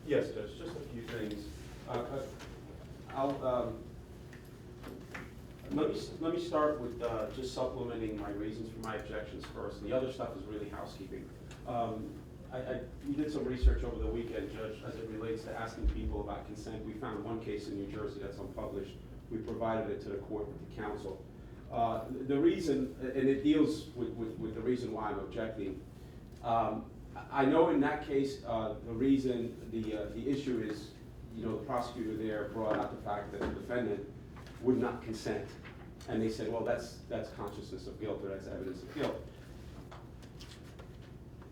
Yes, Judge, just a few things. Let me start with just supplementing my reasons for my objections first. The other stuff is really housekeeping. We did some research over the weekend, Judge, as it relates to asking people about consent. We found one case in New Jersey that's unpublished. We provided it to the court with the counsel. The reason, and it deals with the reason why I'm objecting. I know in that case, the reason, the issue is, the prosecutor there brought out the fact that the defendant would not consent. And they said, well, that's consciousness of guilt, or that's evidence of guilt.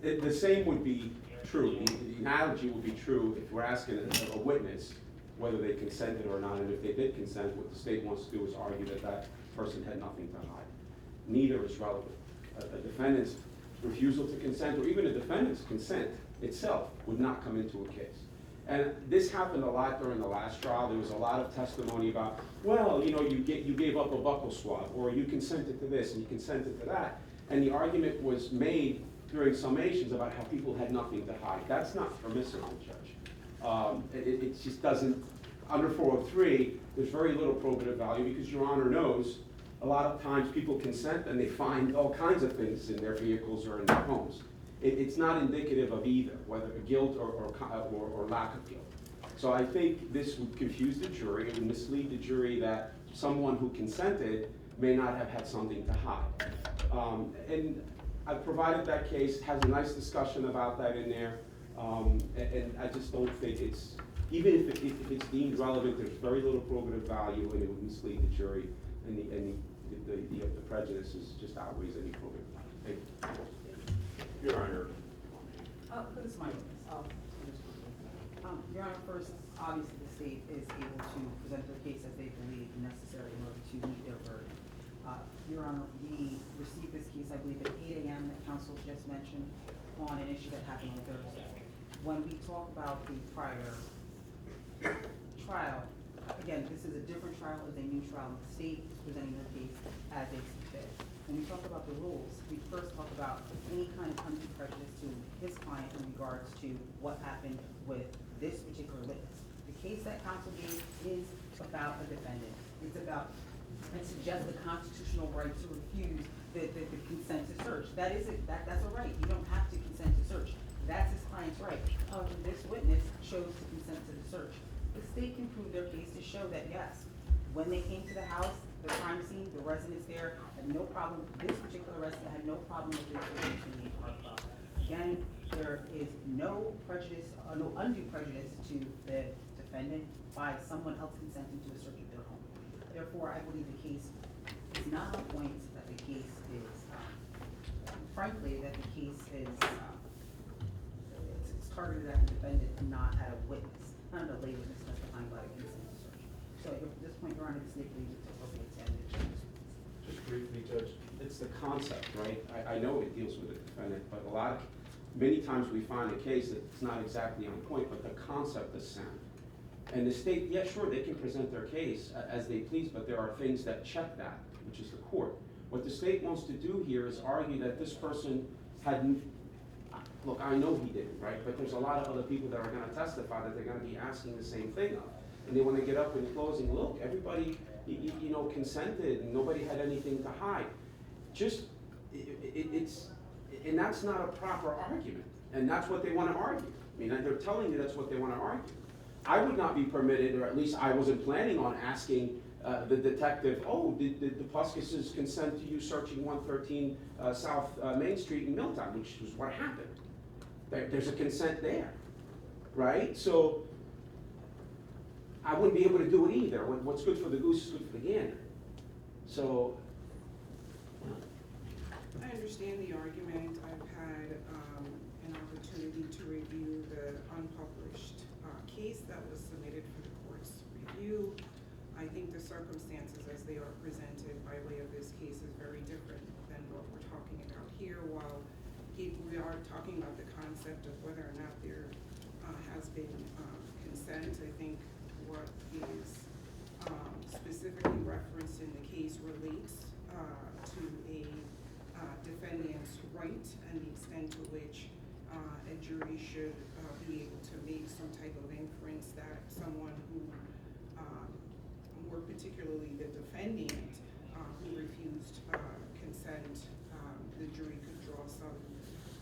The same would be true, the analogy would be true if we're asking a witness whether they consented or not, and if they did consent, what the state wants to do is argue that that person had nothing to hide. Neither is relevant. A defendant's refusal to consent, or even a defendant's consent itself, would not come into a case. And this happened a lot during the last trial. There was a lot of testimony about, well, you gave up a buccal swab, or you consented to this and you consented to that. And the argument was made during summations about how people had nothing to hide. That's not permissible, Judge. It just doesn't, under 403, there's very little probative value because Your Honor knows a lot of times people consent and they find all kinds of things in their vehicles or in their homes. It's not indicative of either, whether guilt or lack of guilt. So I think this would confuse the jury. It would mislead the jury that someone who consented may not have had something to hide. And I've provided that case, has a nice discussion about that in there. And I just don't think it's, even if it's deemed relevant, there's very little probative value, and it would mislead the jury, and the prejudice just outweighs any probative value. Thank you. Your Honor. This is my Your Honor, first, obviously the state is able to present their case as they believe necessary in order to meet their burden. Your Honor, we received this case, I believe, at 8 a.m. that counsel just mentioned on an issue that happened on Thursday. When we talk about the prior trial, again, this is a different trial, it's a new trial. The state is presenting their case as they see fit. When we talk about the rules, we first talk about any kind of undue prejudice to his client in regards to what happened with this particular witness. The case that counsel gave is about a defendant. It's about, it suggests the constitutional right to refuse the consent to search. That's a right. You don't have to consent to search. That's his client's right. However, this witness chose to consent to the search. The state can prove their case to show that, yes, when they came to the house, the crime scene, the residents there had no problem, this particular resident had no problem with this situation being talked about. Again, there is no prejudice, no undue prejudice to the defendant by someone else consenting to a search of their home. Therefore, I believe the case is not on point, that the case is, frankly, that the case is, it's targeted at the defendant and not at a witness, not a lay witness testifying by a consent to search. So at this point, Your Honor, the state believes it's appropriate to end it. Just briefly, Judge, it's the concept, right? I know it deals with the defendant, but many times we find a case that's not exactly on point, but the concept is sound. And the state, yeah, sure, they can present their case as they please, but there are things that check that, which is the court. What the state wants to do here is argue that this person hadn't, look, I know he didn't, right? But there's a lot of other people that are gonna testify that they're gonna be asking the same thing of. And they wanna get up in closing, look, everybody, consented, and nobody had anything to hide. And that's not a proper argument. And that's what they wanna argue. I mean, they're telling you that's what they wanna argue. I would not be permitted, or at least I wasn't planning on asking the detective, oh, did the Puskases consent to you searching 113 South Main Street in Milltown, which was what happened. There's a consent there, right? So I wouldn't be able to do it either. What's good for the goose is good for the gander. So. I understand the argument. I've had an opportunity to review the unpublished case that was submitted for the court's review. I think the circumstances as they are presented by way of this case is very different than what we're talking about here. While we are talking about the concept of whether or not there has been consent, I think what is specifically referenced in the case relates to a defendant's right and the extent to which a jury should be able to make some type type of inference that someone who, more particularly the defendant, who refused consent, the jury could draw some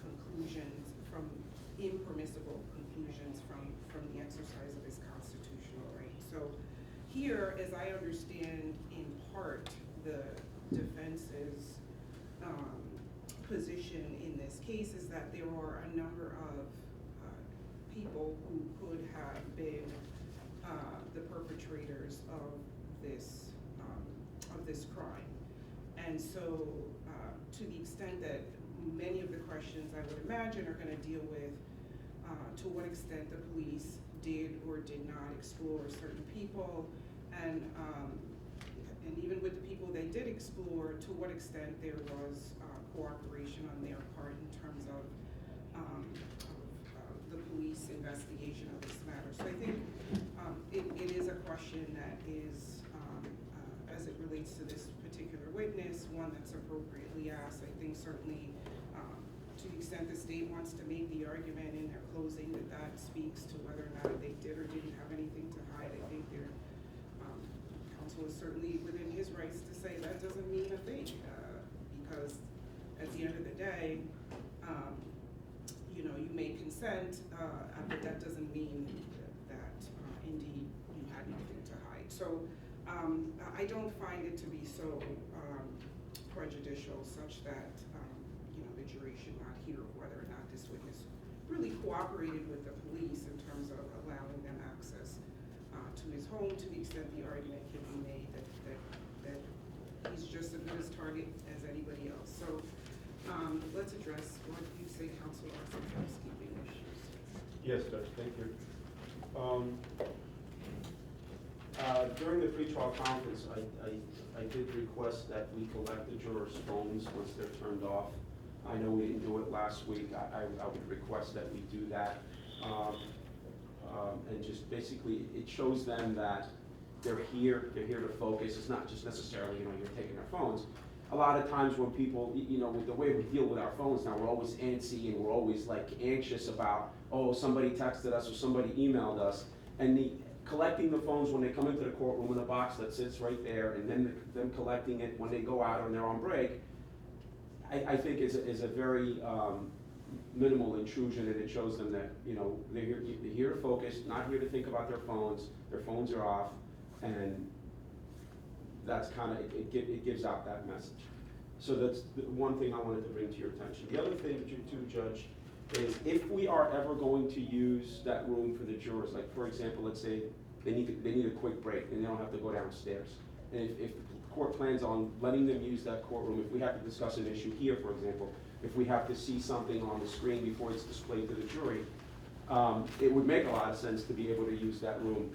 conclusions from impermissible conclusions from the exercise of his constitutional right. So here, as I understand in part the defense's position in this case, is that there are a number of people who could have been the perpetrators of this crime. And so to the extent that many of the questions I would imagine are going to deal with to what extent the police did or did not explore certain people, and even with the people they did explore, to what extent there was cooperation on their part in terms of the police investigation of this matter. So I think it is a question that is, as it relates to this particular witness, one that's appropriately asked. I think certainly to the extent the state wants to make the argument in their closing that speaks to whether or not they did or didn't have anything to hide, I think their counsel is certainly within his rights to say that doesn't mean a thing, because at the end of the day, you may consent, but that doesn't mean that indeed you had nothing to hide. So I don't find it to be so prejudicial such that the jury should not hear whether or not this witness really cooperated with the police in terms of allowing them access to his home, to the extent the argument can be made that he's just as good a target as anybody else. So let's address what you say, counsel, are some housekeeping issues. Yes, Judge, thank you. During the pretrial conference, I did request that we collect the jurors' phones once they're turned off. I know we didn't do it last week. I would request that we do that. And just basically, it shows them that they're here to focus. It's not just necessarily, you're taking their phones. A lot of times when people, with the way we deal with our phones now, we're always antsy and we're always like anxious about, oh, somebody texted us or somebody emailed us. And collecting the phones when they come into the courtroom in a box that sits right there, and then them collecting it when they go out and they're on break, I think is a very minimal intrusion, and it shows them that they're here to focus, not here to think about their phones. Their phones are off, and that's kind of it gives out that message. So that's the one thing I wanted to bring to your attention. The other thing too, Judge, is if we are ever going to use that room for the jurors, like for example, let's say they need a quick break and they don't have to go downstairs, and if the court plans on letting them use that courtroom, if we have to discuss an issue here, for example, if we have to see something on the screen before it's displayed to the jury, it would make a lot of sense to be able to use that room.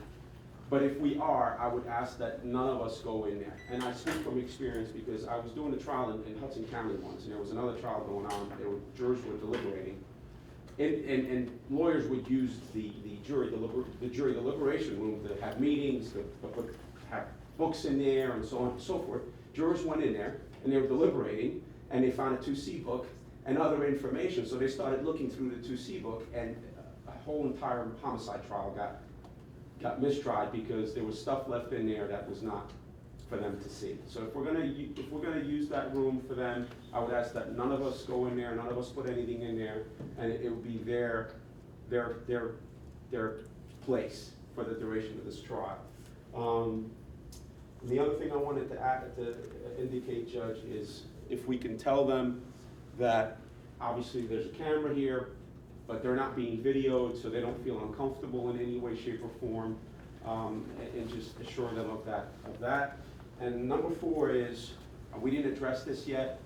But if we are, I would ask that none of us go in there. And I speak from experience because I was doing a trial in Hudson County once, and there was another trial going on. Jurors were deliberating, and lawyers would use the jury deliberation room to have meetings, to have books in there, and so on and so forth. Jurors went in there, and they were deliberating, and they found a 2C book and other information. So they started looking through the 2C book, and a whole entire homicide trial got mistried because there was stuff left in there that was not for them to see. So if we're gonna use that room for them, I would ask that none of us go in there, none of us put anything in there, and it would be their place for the duration of this trial. The other thing I wanted to indicate, Judge, is if we can tell them that obviously there's a camera here, but they're not being videoed, so they don't feel uncomfortable in any way, shape, or form, and just assure them of that. And number 4 is, we didn't address this yet,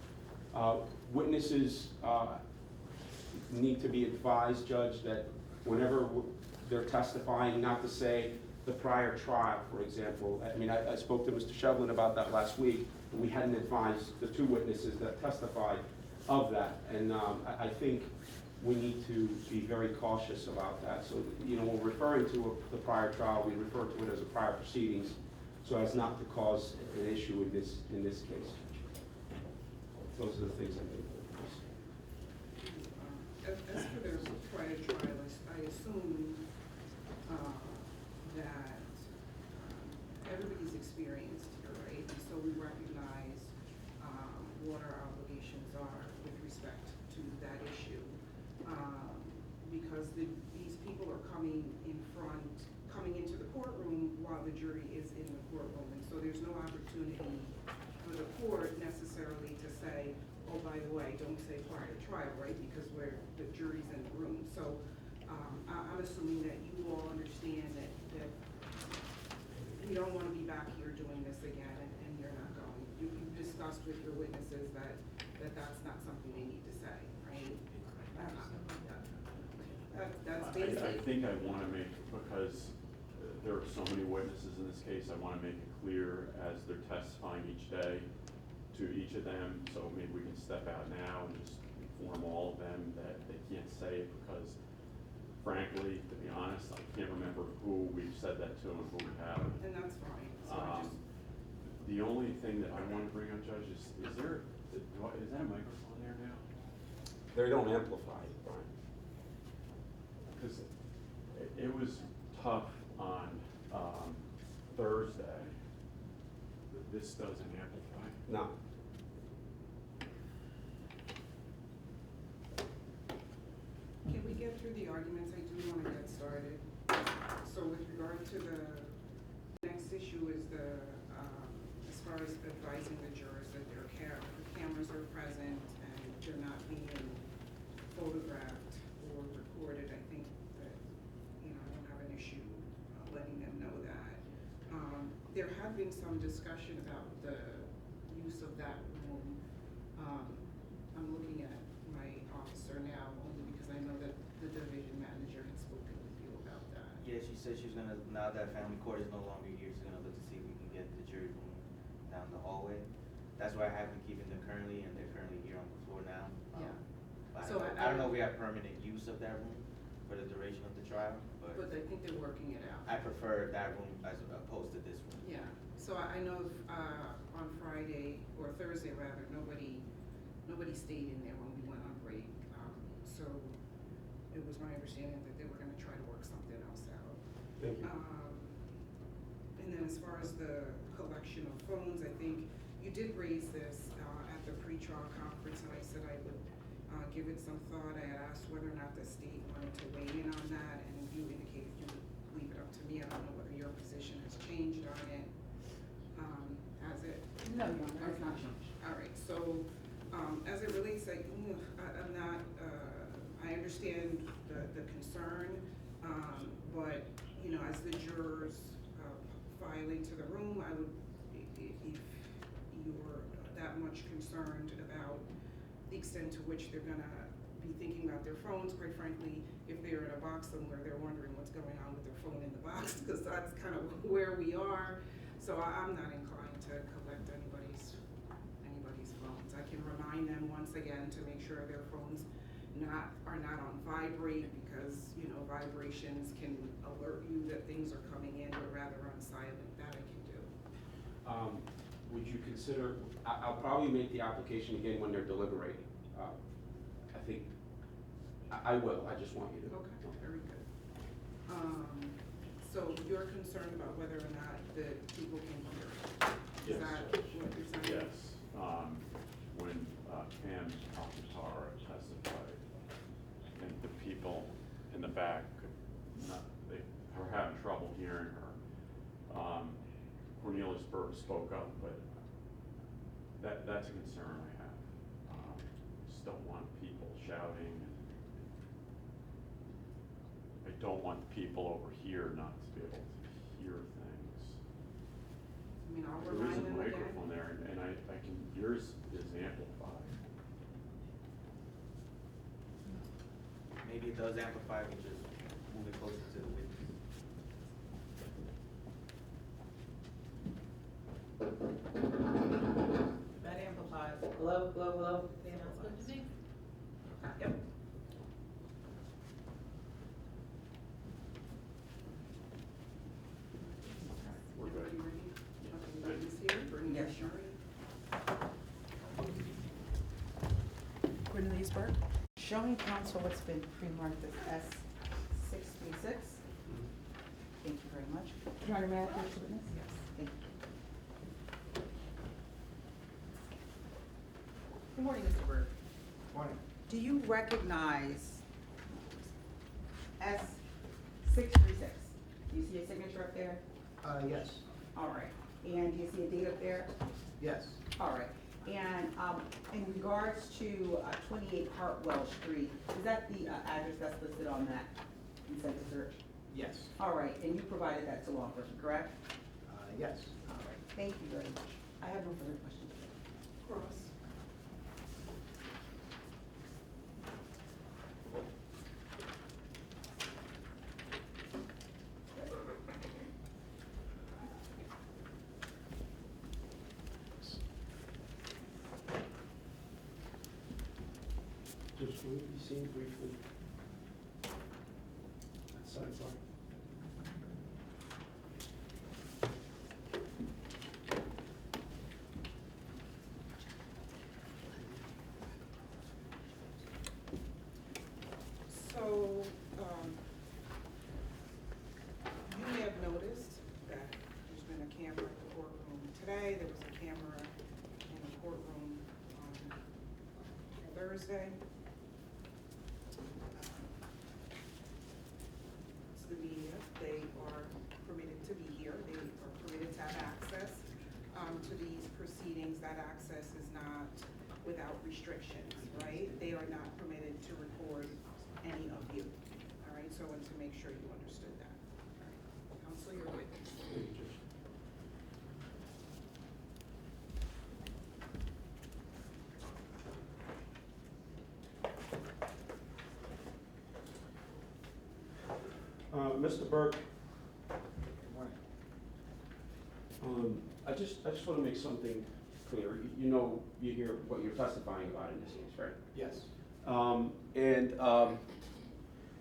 witnesses need to be advised, Judge, that whenever they're testifying, not to say the prior trial, for example. I mean, I spoke to Mr. Shevlin about that last week, and we hadn't advised the 2 witnesses that testified of that. And I think we need to be very cautious about that. So, when we're referring to the prior trial, we refer to it as a prior proceedings, so as not to cause an issue in this case. Those are the things I think. As for the prior trial, I assume opportunity for the court necessarily to say, oh, by the way, don't say prior to trial, right, because the jury's in the room. So, I'm assuming that you all understand that we don't wanna be back here doing this again, and you're not going. You've discussed with your witnesses that's not something they need to say, right? That's basically. I think I want to make, because there are so many witnesses in this case, I want to make it clear as they're testifying each day to each of them, so maybe we can step out now and just inform all of them that they can't say it, because frankly, to be honest, I can't remember who we've said that to and who we haven't. And that's fine, so I just. The only thing that I want to bring up, Judge, is that a microphone there now? They don't amplify it, Brian. Because it was tough on Thursday. This doesn't amplify. No. Can we get through the arguments? I do want to get started. So with regard to the next issue is as far as advising the jurors that their cameras are present and they're not being photographed or recorded. I think that, I don't have an issue letting them know that. There had been some discussion about the use of that room. I'm looking at my officer now only because I know that the division manager had spoken with you about that. Yeah, she said she was gonna, now that family court is no longer here, she's gonna look to see if we can get the jury room down the hallway. That's where I have been keeping them currently, and they're currently here on the floor now. Yeah. But So I don't know if we have permanent use of that room for the duration of the trial, But but I think they're working it out. I prefer that room as opposed to this room. Yeah, so I know on Friday, or Thursday rather, nobody stayed in there when we went on break. So it was my understanding that they were gonna try to work something else out. Thank you. And then as far as the collection of phones, I think you did raise this at the pre-trial conference, and I said I would give it some thought. I had asked whether or not the state wanted to weigh in on that, and you indicated you would leave it up to me. I don't know whether your position has changed on it. Has it? No, Your Honor, it's not changed. All right, so, as it relates, I'm not, I understand the concern, but, as the jurors file into the room, I would, if you're that much concerned about the extent to which they're gonna be thinking about their phones, quite frankly, if they're in a box somewhere, they're wondering what's going on with their phone in the box, because that's kind of where we are. So I'm not inclined to collect anybody's phones. I can remind them once again to make sure their phones are not on vibrate, because, vibrations can alert you that things are coming in, but rather on silent. That I can do. Would you consider, I'll probably make the application again when they're deliberating. I think, I will, I just want you to. Okay, very good. So you're concerned about whether or not the people can hear? Is Yes. that what you're saying? Yes, when Pam Alcantara testified, and the people in the back they were having trouble hearing her. Cornelius Burke spoke up, but that's a concern I have. Just don't want people shouting. I don't want people over here not to be able to hear things. I'll There is remind a them again. microphone there, and I can, yours is amplified. Maybe it does amplify, but just move it closer to the witness. That amplifies. Hello, hello, hello. Sounds good to me. Yep. We're good. Everybody ready? Okay, the witness here, Bernie Yes. Shari. Cornelius Burke. Showing counsel what's been pre-marked as S636. Thank you very much. Your Honor, may I approach the witness? Yes. Thank you. Good morning, Mr. Burke. Morning. Do you recognize S636? Do you see a signature up there? Yes. All right. And do you see a date up there? Yes. All right. And in regards to 28 Hartwell Street, is that the address that's listed on that consent search? Yes. All right, and you provided that to law enforcement, correct? Yes. All right, thank you very much. I have no further questions. Cross. Just will you be seen briefly? That side bar. So, you may have noticed that there's been a camera in the courtroom today. There was a camera in the courtroom on Thursday. It's the media. They are permitted to be here. They are permitted to have access to these proceedings. That access is not without restrictions, right? They are not permitted to record any of you, all right? So I wanted to make sure you understood that. All right. Counsel, you're witness. Mr. Burke, Good morning. I just want to make something clear. You know, you hear what you're testifying about in this case, right? Yes.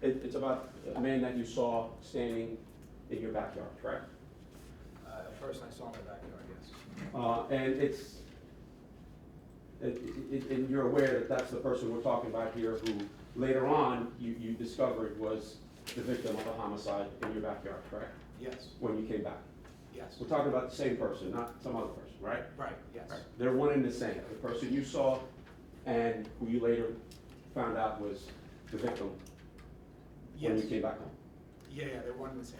It's about a man that you saw standing in your backyard, correct? First I saw in my backyard, yes. And you're aware that that's the person we're talking about here who later on you discovered was the victim of a homicide in your backyard, correct? Yes. When you came back. Yes. We're talking about the same person, not some other person, right? Right, yes. Right. They're one and the same. The person you saw and who you later found out was the victim when Yes. you came back home. Yeah, they're one and the same.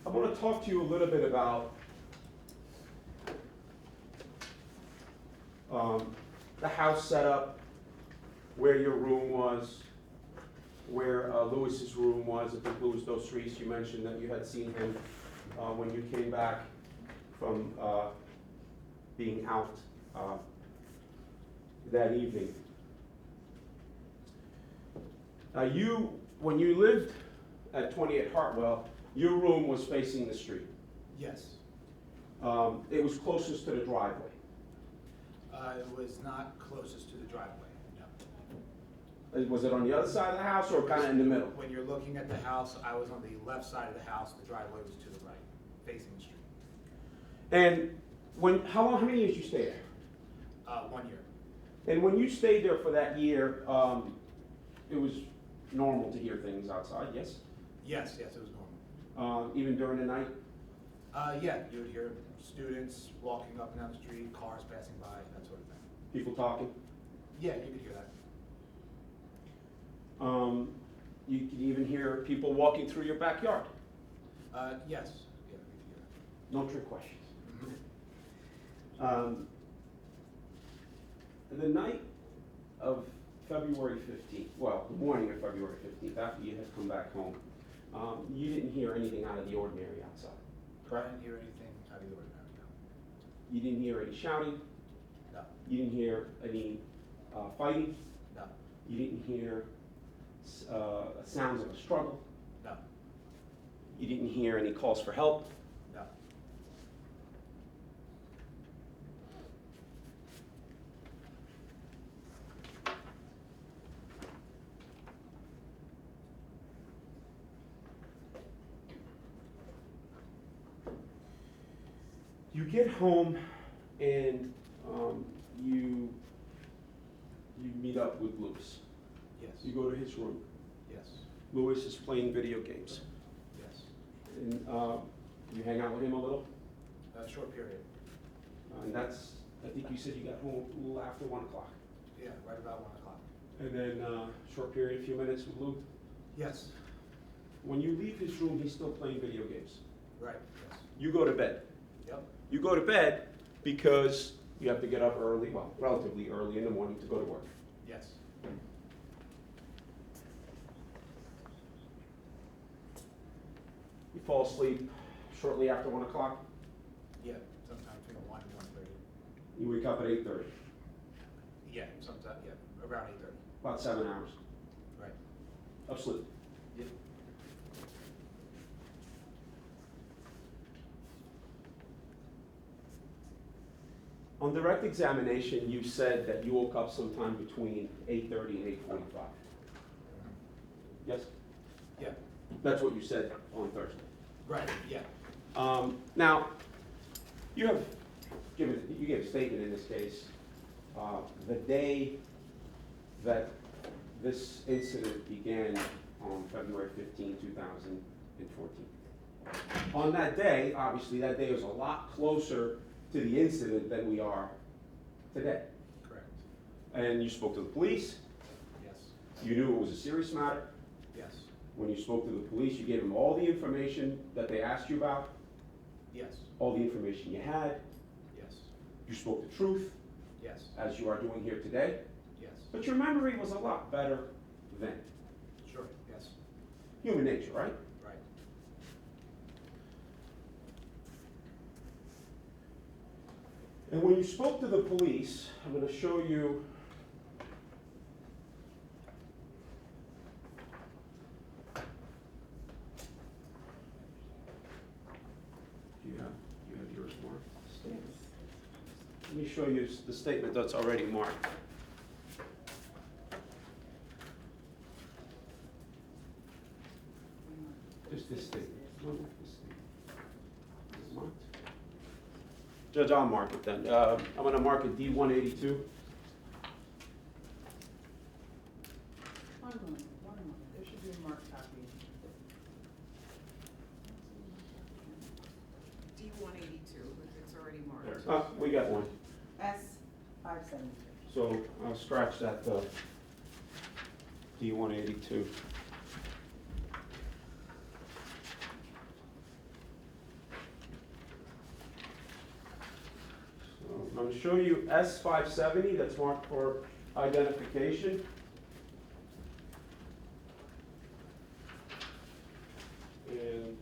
I want to talk to you a little bit about the house setup, where your room was, where Lewis's room was. I think Lewis Dostrice, you mentioned that you had seen him when you came back from being out that evening. When you lived at 28 Hartwell, your room was facing the street. Yes. It was closest to the driveway. It was not closest to the driveway, no. Was it on the other side of the house or kind of in the middle? When you're looking at the house, I was on the left side of the house, the driveway was to the right, facing the street. And how many years you stayed there? 1 year. And when you stayed there for that year, it was normal to hear things outside, yes? Yes, it was normal. Even during the night? Yeah, you would hear students walking up and down the street, cars passing by, that sort of thing. People talking? Yeah, you could hear that. You could even hear people walking through your backyard? Yes, yeah, we could hear that. No trick questions. The night of February 15th, well, the morning of February 15th, after you had come back home, you didn't hear anything out of the ordinary outside, I correct? didn't hear anything out of the ordinary, no. You didn't hear any shouting, No, you didn't hear any fighting, no, you didn't hear sounds of a struggle, no, you didn't hear any calls for help. no. You get home and you meet up with Lewis. Yes, You go to his room. yes, Lewis is playing video games. yes. And you hang out with him a little. A short period. And that's, I think you said you got home a little after 1 o'clock. Yeah, right about 1 o'clock. And then, short period, a few minutes with Lou. Yes, When you leave his room, he's still playing video games. right, yes, You go to bed. yep, You go to bed because you have to get up early, well, relatively early in the morning to go to work. yes. You fall asleep shortly after 1 o'clock. Yeah, sometime between 1 and 1:30. You wake up at 8:30, Yeah, sometime, yeah, around 8:30. about 7 hours Right. of sleep. Yep. On direct examination, you said that you woke up sometime between 8:30 and 8:45. Yes? Yeah, That's what you said on Thursday. right, yeah, Now, you gave a statement in this case, the day that this incident began on February 15, 2014. On that day, obviously, that day was a lot closer to the incident than we are today. correct, And you spoke to the police, yes, you knew it was a serious matter. yes, When you spoke to the police, you gave them all the information that they asked you about, yes, all the information you had. yes, You spoke the truth, yes, as you are doing here today. yes, But your memory was a lot better then. sure, yes, Human nature, right? right, And when you spoke to the police, I'm going to show you. Do you have yours marked? Let me show you the statement that's already marked. Just this statement. No, this statement. Is it marked? Judge, I'll mark it then. I'm going to mark it D182. One moment, there should be a marked copy. D182, it's already marked. We got one. S573. So I'll scratch that D182. So I'm going to show you S570, that's marked for identification. And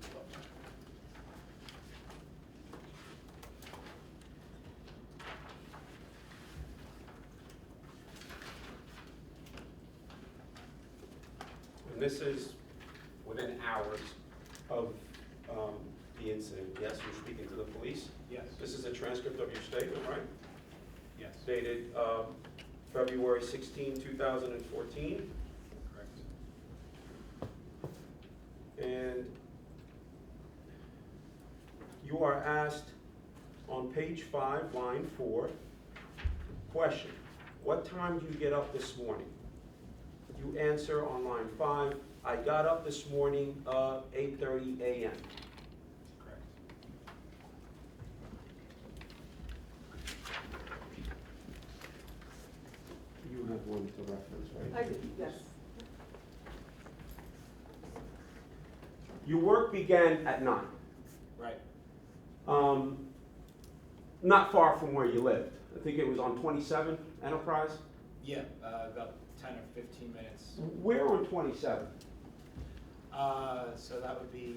this is within hours of the incident. Yes, you're speaking to the police. yes, This is a transcript of your statement, right? yes, Dated February 16, 2014. correct, And you are asked on page 5, line 4, question, what time did you get up this morning? You answer on line 5, I got up this morning 8:30 a.m. correct, You have one to reference, right? I did, yes. Your work began at 9. right, Not far from where you lived. I think it was on 27 Enterprise. yeah, about 10 or 15 minutes. Where on 27? So that would be,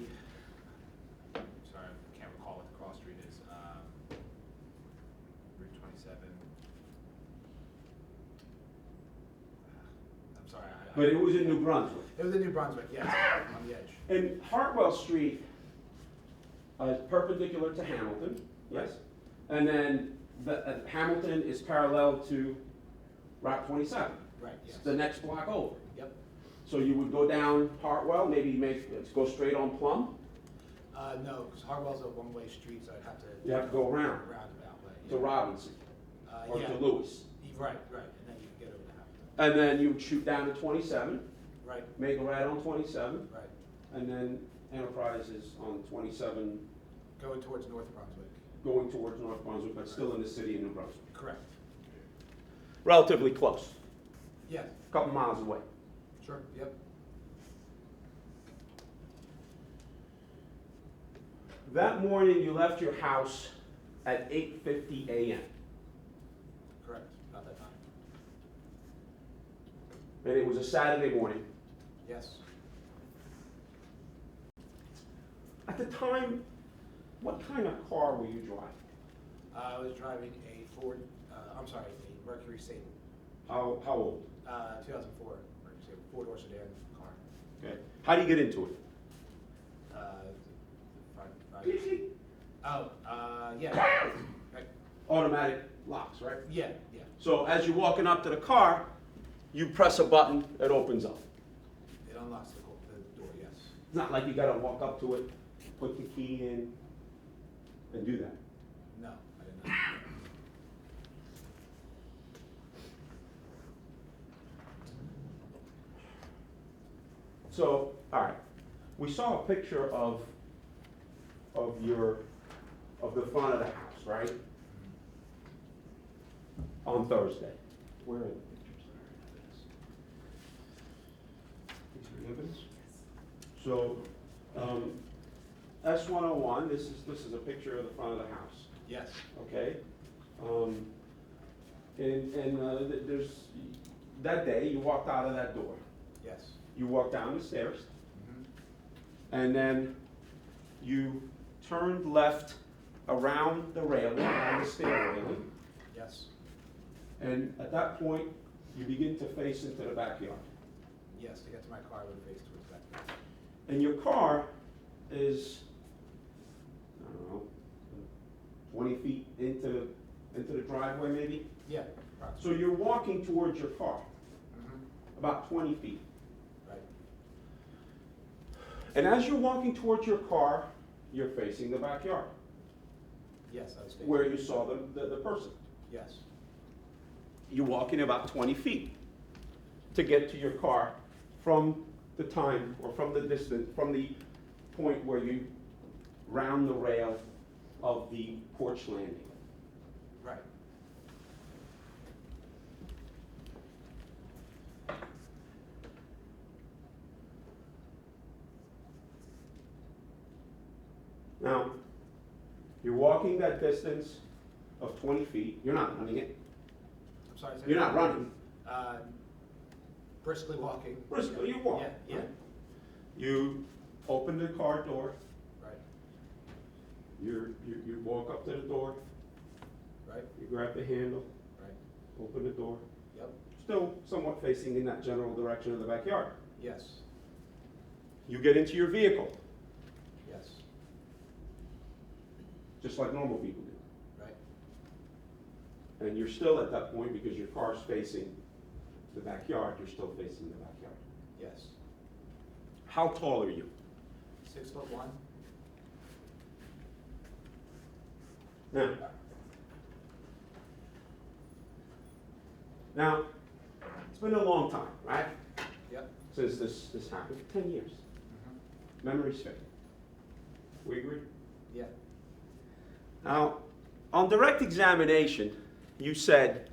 sorry, I can't recall what the cross street is, Route 27. I'm sorry, But it was in New Brunswick. it was in New Brunswick, yes, on the edge. And Hartwell Street is perpendicular to Hamilton, yes? And then Hamilton is parallel to Route 27. Right, It's yes. the next block over. Yep. So you would go down Hartwell, maybe go straight on Plum, No, because Hartwell's a one-way street, so I'd have to. You have to go around. Roundabout way. to Robinson, or Yeah. to Lewis. Right, right, and then you can get over to Hamilton. And then you would shoot down to 27, Right, make a right on 27, right. and then Enterprise is on 27, Going towards North Brunswick. going towards North Brunswick, but still in the city of New Brunswick. Correct. Relatively close. Yes, a couple miles away. sure, yep. That morning, you left your house at 8:50 a.m. Correct, about that time. And it was a Saturday morning. Yes. At the time, what kind of car were you driving? I was driving a Ford, a Mercury Sable, How old? 2004 Mercury Sable, four-door sedan car. Okay. How do you get into it? Yeah. Right. Automatic locks, right? Yeah. So as you're walking up to the car, you press a button, it opens up. It unlocks the door, yes. It's not like you gotta walk up to it, put the key in, and do that. No, I did not. So, all right, we saw a picture of the front of the house, right? On Thursday. Where are the pictures? These are the evidence? So, S101, this is a picture of the front of the house, Yes. okay? There's, that day, you walked out of that door. Yes. You walked down the stairs, Mm-hmm. and then you turned left around the railing, around the stair railing, Yes. and at that point, you begin to face into the backyard. Yes, to get to my car, I would face towards that. And your car is, I don't know, 20 feet into the driveway maybe? Yeah. So you're walking towards your car, Mm-hmm. about 20 feet. Right. And as you're walking towards your car, you're facing the backyard, Yes, I was facing. where you saw the person. Yes. You're walking about 20 feet to get to your car from the time, or from the distance, from the point where you round the rail of the porch landing. Right. Now, you're walking that distance of 20 feet, you're not running it, I'm sorry. say you're that not running, Briskly walking. briskly you walk. Yeah. right? You open the car door, Right. you walk up to the door, Right. you grab the handle, Right. open the door, Yep. still somewhat facing in that general direction of the backyard. Yes. You get into your vehicle, Yes. just like normal people do. Right. And you're still at that point, because your car's facing the backyard, you're still facing the backyard. Yes. How tall are you? 6'1". Now, it's been a long time, right? Yep. Since this happened, 10 years. Mm-hmm. Memory's fading. We agree? Yeah. Now, on direct examination, you said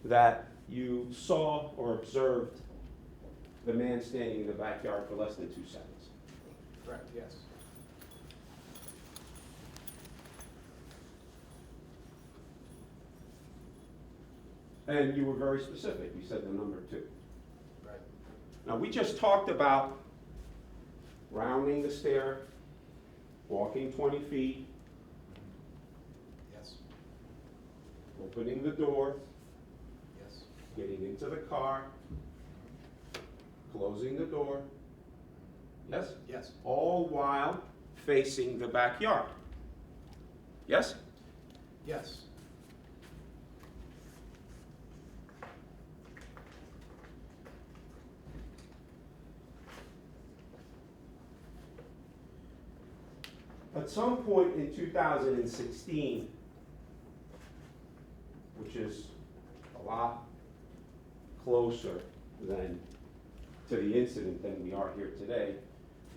that you saw or observed the man standing in the backyard for less than 2 seconds. Correct, yes. And you were very specific. You said the number 2. Right. Now, we just talked about rounding the stair, walking 20 feet, Yes. opening the door, Yes. getting into the car, closing the door. Yes? Yes. All while facing the backyard. Yes? Yes. At some point in 2016, which is a lot closer than to the incident than we are here today,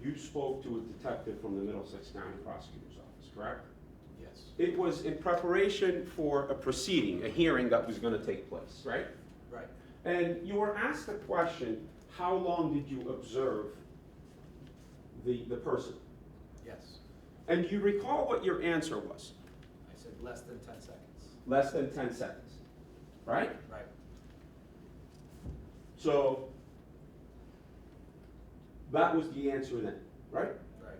you spoke to a detective from the Middlesex County Prosecutor's Office, correct? Yes. It was in preparation for a proceeding, a hearing that was going to take place, right? Right. And you were asked the question, how long did you observe the person? Yes. And you recall what your answer was? I said less than 10 seconds. Less than 10 seconds, right? Right. So that was the answer then, right? Right.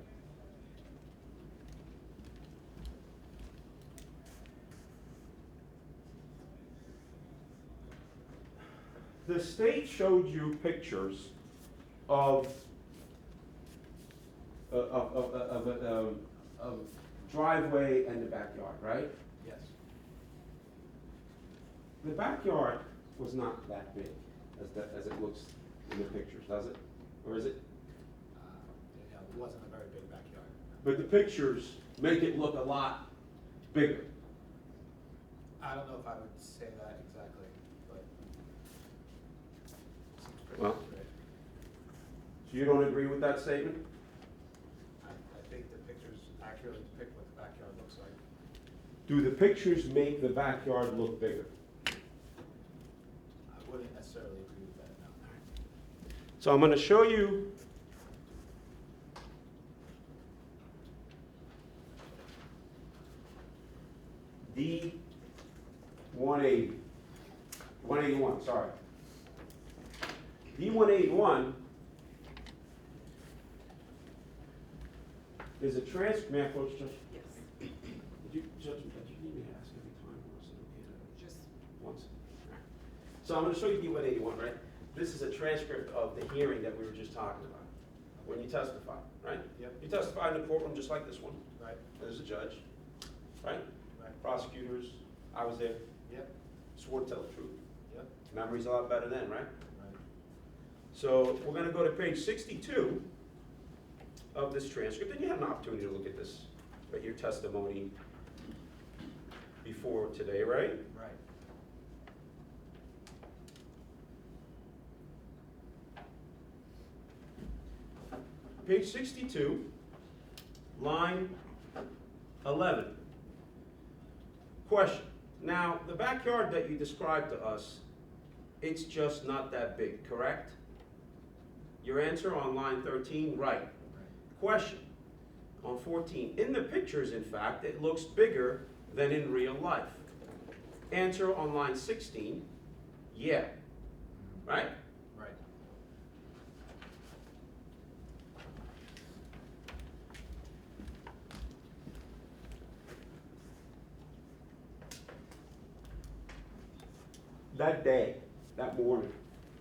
The state showed you pictures of a driveway and the backyard, right? Yes. The backyard was not that big as it looks in the pictures, does it? Or is it? It wasn't a very big backyard. But the pictures make it look a lot bigger. I don't know if I would say that exactly, but it seems pretty Well. accurate. So you don't agree with that statement? I think the pictures accurately depict what the backyard looks like. Do the pictures make the backyard look bigger? I wouldn't necessarily agree with that, no. So I'm going to show you D180, 181, sorry. D181 is a transcript, may I approach Judge? Yes, Did you need me to ask every time, or is it okay to? just, Once. Alright. So I'm going to show you D181, right? This is a transcript of the hearing that we were just talking about, when you testified, right? Yep. You testified in the courtroom just like this one. Right. There's a judge, right? Right. Prosecutors, I was there, Yep. swore to tell the truth. Yep. Memory's a lot better then, right? Right. So we're going to go to page 62 of this transcript, and you had an opportunity to look at this, at your testimony before today, right? Right. Page 62, line 11. Question. Now, the backyard that you described to us, it's just not that big, correct? Your answer on line 13, right. Right. Question. On 14, in the pictures, in fact, it looks bigger than in real life. Answer on line 16, yeah. Right? Right. That day, that morning,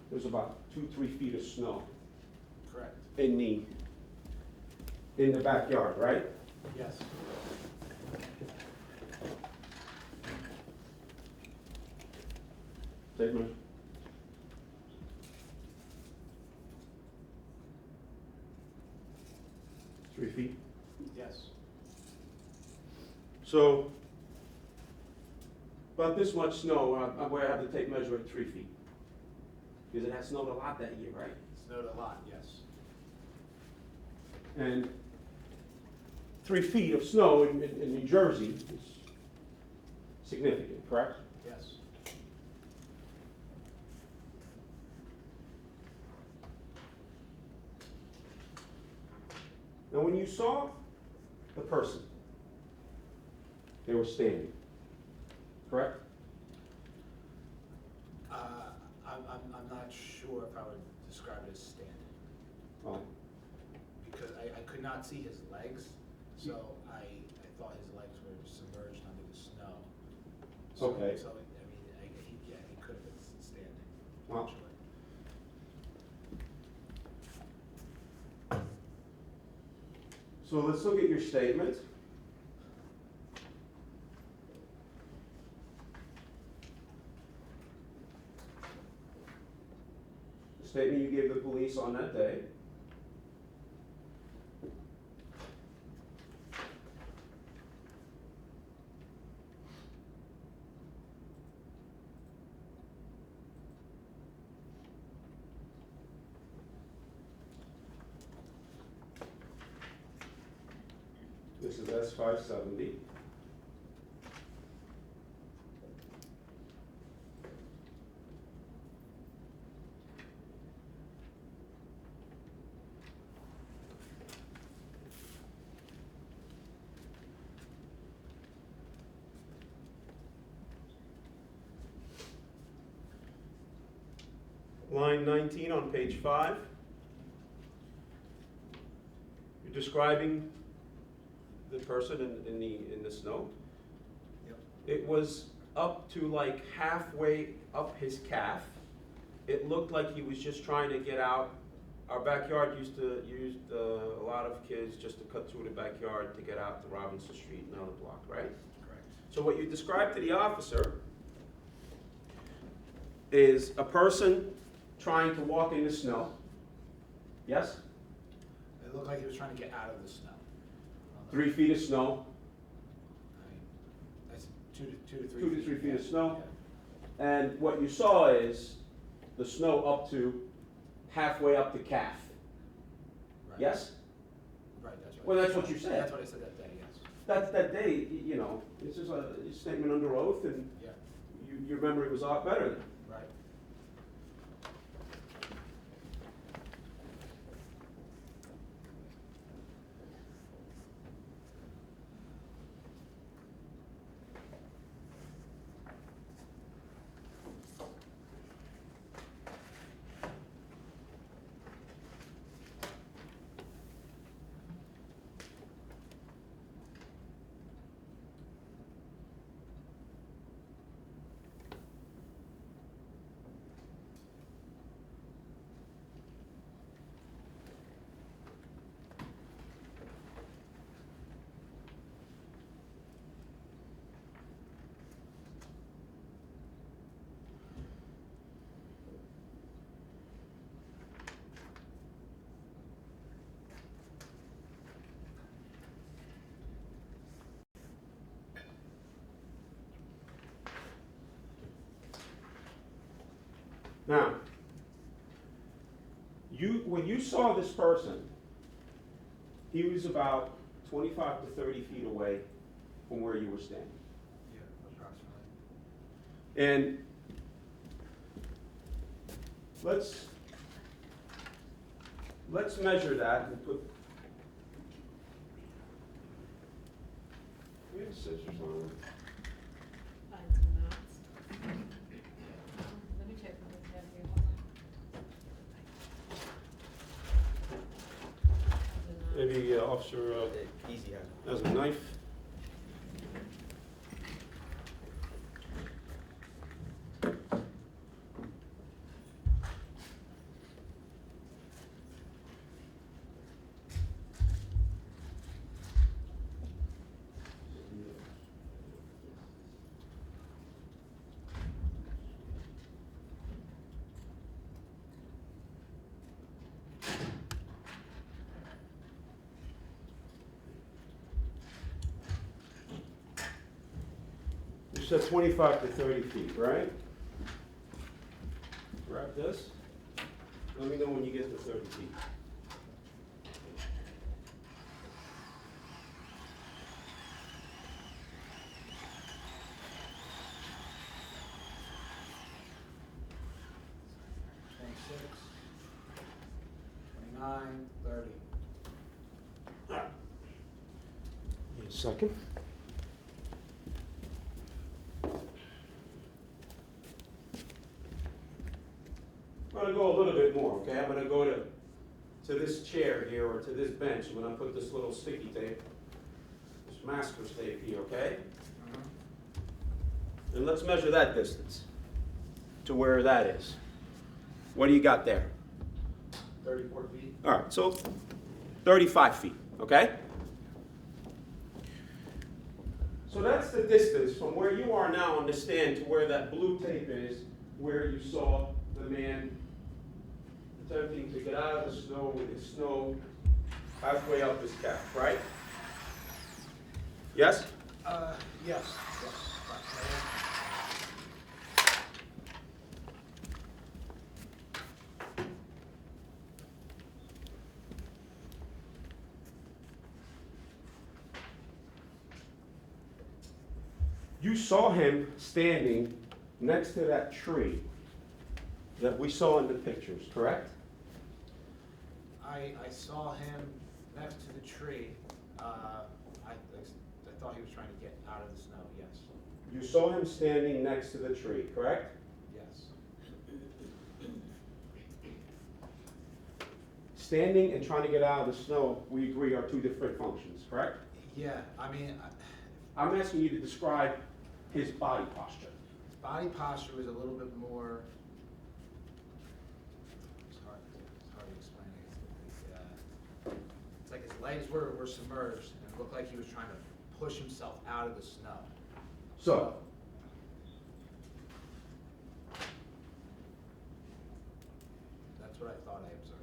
there was about 2-3 feet of snow Correct. in the backyard, right? Yes. Statement. Three feet. Yes. So, about this much snow, where I have the tape measure at 3 feet. Because it had snowed a lot that year, right? Snowed a lot, yes. And 3 feet of snow in New Jersey is significant, correct? Yes. Now, when you saw the person, they were standing, correct? I'm not sure if I would describe it as standing, Oh, because I could not see his legs, so I thought his legs were submerged under the snow. So- Okay. So, I mean, he could have been standing, Well. actually. So let's look at your statement. The statement you gave the police on that day. This is S570. line 19 on page 5. You're describing the person in the snow. Yep. It was up to like halfway up his calf. It looked like he was just trying to get out. Our backyard used a lot of kids just to cut through the backyard to get out to Robinson Street, another block, right? Correct. So what you described to the officer is a person trying to walk in the snow. Yes? It looked like he was trying to get out of the snow. 3 feet of snow, I mean, that's 2 to 3 2 to 3 feet of snow. Yeah. And what you saw is the snow up to halfway up the calf. Right. Yes? Right, that's right. Well, that's what you said. That's what I said that day, yes. That day, you know, this is a statement under oath, and Yeah, your memory was a lot better then. right. Now, when you saw this person, he was about 25 to 30 feet away from where you were standing. Yeah, approximately. And let's measure that and put. We have scissors on. I do not. Let me check on this head here, hold on. I do not. Maybe Officer Easy has a knife. You said 25 to 30 feet, right? Grab this. Let me know when you get to 30 feet. Twenty-six, 29, 30. Wait a second. I'm gonna go a little bit more, okay? I'm gonna go to this chair here, or to this bench. I'm gonna put this little sticky tape, this masker's tape here, okay? And let's measure that distance to where that is. What do you got there? 34 feet. All right, so 35 feet, okay? So that's the distance from where you are now on the stand to where that blue tape is, where you saw the man attempting to get out of the snow with his snow halfway up his calf, right? Yes? Yes. You saw him standing next to that tree that we saw in the pictures, correct? I saw him next to the tree. I thought he was trying to get out of the snow, yes. You saw him standing next to the tree, correct? Yes. standing and trying to get out of the snow, we agree are two different functions, correct? Yeah, I mean, I'm asking you to describe his body posture. body posture was a little bit more, it's hard to explain it. It's like his legs were submerged, and it looked like he was trying to push himself out of the snow. So, That's what I thought I observed.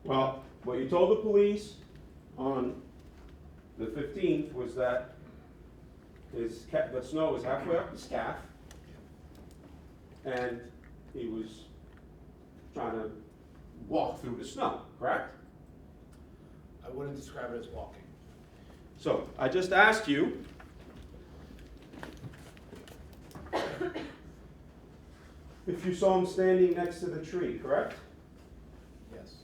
well, what you told the police on the 15th was that the snow was halfway up his calf, and he was trying to walk through the snow, correct? I wouldn't describe it as walking. So, I just asked you if you saw him standing next to the tree, correct? Yes.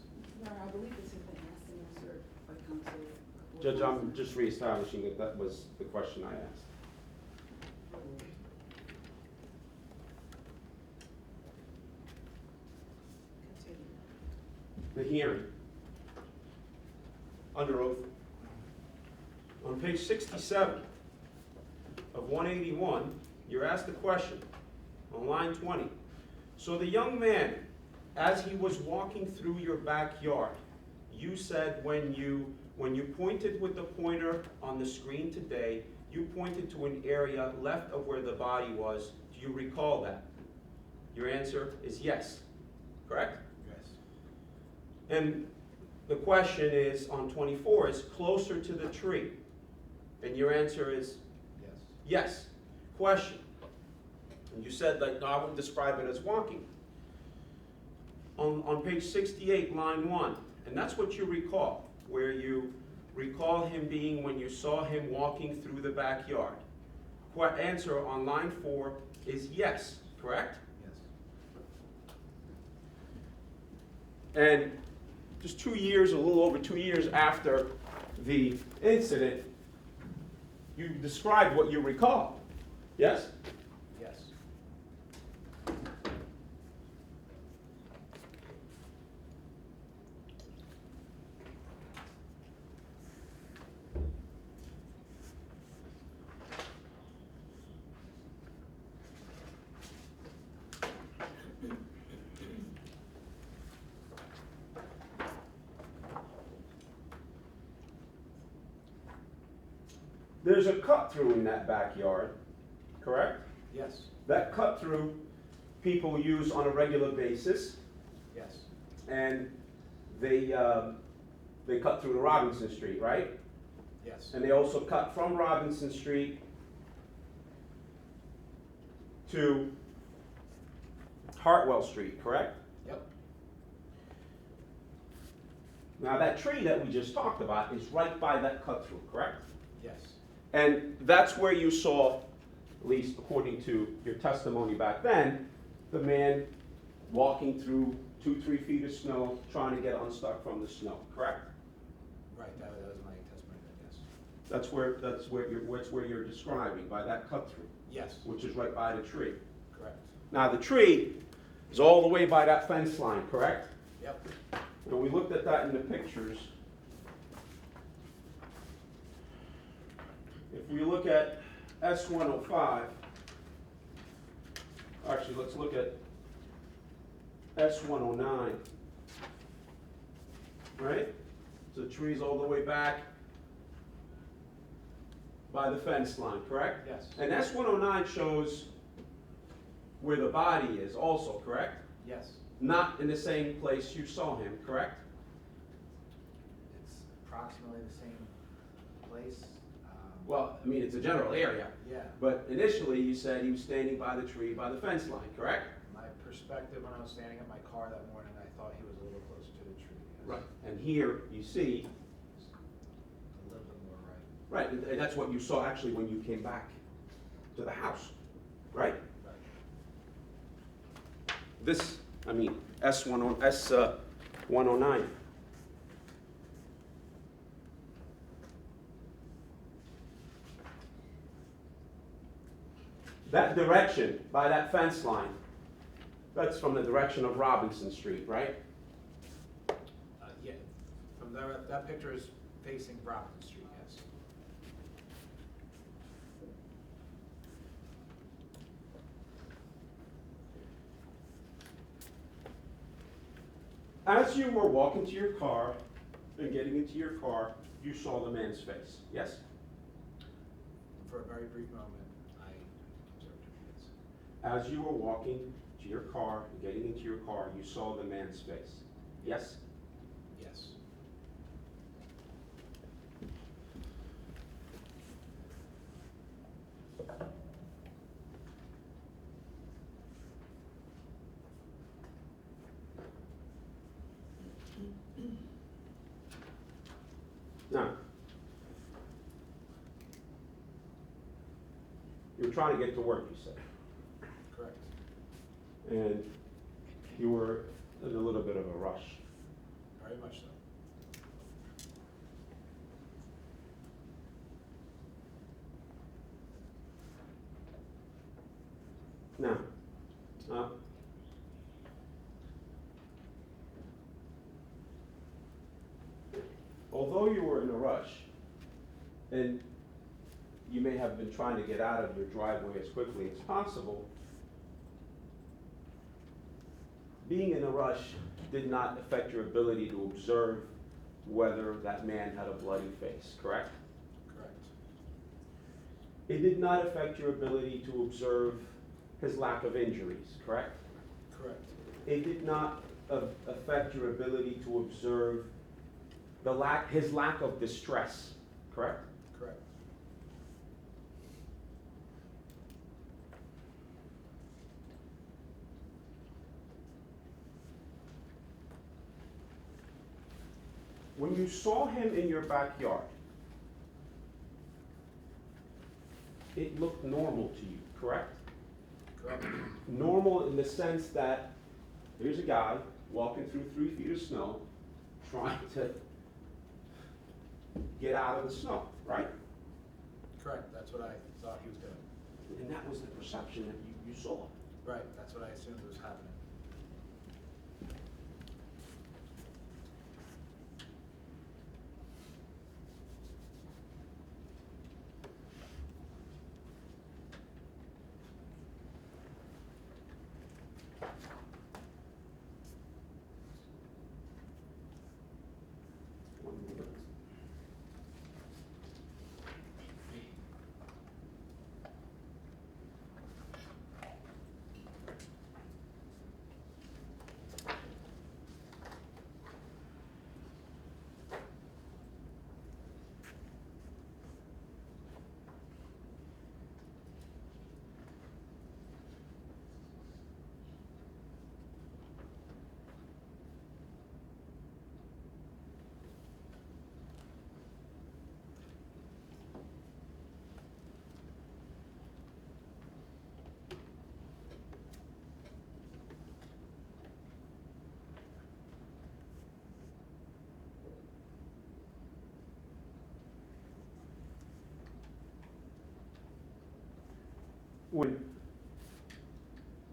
No, I believe this has been asked and answered by counsel. a couple of Judge, times. I'm just reestablishing that that was the question I asked. Continue. The hearing. Under oath. On page 67 of 181, you're asked a question on line 20. So the young man, as he was walking through your backyard, you said when you pointed with the pointer on the screen today, you pointed to an area left of where the body was. Do you recall that? Your answer is yes, correct? Yes. And the question is, on 24, is closer to the tree. And your answer is Yes. yes. Question. And you said that I wouldn't describe it as walking. On page 68, line 1, and that's what you recall, where you recall him being when you saw him walking through the backyard. Answer on line 4 is yes, correct? Yes. And just 2 years, a little over 2 years after the incident, you described what you recall. Yes? Yes. There's a cut through in that backyard, correct? Yes. That cut through people use on a regular basis, Yes. and they cut through to Robinson Street, right? Yes. And they also cut from Robinson Street to Hartwell Street, correct? Yep. Now that tree that we just talked about is right by that cut through, correct? Yes. And that's where you saw, at least according to your testimony back then, the man walking through 2-3 feet of snow, trying to get unstuck from the snow, correct? Right, that was my testimony then, yes. That's where you're describing, by that cut through, Yes, which is right by the tree. correct. Now, the tree is all the way by that fence line, correct? Yep. And we looked at that in the pictures. If we look at S105, actually, let's look at S109, right? So the tree's all the way back by the fence line, correct? Yes. And S109 shows where the body is also, correct? Yes. Not in the same place you saw him, correct? It's approximately the same place. Well, I mean, it's a general area, Yeah. but initially you said he was standing by the tree by the fence line, correct? My perspective when I was standing at my car that morning, I thought he was a little closer to the tree. Yes. And here you see, A little bit more right. right, and that's what you saw actually when you came back to the house, right? Right. This, I mean, S109. That direction by that fence line, that's from the direction of Robinson Street, right? Yeah, That picture is facing Brockton Street, yes. As you were walking to your car and getting into your car, you saw the man's face, yes? For a very brief moment, I observed it, yes. As you were walking to your car and getting into your car, you saw the man's face, yes? Yes. Now, you were trying to get to work, you said, Correct. and you were in a little bit of a rush. Very much so. Now, although you were in a rush, and you may have been trying to get out of your driveway as quickly as possible, being in a rush did not affect your ability to observe whether that man had a bloody face, correct? Correct. It did not affect your ability to observe his lack of injuries, correct? Correct. It did not affect your ability to observe his lack of distress, correct? Correct. When you saw him in your backyard, it looked normal to you, correct? Correct. Normal in the sense that here's a guy walking through 3 feet of snow, trying to get out of the snow, right? Correct. That's what I thought he was doing. And that was the perception that you saw. Right. That's what I assumed was happening. One moment.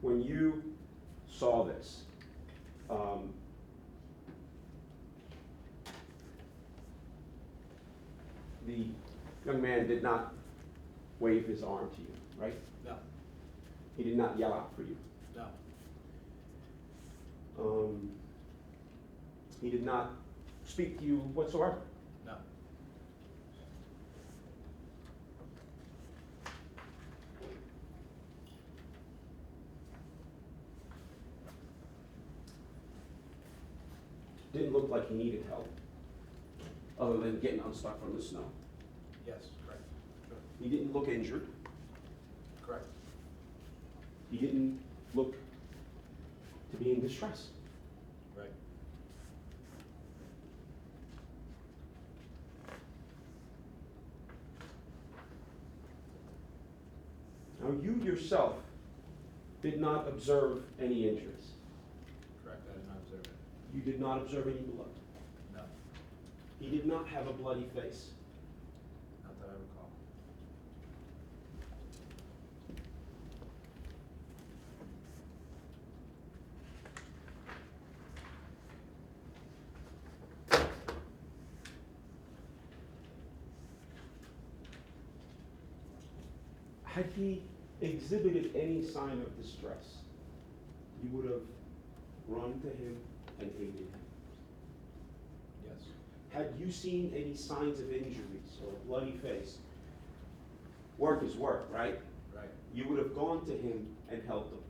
When you saw this, the young man did not wave his arm to you, right? No. He did not yell out for you. No. He did not speak to you whatsoever. No. Didn't look like he needed help, other than getting unstuck from the snow. Yes. Correct. Sure. He didn't look injured. Correct. He didn't look to be in distress. Right. Now, you yourself did not observe any injuries. Correct. I did not observe it. You did not observe any blood. No. He did not have a bloody face. Not that I recall. Had he exhibited any sign of distress, you would have run to him and aided him. Yes. Had you seen any signs of injuries or a bloody face, work is work, right? Right. You would have gone to him and helped him.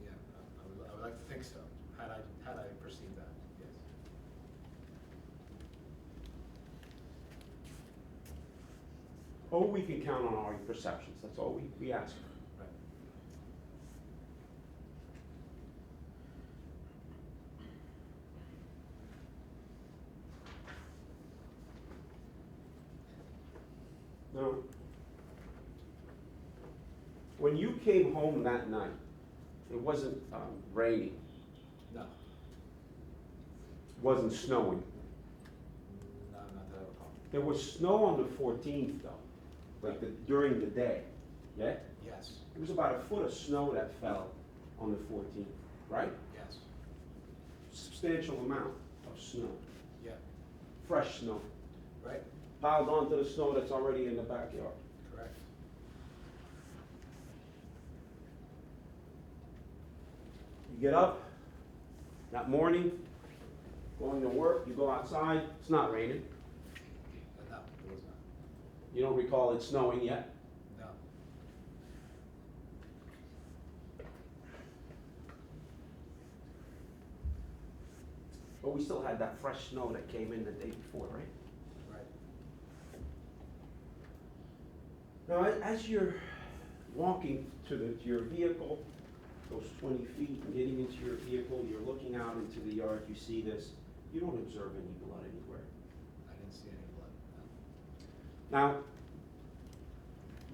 Yeah, I would like to think so, had I perceived that, yes. Or we can count on our perceptions, that's all we ask for. Right. Now, when you came home that night, it wasn't raining, No, it wasn't snowing. no, not that I recall. There was snow on the 14th though, like during the day, yeah? Yes, There was about a foot of snow that fell on the 14th, right? yes, Substantial amount of snow, yeah, fresh snow, right, piled onto the snow that's already in the backyard. correct. You get up that morning, going to work, you go outside, it's not raining. No, it was not. You don't recall it snowing yet. No, But we still had that fresh snow that came in the day before, right? right. Now, as you're walking to your vehicle, those 20 feet, and getting into your vehicle, you're looking out into the yard, you see this, you don't observe any blood anywhere. I didn't see any blood, no. Now,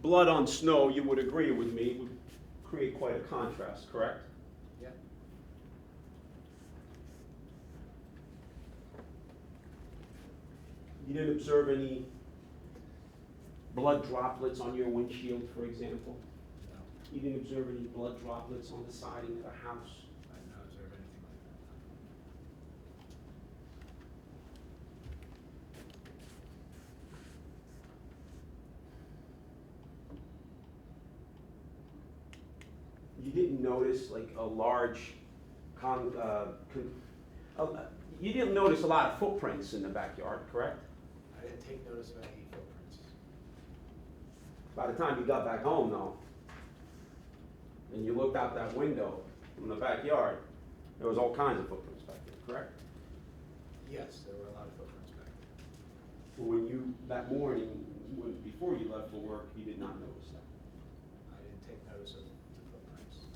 blood on snow, you would agree with me, would create quite a contrast, correct? Yeah, You didn't observe any blood droplets on your windshield, for example? no, You didn't observe any blood droplets on the siding of the house? I did not observe anything like that, You didn't notice like a large you didn't notice a lot of footprints in the backyard, correct? no. I didn't take notice of any footprints. By the time you got back home though, and you looked out that window from the backyard, there was all kinds of footprints back there, correct? Yes, there were a lot of footprints back there. But when you, that morning, before you left for work, you did not notice that. I didn't take notice of the footprints.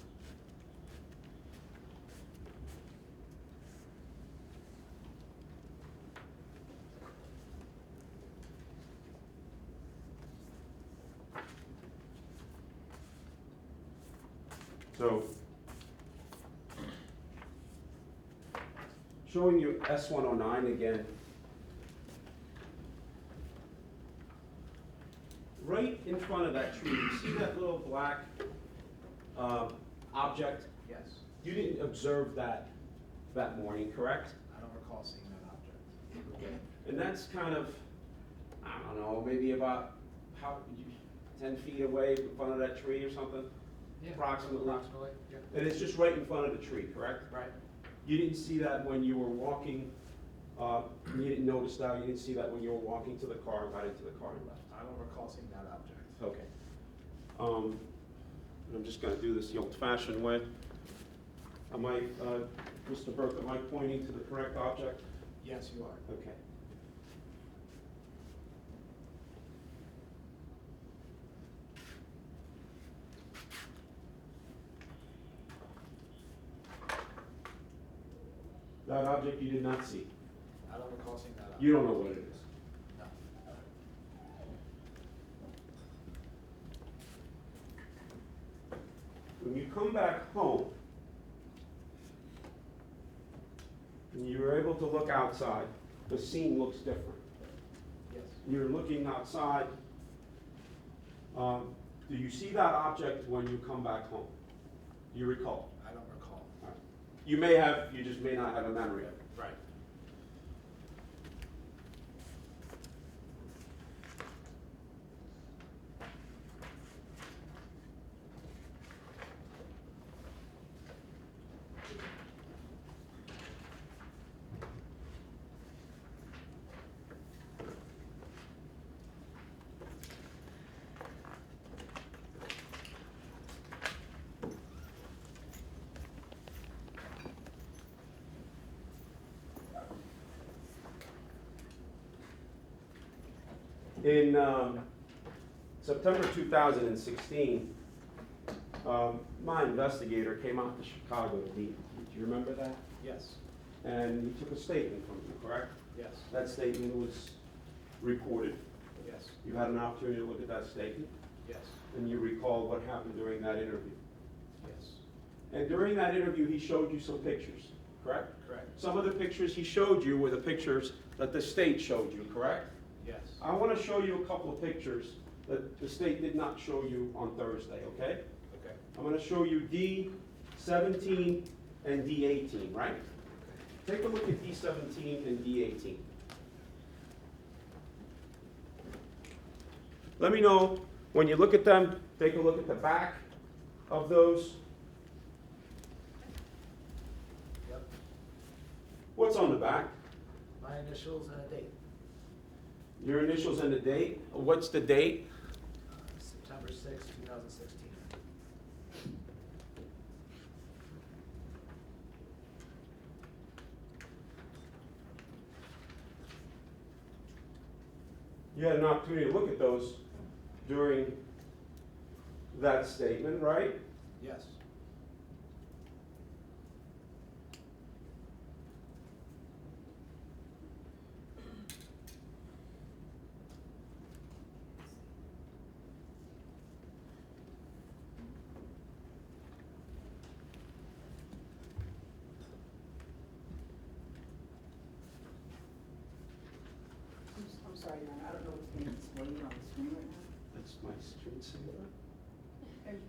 So, showing you S109 again. Right in front of that tree, you see that little black object? Yes, You didn't observe that morning, correct? I don't recall seeing that object. And that's kind of, I don't know, maybe about 10 feet away in front of that tree or something? Yeah, Approximately. Approximately, yeah. And it's just right in front of the tree, correct? Right. You didn't see that when you were walking, you didn't notice that, you didn't see that when you were walking to the car and got into the car and left? I don't recall seeing that object. Okay. I'm just gonna do this the old-fashioned way. Am I, Mr. Burke, am I pointing to the correct object? Yes, you are. Okay. That object you did not see. I don't recall seeing that object. You don't know what it is. No. When you come back home, and you're able to look outside, the scene looks different. Yes. You're looking outside. Do you see that object when you come back home? Do you recall? I don't recall. All right. You may have, you just may not have a memory of it. Right. In September 2016, my investigator came out to Chicago to meet. Do you remember that? Yes, And he took a statement from you, correct? yes, That statement was recorded. yes, You had an opportunity to look at that statement, yes, and you recall what happened during that interview. yes, And during that interview, he showed you some pictures, correct? correct, Some of the pictures he showed you were the pictures that the state showed you, correct? yes. I want to show you a couple of pictures that the state did not show you on Thursday, okay? Okay, I'm going to show you D17 and D18, right? Take a look at D17 and D18. Let me know, when you look at them, take a look at the back of those. yep. What's on the back? My initials and a date, Your initials and the date. What's the date? September 6th, 2016. You had an opportunity to look at those during that statement, right? Yes, I'm sorry, Your Honor, I don't know what's being displayed on the screen right now. That's my screensaver.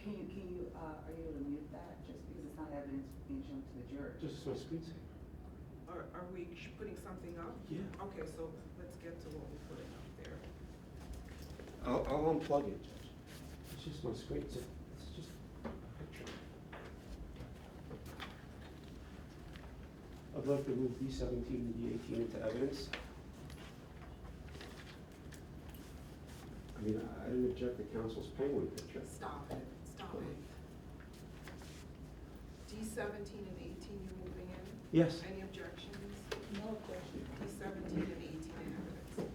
Can you, are you able to mute that, just because it's not evidence being shown to the jury? Just my screensaver. Are we putting something up? Yeah. Okay, so let's get to what we're putting up there. I'll unplug it, Judge. It's just my screensaver. It's just a picture. I'd like to move D17 and D18 into evidence. I mean, I didn't object to counsel's penguin picture. Stop it, stop it. D17 and 18 you're moving in? Yes. Any objections? No objection. D17 and 18 in evidence.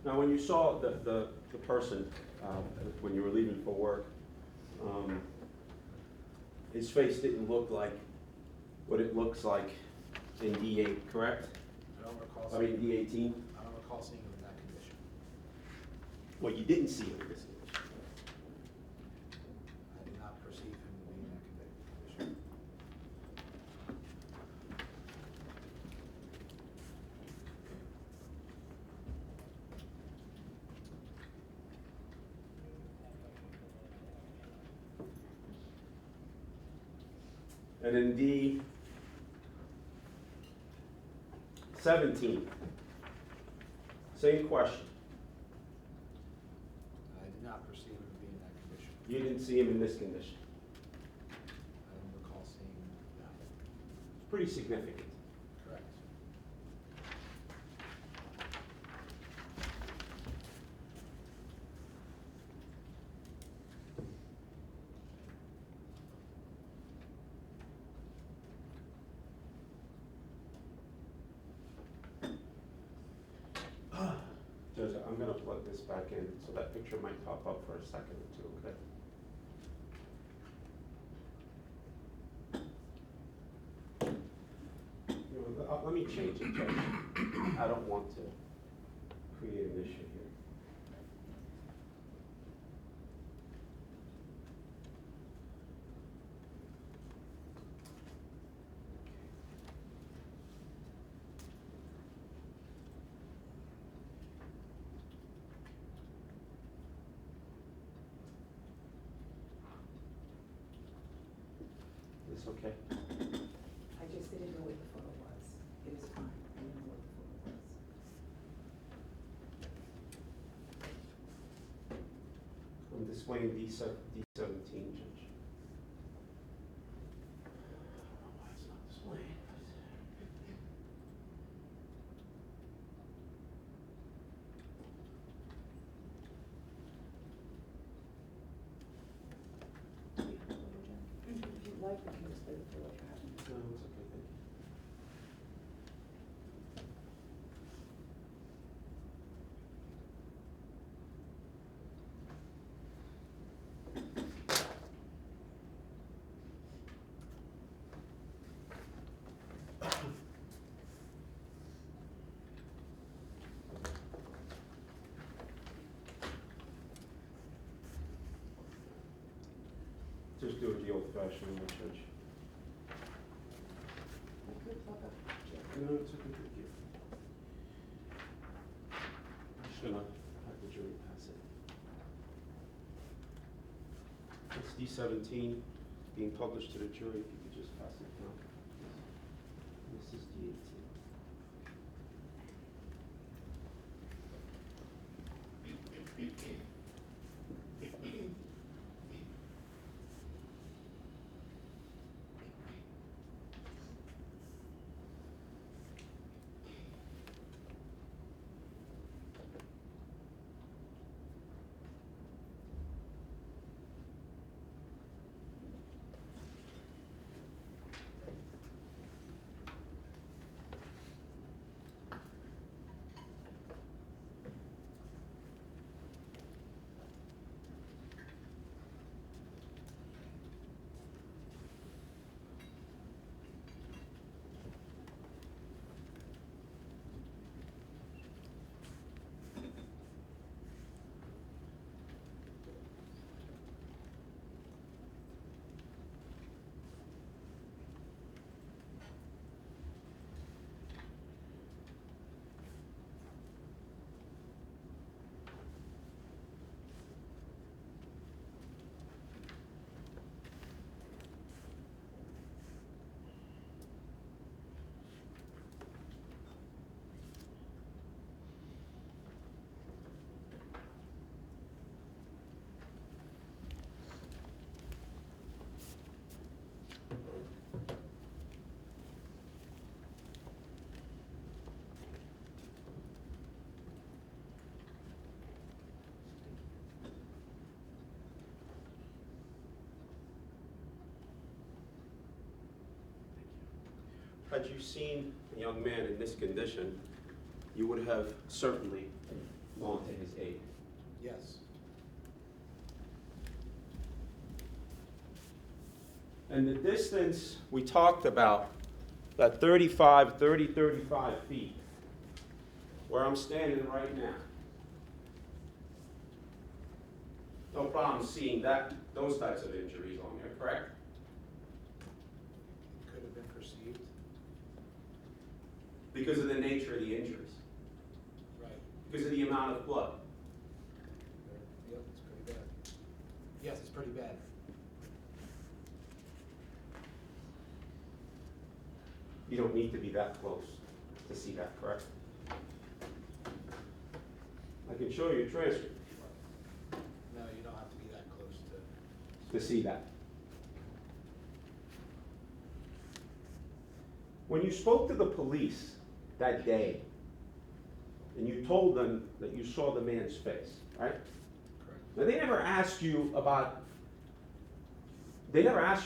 Now, when you saw the person, when you were leaving for work, his face didn't look like what it looks like in D8, correct? I don't recall I mean, seeing, D18? I don't recall seeing him in that condition. Well, you didn't see it in this image. I did not perceive him to be in that condition. And in D17, same question. I did not perceive him to be in that condition. You didn't see him in this condition. I don't recall seeing that. It's pretty significant. Correct. Judge, I'm gonna plug this back in, so that picture might pop up for a second or two, okay? You know, let me change it, Judge. I don't want to create an issue here. Is this okay? I just didn't know what the photo was. It is fine, I didn't know what the photo was. I'm displaying D17, Judge. I don't know why it's not displaying, but. like if you just did it for what happened. No, it's okay, thank you. Just do it the old-fashioned way, Judge. No, it's okay, thank you. I'm just gonna have the jury pass it. It's D-17 being published to the jury, if you could just pass it down. This is D-18. Had you seen a young man in this condition, you would have certainly gone to his aid. Yes. And the distance we talked about, that 35 feet, where I'm standing right now. No problem seeing those types of injuries on there, correct? Could have been perceived. Because of the nature of the injuries, Right. because of the amount of blood. Yep, it's pretty bad. Yes, it's pretty bad. You don't need to be that close to see that, correct? I can show you a transcript No, you don't have to be that close to see that. When you spoke to the police that day, and you told them that you saw the man's face, right? Correct. Now, they never asked you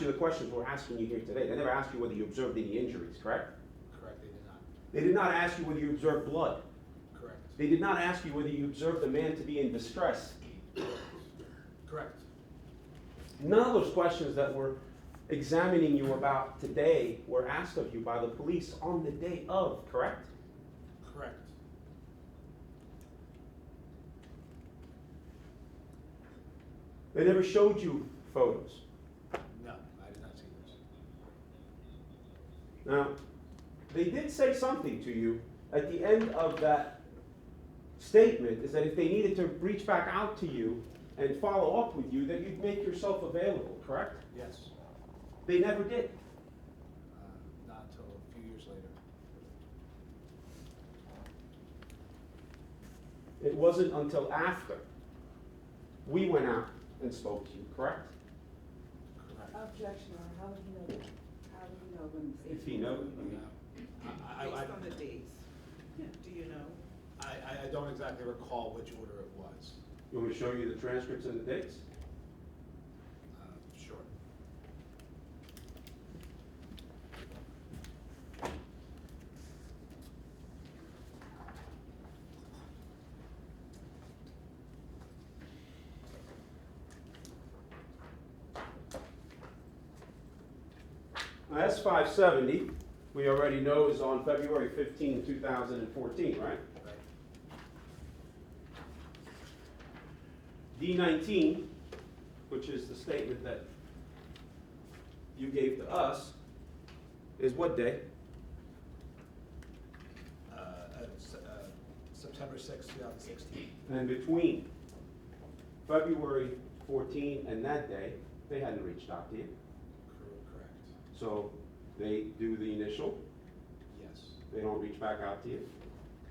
the questions we're asking you here today. They never asked you whether you observed any injuries, correct? Correct, they did not. They did not ask you whether you observed blood. Correct. They did not ask you whether you observed the man to be in distress. Correct. None of those questions that we're examining you about today were asked of you by the police on the day of, correct? Correct. They never showed you photos. No, I did not see this. Now, they did say something to you at the end of that statement, is that if they needed to reach back out to you and follow up with you, that you'd make yourself available, correct? Yes. They never did. Not until a few years later. It wasn't until after we went out and spoke to you, correct? Correct. Objection, or how would he know, when? If he knows, I mean, Based on the dates, do you know? I don't exactly recall which order it was. you want me to show you the transcripts and the dates? Sure. S-570, we already know is on February 15, 2014, right? Right. D-19, which is the statement that you gave to us, is what day? September 6, 2016. And between February 14 and that day, they hadn't reached out to you. Correct. So they do the initial, Yes. they don't reach back out to you,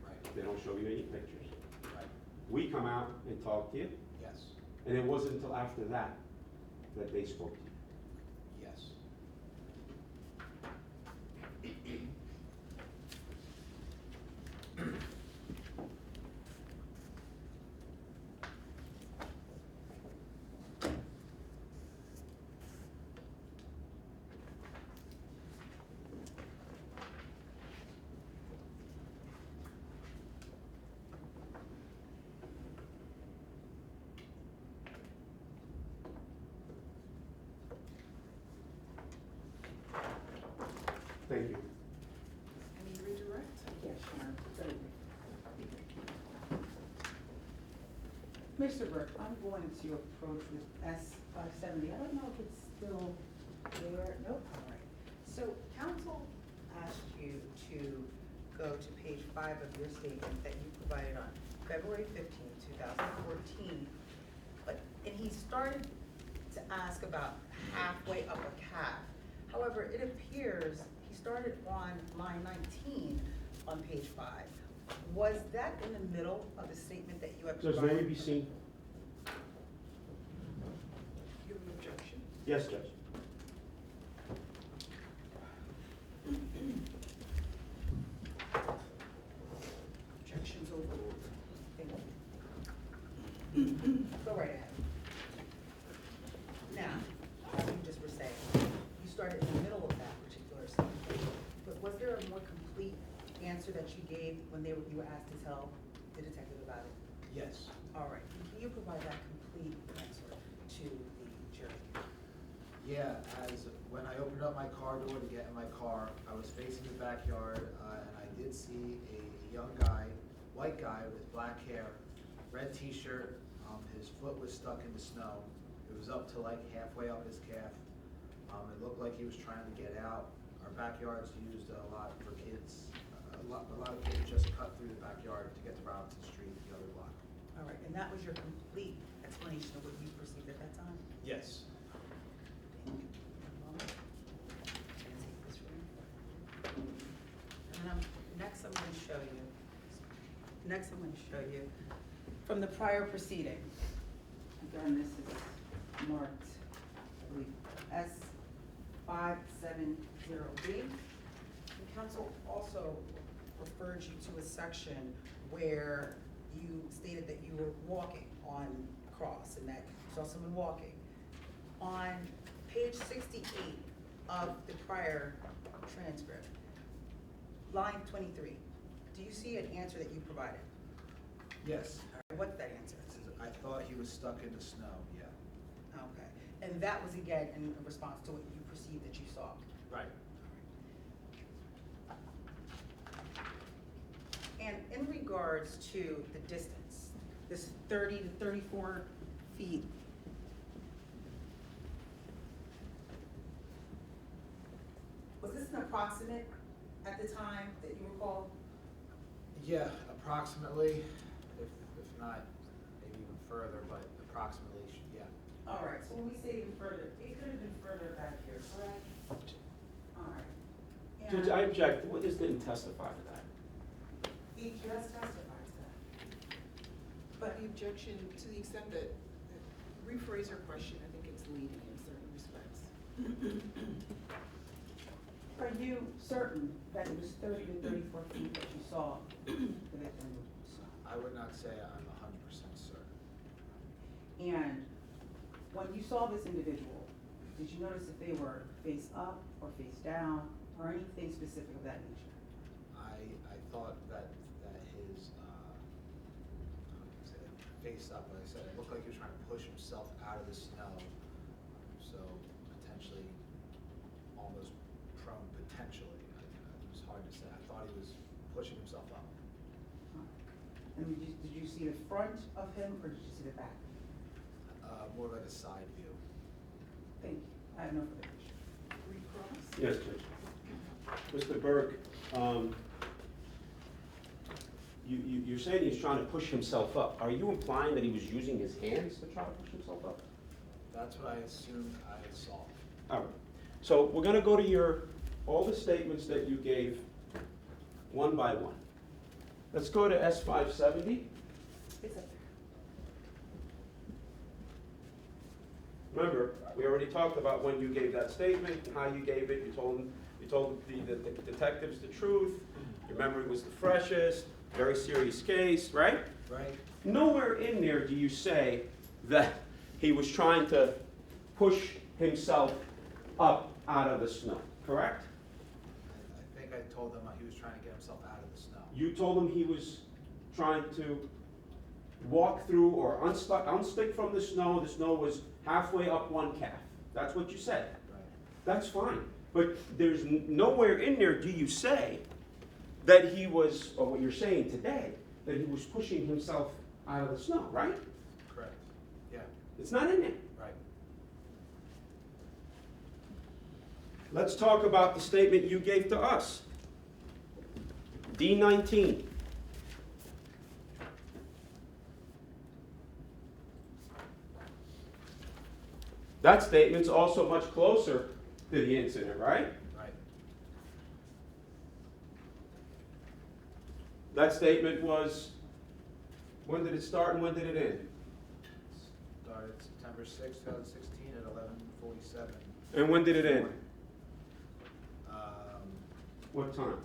Right. they don't show you any pictures. Right. We come out and talk to you, Yes. and it wasn't until after that that they spoke to you. Yes. Thank you. Any redirect? Yes, Sharon. Mr. Burke, I'm going to approach with S-570. I don't know if it's still there. Nope. All right. So council asked you to go to page 5 of your statement that you provided on February 15, 2014. And he started to ask about halfway up a calf. However, it appears he started on line 19 on page 5. Was that in the middle of the statement that you had Does provided? Lori be seen? You have an objection? Yes, Judge. Objections overruled. Thank you. Go right ahead. Now, as you just were saying, you started in the middle of that particular statement, but was there a more complete answer that you gave when you were asked to tell the detective about it? Yes. All right, can you provide that complete answer to the jury? Yeah, as when I opened up my car door to get in my car, I was facing the backyard, and I did see a young guy, white guy with black hair, red t-shirt, his foot was stuck in the snow. It was up to like halfway up his calf. It looked like he was trying to get out. Our backyard's used a lot for kids. A lot of kids just cut through the backyard to get to Robinson Street, the other block. All right, and that was your complete explanation of what you perceived at that time? Yes. And next I'm going to show you from the prior proceeding. Again, this is marked, I believe, S-570B. The council also referred you to a section where you stated that you were walking on a cross and that you saw someone walking. On page 68 of the prior transcript, line 23, do you see an answer that you provided? Yes. All right, what's that answer? I thought he was stuck in the snow, yeah. Okay, and that was again in response to what you perceived that you saw? Right. And in regards to the distance, this 30 to 34 feet, was this an approximate at the time that you recall? Yeah, approximately, if not, maybe even further, but approximately, yeah. All right, so when we say even further, it could have been further back here, correct? All right. And Judge, I object, the witness didn't testify to that. he just testified to that. But the objection, to the extent that, rephrase your question, I think it's leading in certain respects. Are you certain that it was 30 to 34 feet that you saw the victim? I would not say I'm 100% certain. And when you saw this individual, did you notice if they were face up or face down or anything specific of that nature? I thought that his, face up, like I said, it looked like he was trying to push himself out of the snow, so potentially almost pushing himself up. And did you see the front of him, or did you see the back? More like a side view. Thank you. I have no further questions. Yes, Judge. Mr. Berg, you're saying he's trying to push himself up. Are you implying that he was using his hands to try to push himself up? That's what I assumed I saw. All right. So we're gonna go to all the statements that you gave one by one. Let's go to S570. It's up Remember, we already talked about when you gave that statement and how you gave it. You told the detectives the truth. Your memory was the freshest. Very serious case, right? Right? Nowhere in there do you say that he was trying to push himself up out of the snow, correct? I think I told them he was trying to get himself out of the snow. You told him he was trying to walk through or unstick from the snow. The snow was halfway up one calf. That's what you said. Right. That's fine. But there's nowhere in there do you say that he was, or what you're saying today, that he was pushing himself out of the snow, right? Correct. Yeah. It's not in there. Right. Let's talk about the statement you gave to us. D19. That statement's also much closer to the incident, right? Right. That statement was, when did it start and when did it end? Started September 6, 2016 at 11:47. And when did it end? Um, What time?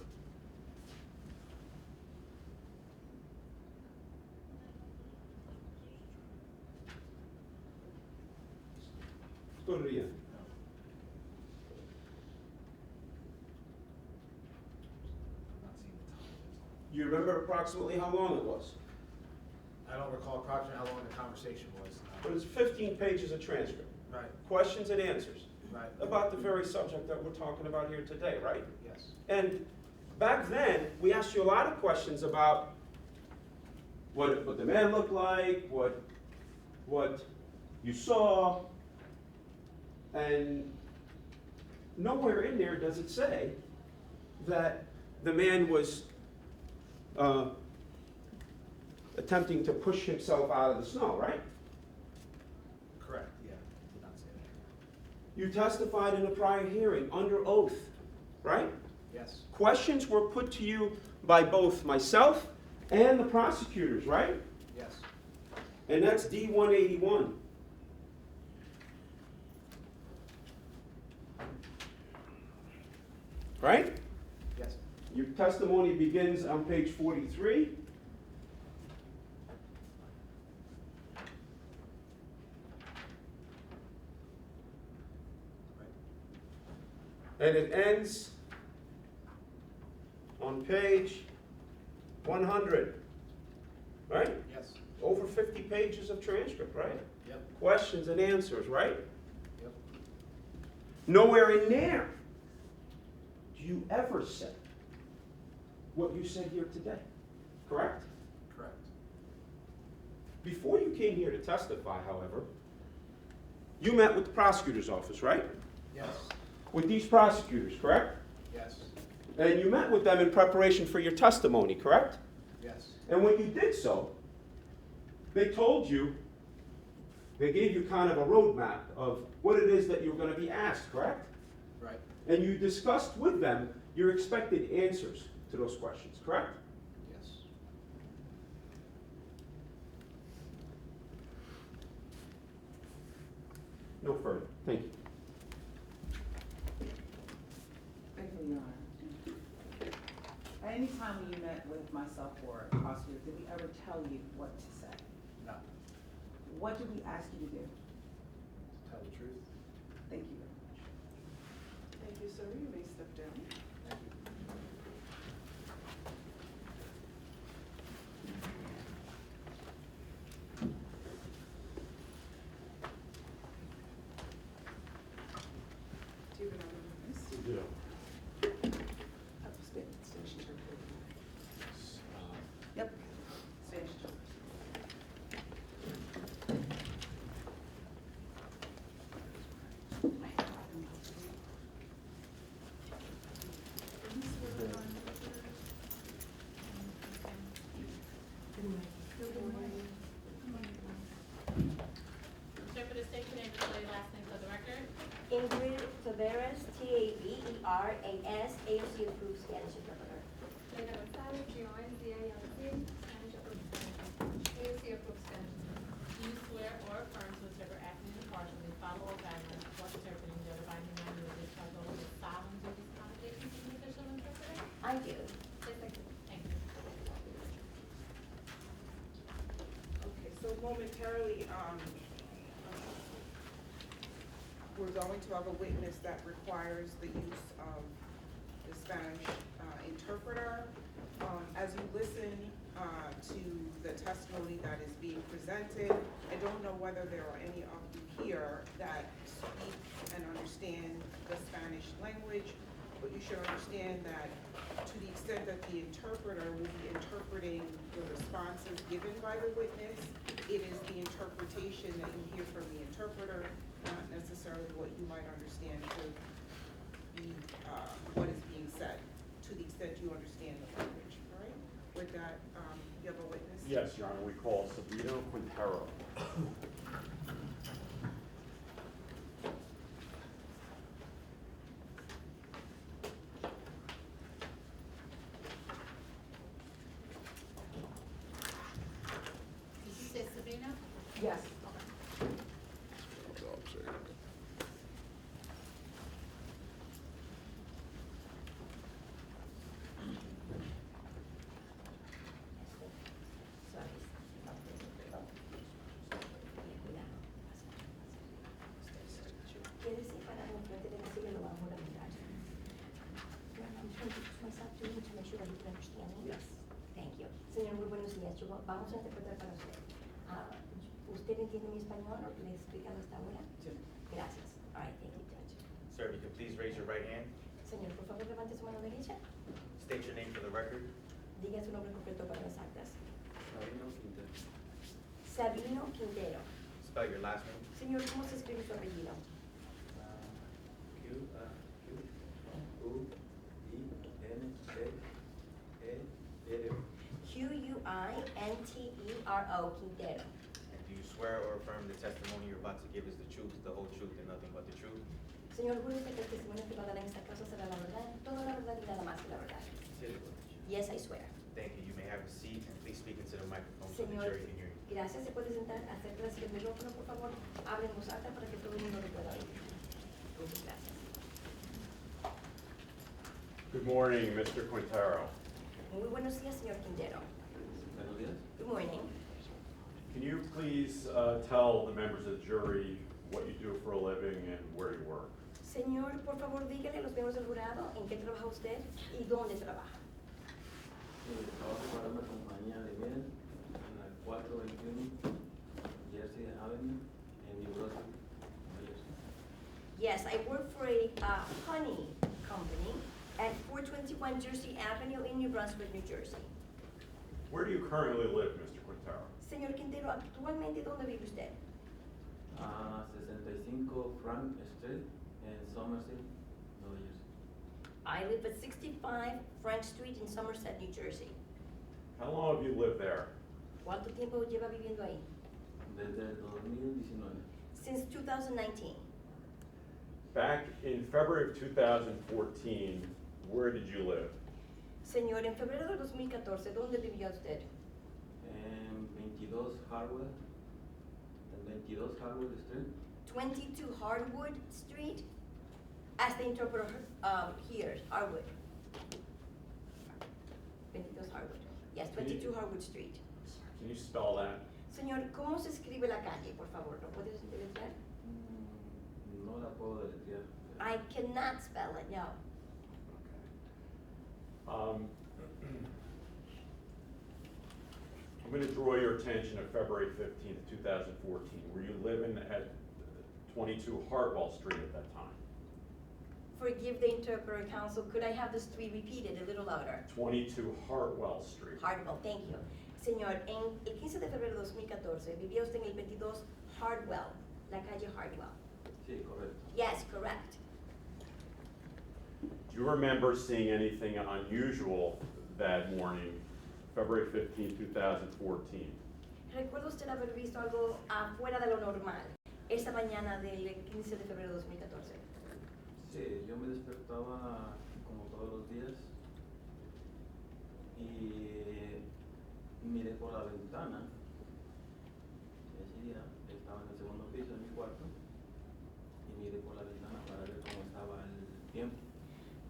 Let's go to the end. I'm not seeing the time. You remember approximately how long it was? I don't recall approximately how long the conversation was. But it's 15 pages of transcript. Right. Questions and answers Right. about the very subject that we're talking about here today, right? Yes. And back then, we asked you a lot of questions about what the man looked like, what you saw, and nowhere in there does it say that the man was attempting to push himself out of the snow, right? Correct. Yeah. Did not say that. You testified in a prior hearing under oath, right? Yes. Questions were put to you by both myself and the prosecutors, right? Yes. And that's D181. Right? Yes. Your testimony begins on page 43. Right. And it ends on page 100. Right? Yes. Over 50 pages of transcript, right? Yep. Questions and answers, right? Yep. Nowhere in there do you ever say what you said here today, correct? Correct. Before you came here to testify, however, you met with the prosecutor's office, right? Yes. With these prosecutors, correct? Yes. And you met with them in preparation for your testimony, correct? Yes. And when you did so, they told you, they gave you kind of a roadmap of what it is that you were going to be asked, correct? Right. And you discussed with them your expected answers to those questions, correct? Yes. No further. Thank you. Thank you, Your Honor. At any time when you met with myself or a prosecutor, did we ever tell you what to say? No. What did we ask you to do? Tell the truth. Thank you very much. Thank you, sir. You may step down. Thank you. Do you have another witness? Yeah. Statement, station. Yep. Spanish. Interpreter, state your name and spell your last name for the record. Ingrid Taveras, Taveras, AOC approved Spanish interpreter. Lena Gonzalez, GONZALZ, Spanish approved. AOC approved Spanish. Do you swear or affirm to interpret accurately and impartially, follow all guidelines before interpreting the other binding manual of discharge all of the solemn duties and obligations of an official interpreter? I do. Yes, I do. Thank you. Okay, so momentarily, we're going to have a witness that requires the use of the Spanish interpreter. As you listen to the testimony that is being presented, I don't know whether there are any of you here that speak and understand the Spanish language, but you should understand that to the extent that the interpreter will be interpreting the responses given by the witness, it is the interpretation that you hear from the interpreter, not necessarily what you might understand to be, what is being said, to the extent you understand the language, all right? With that, you have a witness? Yes, Your Honor, we call Sabino Quintero. Did you say Sabina? Yes. ¿Qué decir para enfrente de decirle lo vamos a mirar? I'm trying to teach myself to make sure that you can understand me. Yes. Thank you. Señor, muy buenos días. Vamos a interpretar para usted. ¿Usted entiende mi español o le he explicado hasta ahora? Sí. Gracias. All right, thank you, Judge. Sir, if you could please raise your right hand. Señor, por favor, levante su mano derecha. State your name for the record. Diga su nombre completo para las actas. Sabino Quintero. Sabino Quintero. Spell your last name. Señor, ¿cómo se escribe su apellido? Quintero. And do you swear or affirm the testimony you're about to give is the truth, the whole truth, and nothing but the truth? Señor, juro que el testimonio que va a dar en esta causa será la verdad, toda la verdad y nada más que la verdad. Yes, I swear. Thank you. You may have a seat and please speak into the microphone so the Señor, jury can hear you. gracias. Se puede sentar, acérquese del micrófono, por favor. Hable en voz alta para que todo el mundo lo pueda oír. Muchas gracias. Good morning, Mr. Quintero. Muy buenos días, señor Quintero. Buenos días. Good morning. Can you please tell the members of the jury what you do for a living and where you work? Señor, por favor, dígale a los miembros del jurado en qué trabaja usted y dónde trabaja. Trabajo para una compañía de miel en la 421 Jersey Avenue en New Brunswick, New Jersey. Yes, I work for a honey company at 421 Jersey Avenue in New Brunswick, New Jersey. Where do you currently live, Mr. Quintero? Señor Quintero, ¿actualmente dónde vive usted? 65 Frank Street en Somerset, New Jersey. I live at 65 Frank Street in Somerset, New Jersey. How long have you lived there? ¿Cuánto tiempo lleva viviendo ahí? Desde el 2019. Since 2019. Back in February of 2014, where did you live? Señor, en febrero de 2014, ¿dónde vivía usted? En 22 Harwood, en 22 Harwood Street. 22 Hardwood Street, as the interpreter here, Harwood. 22 Hardwood. Yes, 22 Harwood Street. Can you spell that? Señor, ¿cómo se escribe la calle, por favor? ¿Lo puedes deletrear? No la puedo deletrear. I cannot spell it, no. I'm going to draw your attention to February 15th, 2014. Were you living at 22 Hartwell Street at that time? Forgive the interpreter, counsel, could I have the street repeated a little louder? 22 Hartwell Street. Hardwell, thank you. Señor, en el 15 de febrero de 2014, vivía usted en el 22 Hardwell, la calle Hardwell. Sí, correcto. Yes, correct. Do you remember seeing anything unusual that morning, February 15, 2014? ¿Recuerda usted haber visto algo afuera de lo normal esa mañana del 15 de febrero de 2014? Sí, yo me despertaba como todos los días y miré por la ventana. Ese día estaba en el segundo piso de mi cuarto y miré por la ventana para ver cómo estaba el tiempo.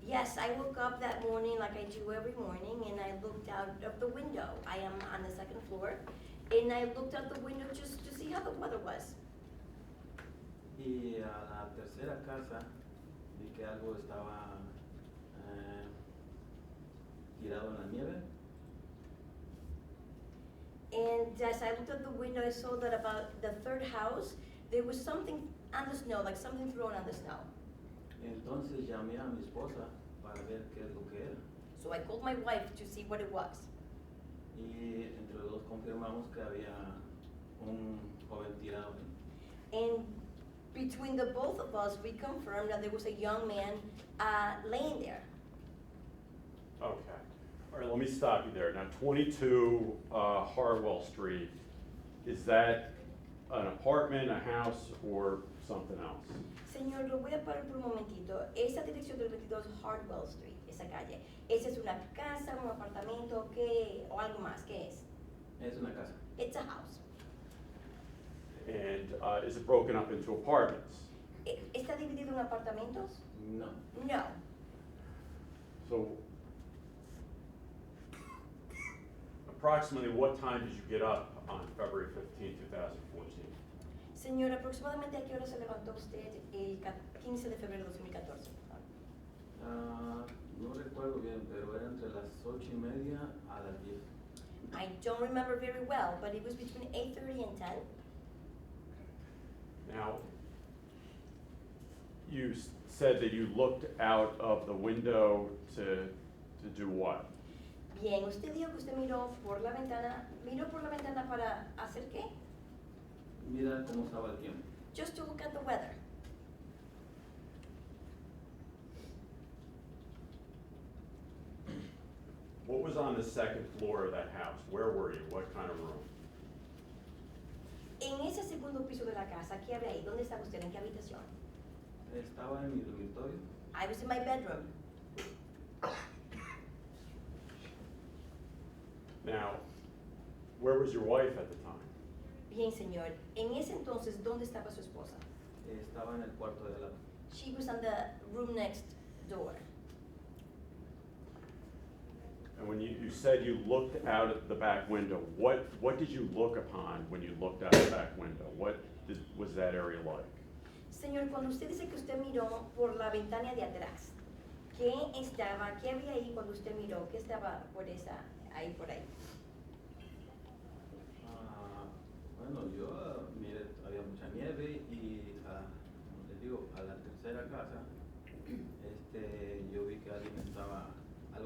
Yes, I woke up that morning like I do every morning and I looked out of the window. I am on the second floor and I looked out the window just to see how the weather was. Y a la tercera casa vi que algo estaba tirado en la nieve. And as I looked out the window, I saw that about the third house, there was something on the snow, like something thrown on the snow. Entonces llamé a mi esposa para ver qué es lo que era. So I called my wife to see what it was. Y entre los dos confirmamos que había un joven tirado ahí. And between the both of us, we confirmed that there was a young man laying there. Okay. All right, let me stop you there. Now, 22 Hartwell Street, is that an apartment, a house, or something else? Señor, lo voy a parar por un momentito. Esa dirección del 22 Hardwell Street, esa calle, ¿esa es una casa, un apartamento, qué, o algo más? ¿Qué es? Es una casa. It's a house. And is it broken up into apartments? ¿Está dividido en apartamentos? No. No. So, approximately what time did you get up on February 15, 2014? Señor, aproximadamente a qué hora se levantó usted el 15 de febrero de 2014? No recuerdo bien, pero era entre las 8:30 a las 10. I don't remember very well, but it was between 8:30 and 10. Now, you said that you looked out of the window to do what? Bien, usted dijo que usted miró por la ventana para hacer qué? Mira cómo estaba el tiempo. Just to look at the weather. What was on the second floor of that house? Where were you? What kind of room? En ese segundo piso de la casa, ¿qué había ahí? ¿Dónde estaba usted? ¿En qué habitación? Estaba en mi dormitorio. I was in my bedroom. Now, where was your wife at the time? Bien, señor. En ese entonces, ¿dónde estaba su esposa? Estaba en el cuarto de al lado. She was on the room next door. And when you said you looked out at the back window, what did you look upon when you looked out the back window? Was that area like? Señor, cuando usted dice que usted miró por la ventana de atrás, ¿qué había ahí cuando usted miró? ¿Qué estaba por ahí? Bueno, yo miré, había mucha nieve y, como les digo, a la tercera casa, yo vi que algo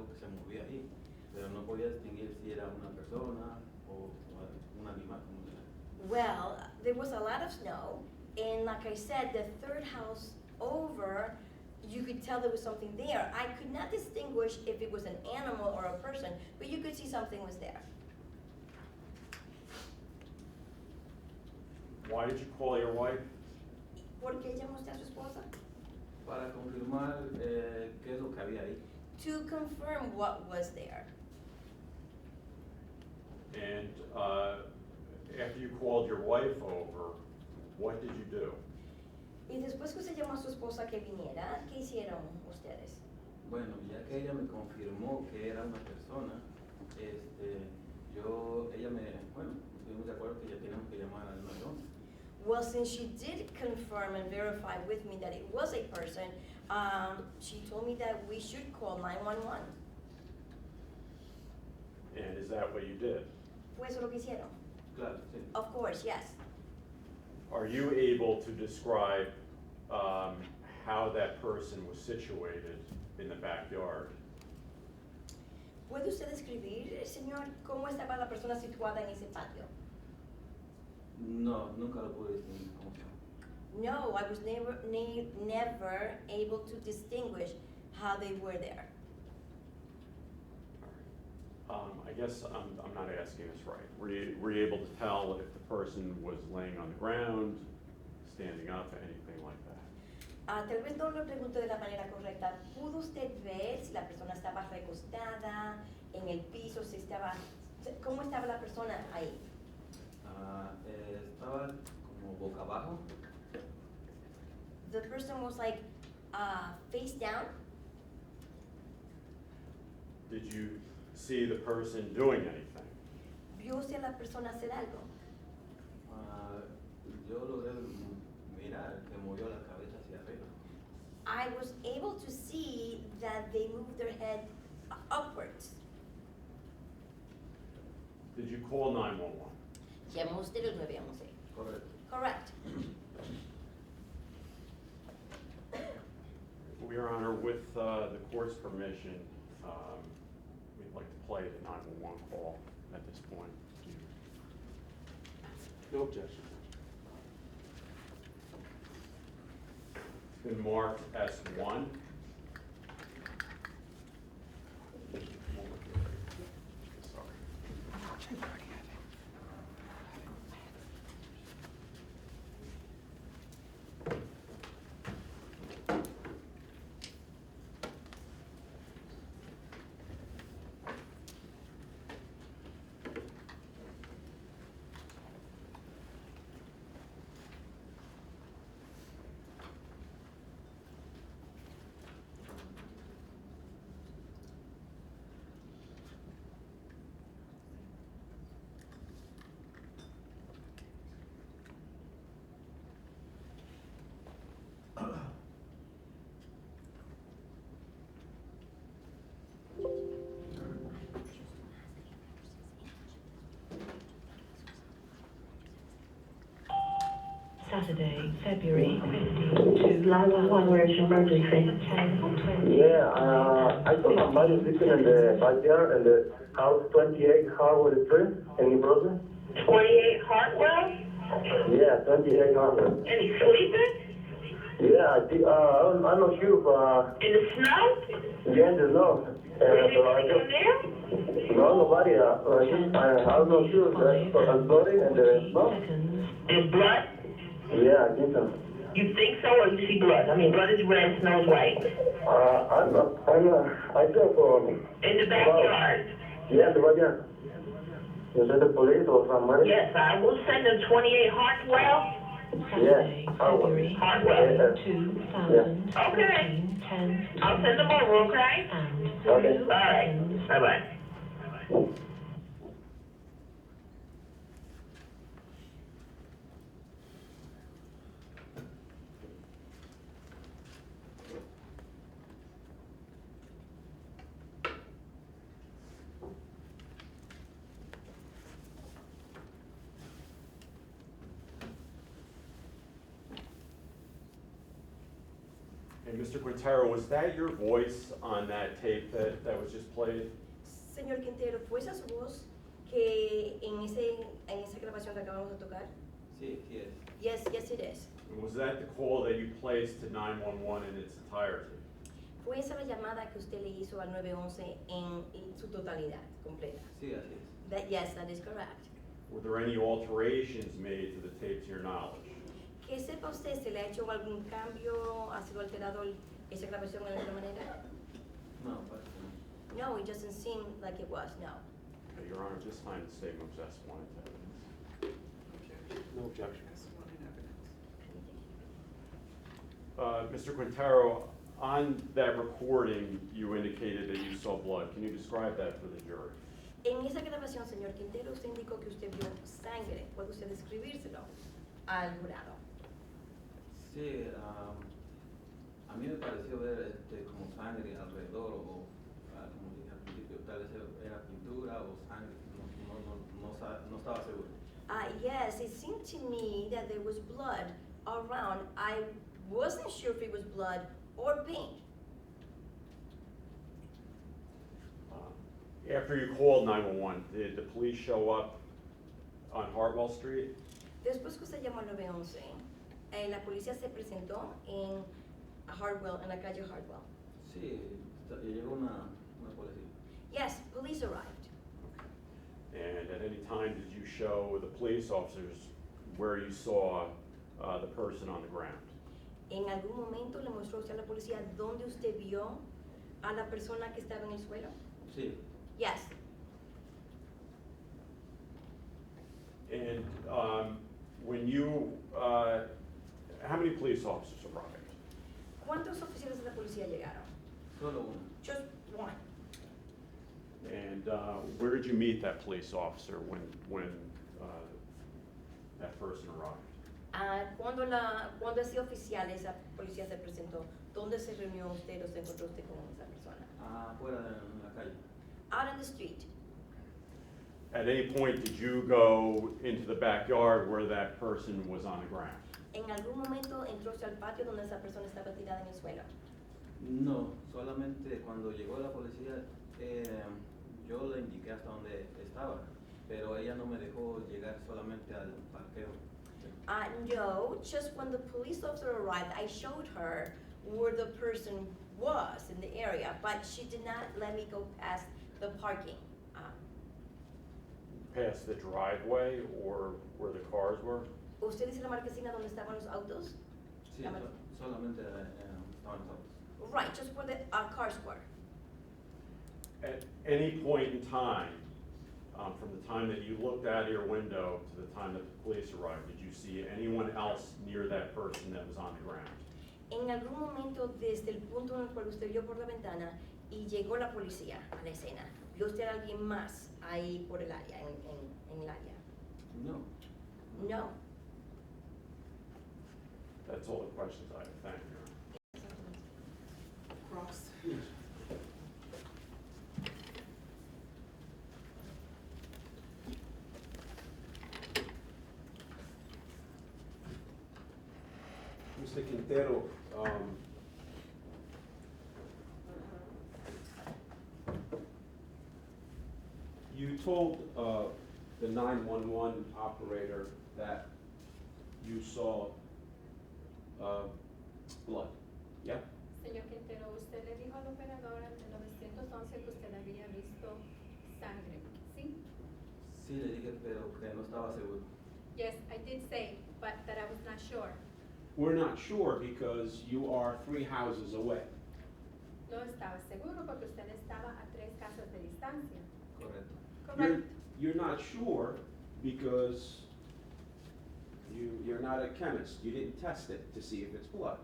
que se movía ahí, pero no podía distinguir si era una persona o un animal, como sea. Well, there was a lot of snow, and like I said, the third house over, you could tell there was something there. I could not distinguish if it was an animal or a person, but you could see something was there. Why did you call your wife? ¿Por qué llamó usted a su esposa? Para confirmar qué es lo que había ahí. To confirm what was there. And after you called your wife over, what did you do? Y después que usted llamó a su esposa que viniera, ¿qué hicieron ustedes? Bueno, ya que ella me confirmó que era una persona, estuvimos de acuerdo que ya teníamos que llamar al 911. Well, since she did confirm and verify with me that it was a person, she told me that we should call 911. And is that what you did? ¿Fue eso lo que hicieron? Claro, sí. Of course, yes. Are you able to describe how that person was situated in the backyard. ¿Puede usted describir, señor, cómo estaba la persona situada en ese patio? No, nunca lo pude distinguir cómo estaba. No, I was never able to distinguish how they were there. I guess I'm not asking this right. Were you able to tell if the person was laying on the ground, standing up, anything like that? Tal vez no lo pregunto de la manera correcta. ¿Pudo usted ver si la persona estaba recostada en el piso, cómo estaba la persona ahí? Estaba como boca abajo. The person was like face down. Did you see the person doing anything? ¿Vio usted a la persona hacer algo? Yo logré mirar que movió la cabeza hacia arriba. I was able to see that they moved their head upwards. Did you call 911? Llamó usted el 911. Correcto. Correct. Well, Your Honor, with the court's permission, we'd like to play the 911 call at this point. No objection. It's been marked as 1. Saturday, February 15 to 911, where's your emergency? 10:20. Yeah, I saw somebody sleeping in the backyard in the house 28 Harwood Street in New Brunswick. 28 Hartwell? Yeah, 28 Harwood. And he's sleeping? Yeah, I'm not sure if, In the snow? yeah, there's no. Was anybody in there? No, nobody. I'm not sure if that's bloody and no. There's blood? Yeah, I think so. You think so, or you see blood? I mean, blood is red, smells white. I feel for. In the backyard? Yeah, the backyard. Is it the police or somebody? Yes, I will send them 28 Hartwell. Yeah, February Hartwell. 2014, Okay. 10. I'll send them over, okay? And Okay. All right, bye-bye. Hey, Mr. Quintero, was that your voice on that tape that was just played? Señor Quintero, ¿fue esa su voz que en esa grabación que acabamos de tocar? Sí, sí es. Yes, yes it is. And was that the call that you placed to 911 in its entirety? Fue esa la llamada que usted le hizo al 911 en su totalidad, completa. Sí, así es. Yes, that is correct. Were there any alterations made to the tape to your knowledge? Que sepa usted, ¿se le ha hecho algún cambio? ¿Ha sido alterado esa grabación de alguna manera? No, parece que no. No, it doesn't seem like it was, no. Okay, Your Honor, just find the statement of S1 into evidence. No objection. Mr. Quintero, on that recording, you indicated that you saw blood. Can you describe that for the jury? En esa grabación, señor Quintero, usted indicó que usted vio sangre. ¿Puede usted describírselo al jurado? Sí, a mí me pareció ver como sangre alrededor o, como dije al principio, tal vez era pintura o sangre, no estaba seguro. Yes, it seemed to me that there was blood around. I wasn't sure if it was blood or paint. After you called 911, did the police show up on Hartwell Street? Después que usted llamó al 911, la policía se presentó en Hartwell, en la calle Hartwell. Sí, llegó una policía. Yes, police arrived. And at any time, did you show the police officers where you saw the person on the ground? ¿En algún momento le mostró usted a la policía dónde usted vio a la persona que estaba en el suelo? Sí, Yes. And when you, how many police officers arrived? ¿Cuántos oficiales de la policía llegaron? solo una. Just one. And where did you meet that police officer when that person arrived? Cuando ese oficial, esa policía se presentó, ¿dónde se reunió usted o se encontró usted con esa persona? Afuera en la calle. Out on the street. At any point, did you go into the backyard where that person was on the ground? ¿En algún momento entró usted al patio donde esa persona estaba tirada en el suelo? No, solamente cuando llegó la policía, yo le indiqué hasta dónde estaba, pero ella no me dejó llegar solamente al parqueo. No, just when the police officer arrived, I showed her where the person was in the area, but she did not let me go past the parking. Past the driveway or where the cars were? ¿Usted dice la marquesina donde estaban los autos? Sí, La mar- solamente estaban los autos. Right, just where the cars were. At any point in time, from the time that you looked out of your window to the time that the police arrived, did you see anyone else near that person that was on the ground? En algún momento, desde el punto en el cual usted vio por la ventana y llegó la policía a la escena, ¿vio usted a alguien más ahí por el área, en el área? No. No. That's all the questions I have. Thank you. Cross. Mr. Quintero, you told the 911 operator that you saw blood, yeah? Señor Quintero, usted le dijo al operador del 911 que usted había visto sangre, ¿sí? Sí, le dije, pero que no estaba seguro. Yes, I did say, but that I was not sure. We're not sure because you are 3 houses away. No estaba seguro porque usted estaba a 3 casas de distancia. Correcto. Correct. You're not sure because you're not a chemist. You didn't test it to see if it's blood.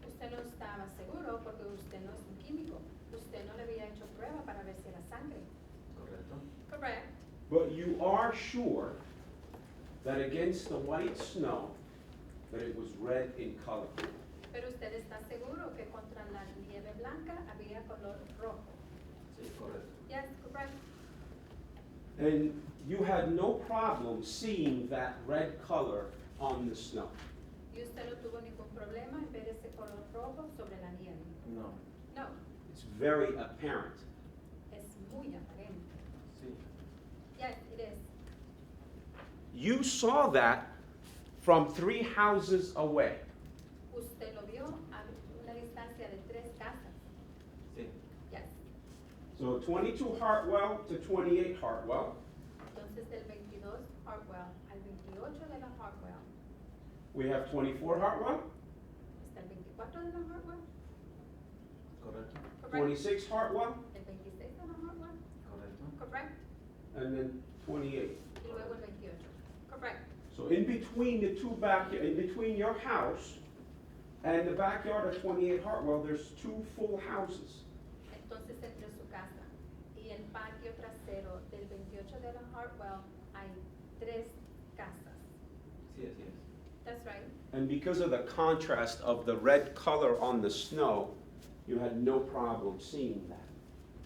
Usted no estaba seguro porque usted no es un químico. Usted no le había hecho prueba para ver si era sangre. Correcto. Correct. But you are sure that against the white snow, that it was red in color. Pero usted está seguro que contra la nieve blanca había color rojo. Sí, correcto. Yes, correct. And you had no problem seeing that red color on the snow. Y usted no tuvo ningún problema en ver ese color rojo sobre la nieve. No. No, It's very apparent. es muy aparente. Sí. Yes, it is. You saw that from 3 houses away. Usted lo vio a una distancia de 3 casas. Sí. Yes. So 22 Hartwell to 28 Hartwell. Entonces del 22 Hartwell al 28 de la Hartwell. We have 24 Hartwell, ¿Está el 24 de la Hartwell? Correcto. Correct. 26 Hartwell, El 26 de la Hartwell? Correcto. Correct. and then 28. Y luego el 28. Correct. So in between the two in between your house and the backyard of 28 Hartwell, there's 2 full houses. Entonces entre su casa y el patio trasero del 28 de la Hartwell hay 3 casas. Sí, así es. That's right. And because of the contrast of the red color on the snow, you had no problem seeing that.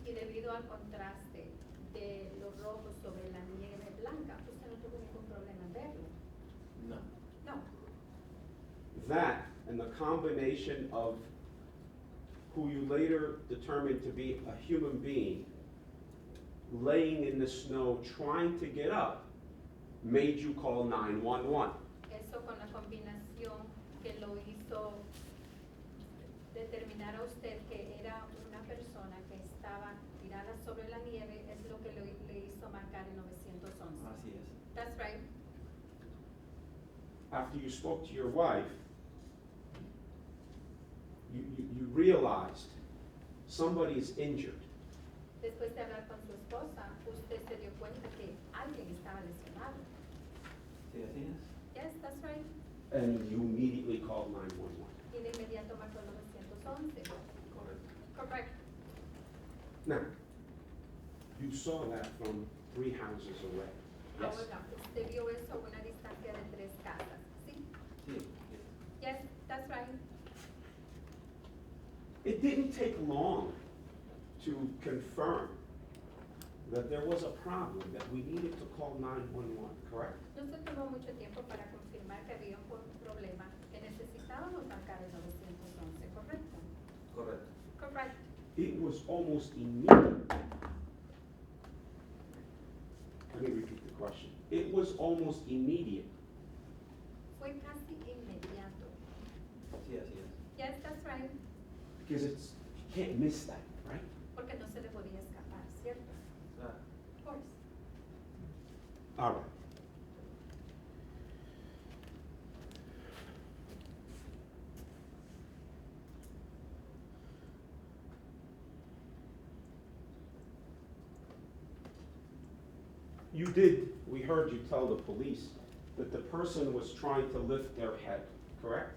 Y debido al contraste de lo rojo sobre la nieve blanca, usted no tuvo ningún problema en verlo. No. That and the combination of who you later determined to be a human being laying in the snow trying to get up made you call 911. Eso con la combinación que lo hizo determinar a usted que era una persona que estaba tirada sobre la nieve es lo que le hizo marcar el 911. Así es. That's right. After you spoke to your wife, you realized somebody is injured. Después de hablar con su esposa, usted se dio cuenta que alguien estaba lesionado. Sí, así es. Yes, that's right. And you immediately called 911. Y de inmediato marcó el 911. Correcto. Correct. Now, you saw that from 3 houses away. Yes? Ahora, usted vio eso a una distancia de 3 casas. ¿Sí? Sí. Yes, that's right. It didn't take long to confirm that there was a problem, that we needed to call 911, correct? No se tomó mucho tiempo para confirmar que había un problema, que necesitábamos marcar el 911, ¿correcto? Correcto. Correct. It was almost immediate. Let me repeat the question. It was almost immediate. Fue casi inmediato. Sí, así es. Yes, that's right. Because you can't miss that, right? Porque no se le podía escapar, ¿cierto? Claro. Of course. All right. You did, we heard you tell the police that the person was trying to lift their head, correct?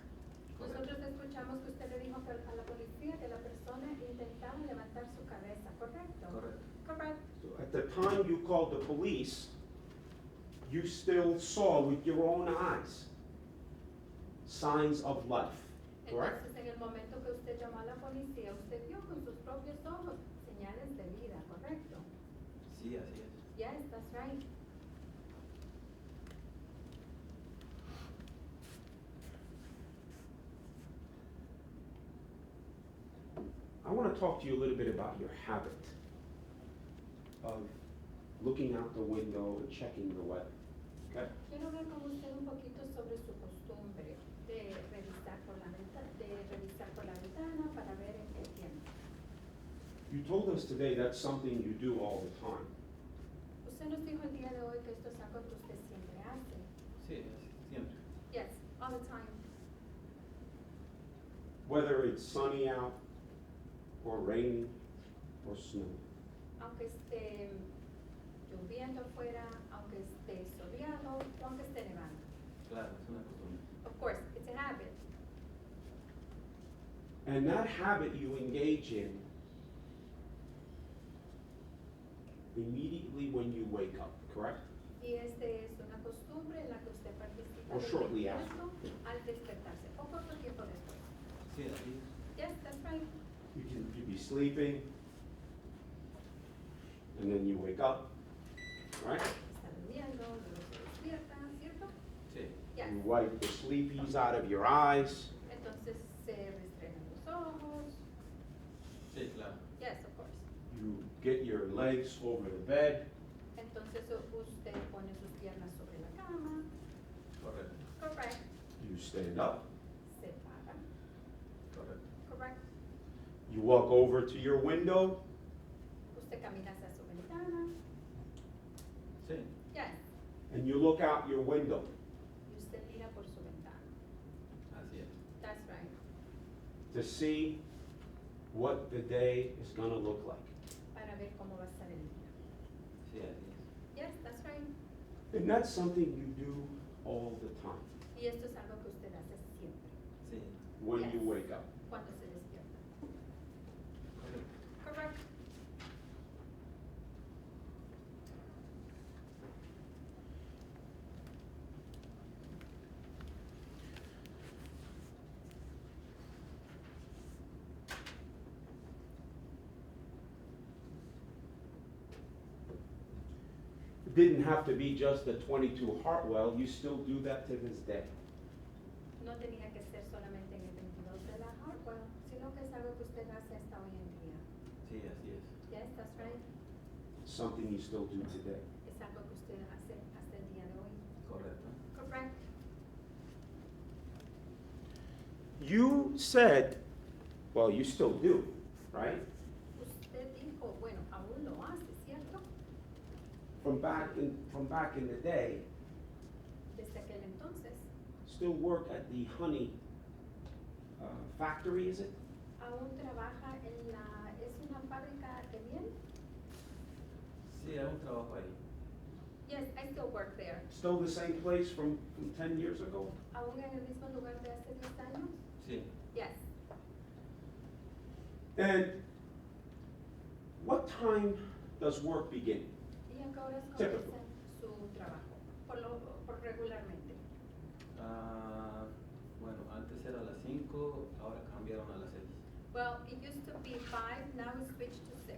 Nosotros escuchamos que usted le dijo que a la policía que la persona intentaba levantar su cabeza, ¿correcto? Correcto. Correct. So at the time you called the police, you still saw with your own eyes signs of life, correct? Entonces, en el momento que usted llamó a la policía, usted vio con sus propios ojos señales de vida, ¿correcto? Sí, así es. Yes, that's right. I want to talk to you a little bit about your habit of looking out the window and checking the weather, okay? Quiero ver con usted un poquito sobre su costumbre de revisar por la ventana para ver el tiempo. You told us today that's something you do all the time. Usted nos dijo el día de hoy que esto es algo que usted siempre hace. Sí, así, siempre. Yes, all the time. Whether it's sunny out, or raining, or snowing. Aunque esté lloviendo afuera, aunque esté soleado, o aunque esté nevando. Claro, es una costumbre. Of course, it's a habit. And that habit you engage in immediately when you wake up, correct? Y este es una costumbre en la que usted participa Or de shortly inmediato al despertarse, poco tiempo después. Sí, así es. Yes, that's right. You'd be sleeping, and then you wake up, right? Está durmiendo, luego se despierta, ¿cierto? Sí. Yes. You wipe the sleepies out of your eyes. Entonces se restregan los ojos. Sí, claro. Yes, of course. You get your legs over the bed. Entonces usted pone sus piernas sobre la cama. Correcto. Correct. You stand up. Se para. Correcto. Correct. You walk over to your window. Usted camina hacia su ventana. Sí. Yes. And you look out your window. Y usted mira por su ventana. Así es. That's right. To see what the day is going to look like. Para ver cómo va a estar el día. Sí, así es. Yes, that's right. And that's something you do all the time Y esto es algo que usted hace siempre. Sí. when Yes. you wake up. Cuando se despierta. Correcto. Correct. It didn't have to be just the 22 Hartwell. You still do that to this day. No tenía que ser solamente en usted hace hasta hoy en día. Sí, así es. Yes, that's right. Something you still do today. Es algo que usted hace hasta el día de hoy. Correcto. Correct. You said, well, you still do, right? Usted dijo, bueno, aún lo hace, ¿cierto? From back in the day, Desde aquel entonces, still work at the honey factory, is it? aún trabaja en la, es una fábrica de miel. Sí, hago un trabajo ahí. Yes, I still work there. Still the same place from 10 years ago? Aún en el mismo lugar de hace 10 años. Sí. Yes. And what time does work begin? ¿Y a qué horas Typical. comienza su trabajo? Por regularmente. Bueno, antes era a las 5, ahora cambiaron a las 6. Well, it used to be 5, now it's switched to 6.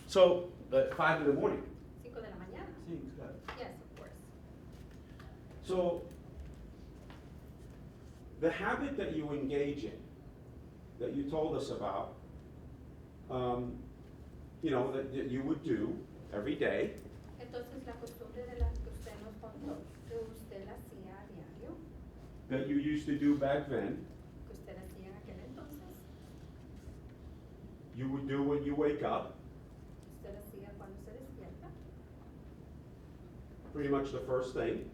So, 5 in the morning. 5 de la mañana. Sí, claro. Yes, of course. So, the habit that you engage in, that you told us about, you know, that you would do every day, Entonces la costumbre de la que usted nos contó, que usted hacía a diario, that you used to do back then, que usted hacía en aquel entonces, you would do when you wake up, usted hacía cuando se despierta, pretty much the first thing,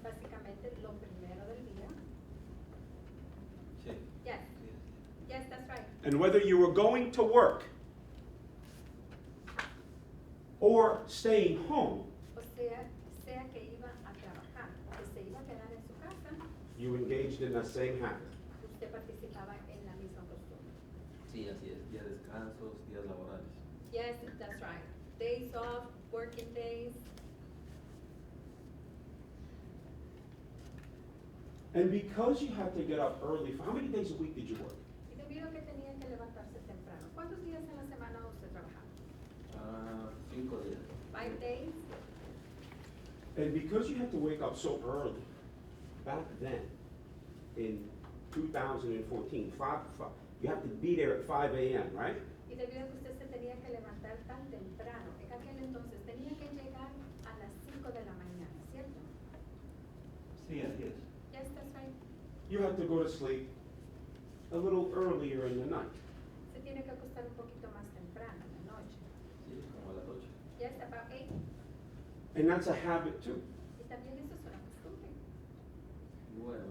básicamente lo primero del día. Sí. Yes, Sí. yes, that's right. and whether you were going to work or staying home, O sea que iba a trabajar o que se iba a quedar en su casa, you engaged in that same habit. usted participaba en la misma costumbre. Sí, así es. Días de descansos, días laborales. Yes, that's right. Days off, working days. And because you had to get up early, how many days a week did you work? Y debido a que tenía que levantarse temprano, ¿cuántos días en la semana usted trabajaba? 5 días. 5 days. And because you had to wake up so early, back then, in 2014, you have to be there at 5 a.m., right? Y debido a que usted se tenía que levantar tan temprano, en aquel entonces tenía que llegar a las 5 de la mañana, ¿cierto? Sí, así es. Yes, that's right. You had to go to sleep a little earlier in the night. Se tiene que acostar un poquito más temprano en la noche. Sí, como a las 8. Yes, about 8. And that's a habit too. Y también eso es una costumbre. Bueno,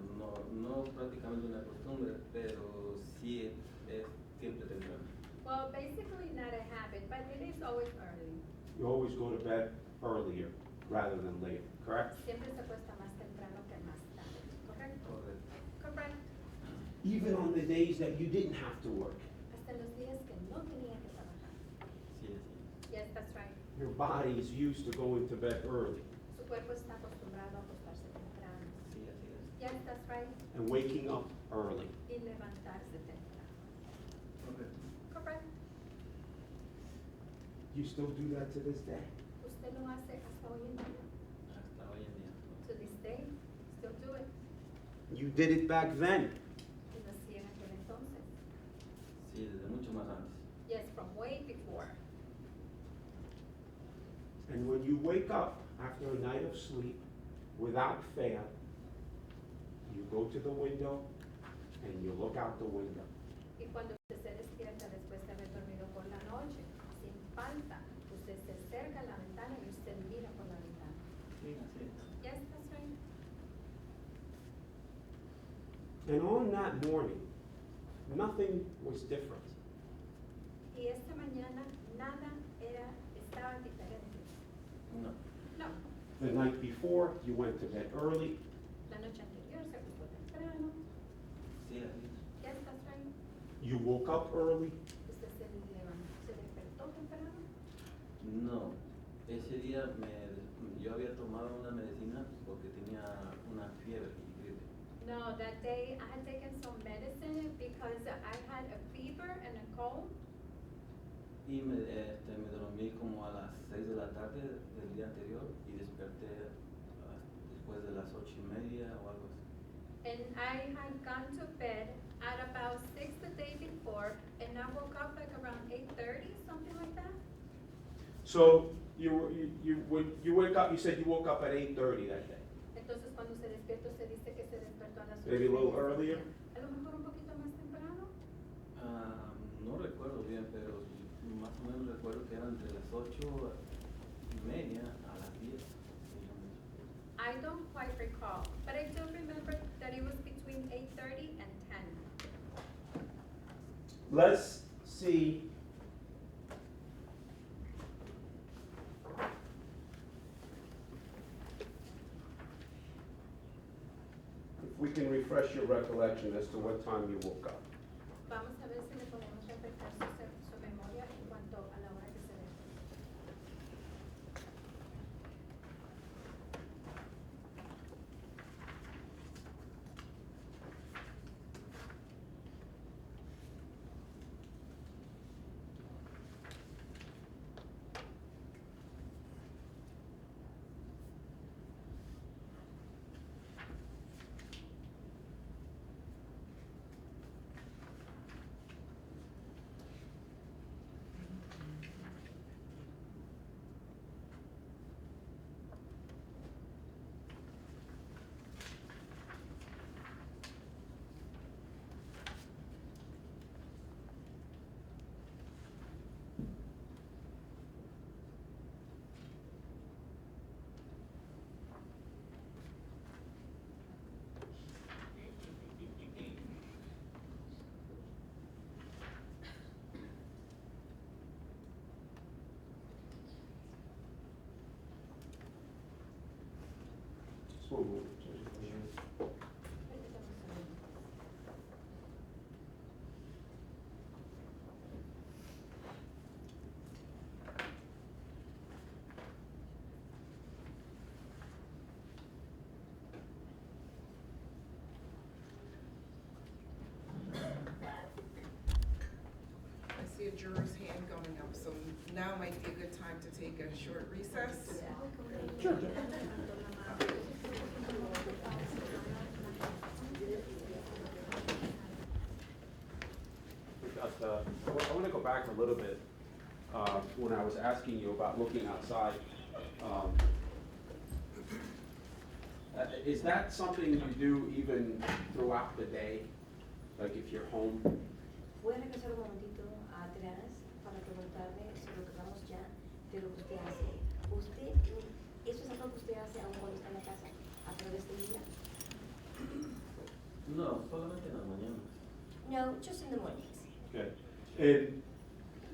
no prácticamente una costumbre, pero sí es siempre temprano. Well, basically not a habit, but it is always early. You always go to bed earlier rather than later, correct? Siempre se acuesta más temprano que más tarde, ¿correcto? Correcto. Correct. Even on the days that you didn't have to work. Hasta los días que no tenía que trabajar. Sí, así es. Yes, that's right. Your body is used to going to bed early Su cuerpo está acostumbrado a acostarse temprano. Sí, así es. Yes, that's right. and waking up early. Y levantarse temprano. Correcto. Correct. You still do that to this day. Usted lo hace hasta hoy en día. Hasta hoy en día. To this day, still do it. You did it back then. Y lo hacía en aquel entonces. Sí, desde mucho más antes. Yes, from way before. And when you wake up after a night of sleep without fail, you go to the window and you look out the window. Y cuando usted se despierta después de haber dormido por la noche, sin falta, usted se acerca a la ventana y usted mira por la ventana. Sí, así es. Yes, that's right. And on that morning, nothing was different. Y esta mañana nada estaba diferente. No. No, The night before, you went to bed early. la noche anterior se acostó temprano. Sí, así es. Yes, that's right. You woke up early. Usted se despertó temprano. No. Ese día yo había tomado una medicina porque tenía una fiebre y gripe. No, that day I had taken some medicine because I had a fever and a cold. Y me dormí como a las 6 de la tarde del día anterior y desperté después de las 8:30 o algo así. And I had gone to bed at about 6 the day before, and I woke up like around 8:30, something like that. So you wake up, you said you woke up at 8:30 that day. Entonces cuando se despierta, se dice que se despertó a las 8. Maybe a little earlier? A lo mejor un poquito más temprano. No recuerdo bien, pero más o menos recuerdo que eran entre las 8:30 a las 10. I don't quite recall, but I do remember that it was between 8:30 and 10. Let's see. If we can refresh your recollection as to what time you woke up. Vamos a ver si le podemos refrescar su memoria en cuanto a la hora que se despertó. Just one moment. I see a juror's hand going up, so now might be a good time to take a short recess. Because, I want to go back a little bit, when I was asking you about looking outside. Is that something you do even throughout the day? Like if you're home? Voy a regresar un momentito atrás para preguntarle si lo tocamos ya de lo que usted hace. ¿Eso es algo que usted hace aún cuando está en la casa a través del día? No, solamente en las mañanas. No, just in the mornings. Okay. And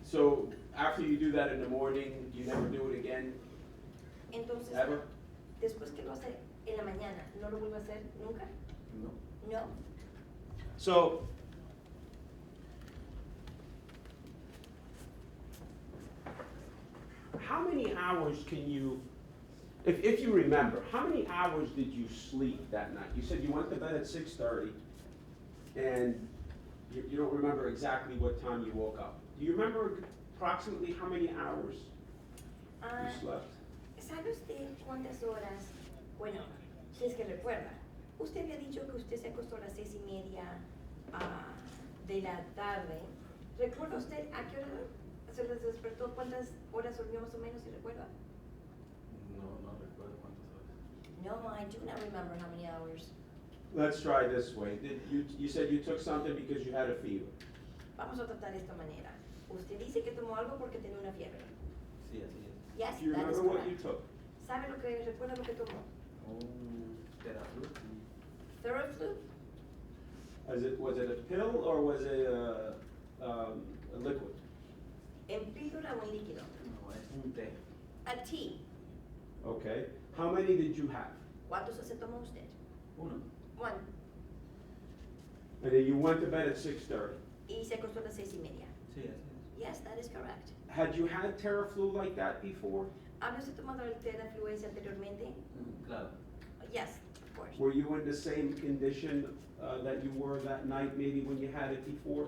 so after you do that in the morning, you never do it again? Entonces, Ever? después que lo hace en la mañana, ¿no lo vuelve a hacer nunca? No. No. So, how many hours can you, if you remember, how many hours did you sleep that night? You said you went to bed at 6:30, and you don't remember exactly what time you woke up. Do you remember approximately how many hours you slept? ¿Sabe usted cuántas horas? Bueno, si es que recuerda, usted había dicho que usted se acostó a las 6:30 de la tarde. ¿Recuerda usted a qué hora se les despertó? ¿Cuántas horas durmió más o menos, si recuerda? No recuerdo cuántas horas. No, I do not remember how many hours. Let's try this way. You said you took something because you had a fever. Vamos a tratar de esta manera. Usted dice que tomó algo porque tenía una fiebre. Sí, así es. Yes, Do you that is remember what you correct. took? ¿Sabe lo que recuerda lo que tomó? Un Teraflu. Theraflu? Was it a pill or was it a liquid? ¿En píldora o en líquido? No, es un té. A tea. Okay. How many did you have? ¿Cuántos se tomó usted? Uno. One. And then you went to bed at 6:30. Y se acostó a las 6:30. Sí, así es. Yes, that is correct. Had you had Teraflu like that before? ¿Había usted tomado el Theraflu ese anteriormente? Claro. Yes, of course. Were you in the same condition that you were that night, maybe when you had it before?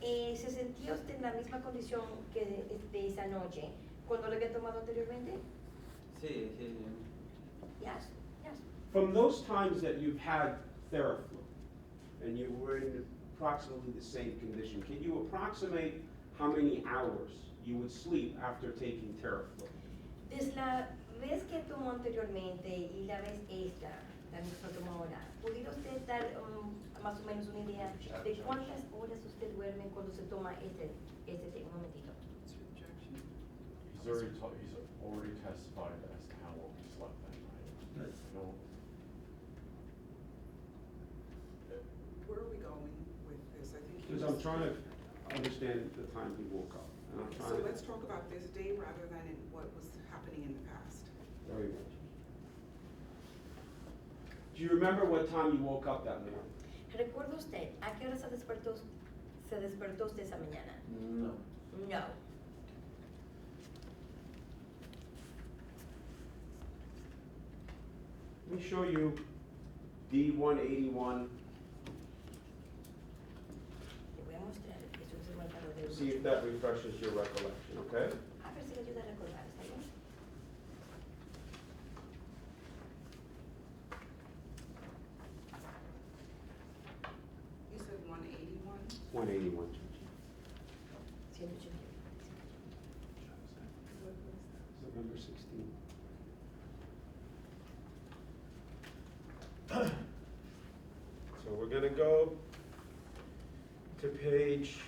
¿Se sentía usted en la misma condición que de esa noche cuando lo había tomado anteriormente? Sí, sí. Yes, yes. From those times that you've had Theraflu, and you were in approximately the same condition. Can you approximate how many hours you would sleep after taking Terraflu? Desde la vez que tomó anteriormente y la vez esta, la misma tomó ahora, ¿pudiera usted dar más o menos una idea de cuántas horas usted duerme cuando se toma este té? Un momentito. It's your objection. He's already testified as to how long he slept that night. No, Where are we going with this? I think. Because I'm trying to understand the time he woke up. And I'm Okay, trying so to. let's talk about this day rather than in what was happening in the past. Very good. Do you remember what time you woke up that morning? ¿Recuerda usted a qué hora se despertó usted esa mañana? No. No. Let me show you D181, Le voy a mostrar, eso es el marcador de see if that refreshes your recollection, okay? A ver si le ayuda a recordar, ¿está bien? You said 181? 181. 180. November 16th. So we're gonna go to page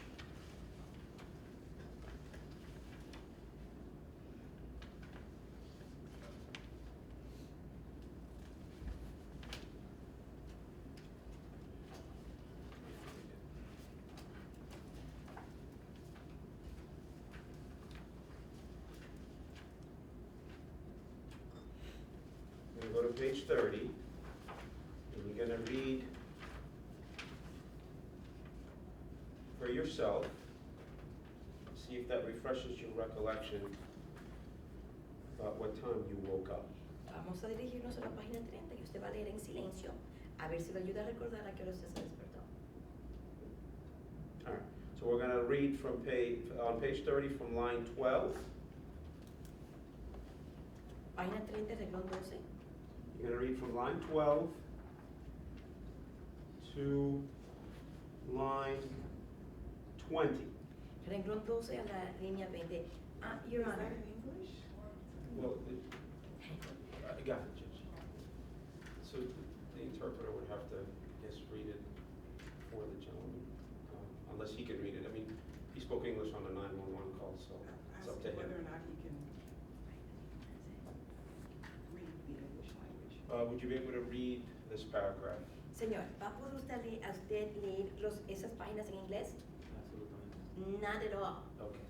we're gonna go to page 30, and you're gonna read for yourself, see if that refreshes your recollection about what time you woke up. Vamos a dirigirnos a la página 30 y usted va a leer en silencio a ver si le ayuda a recordar a qué hora usted se despertó. All right, so we're gonna read from on page 30 from line 12. Página 30, renglón 12. You're gonna read from line 12 to line 20. Renglón 12 a la línea 20. Your Is that Honor. in English? Well, I got it, Judge. So the interpreter would have to, I guess, read it for the gentleman, unless he can read it. I mean, he spoke English on the 911 call, so it's up to Asking whether or him. not he can read the English language. Would you be able to read this paragraph? Señor, ¿va a poder usted leer esas páginas en inglés? Absolutamente. Not at all. Okay.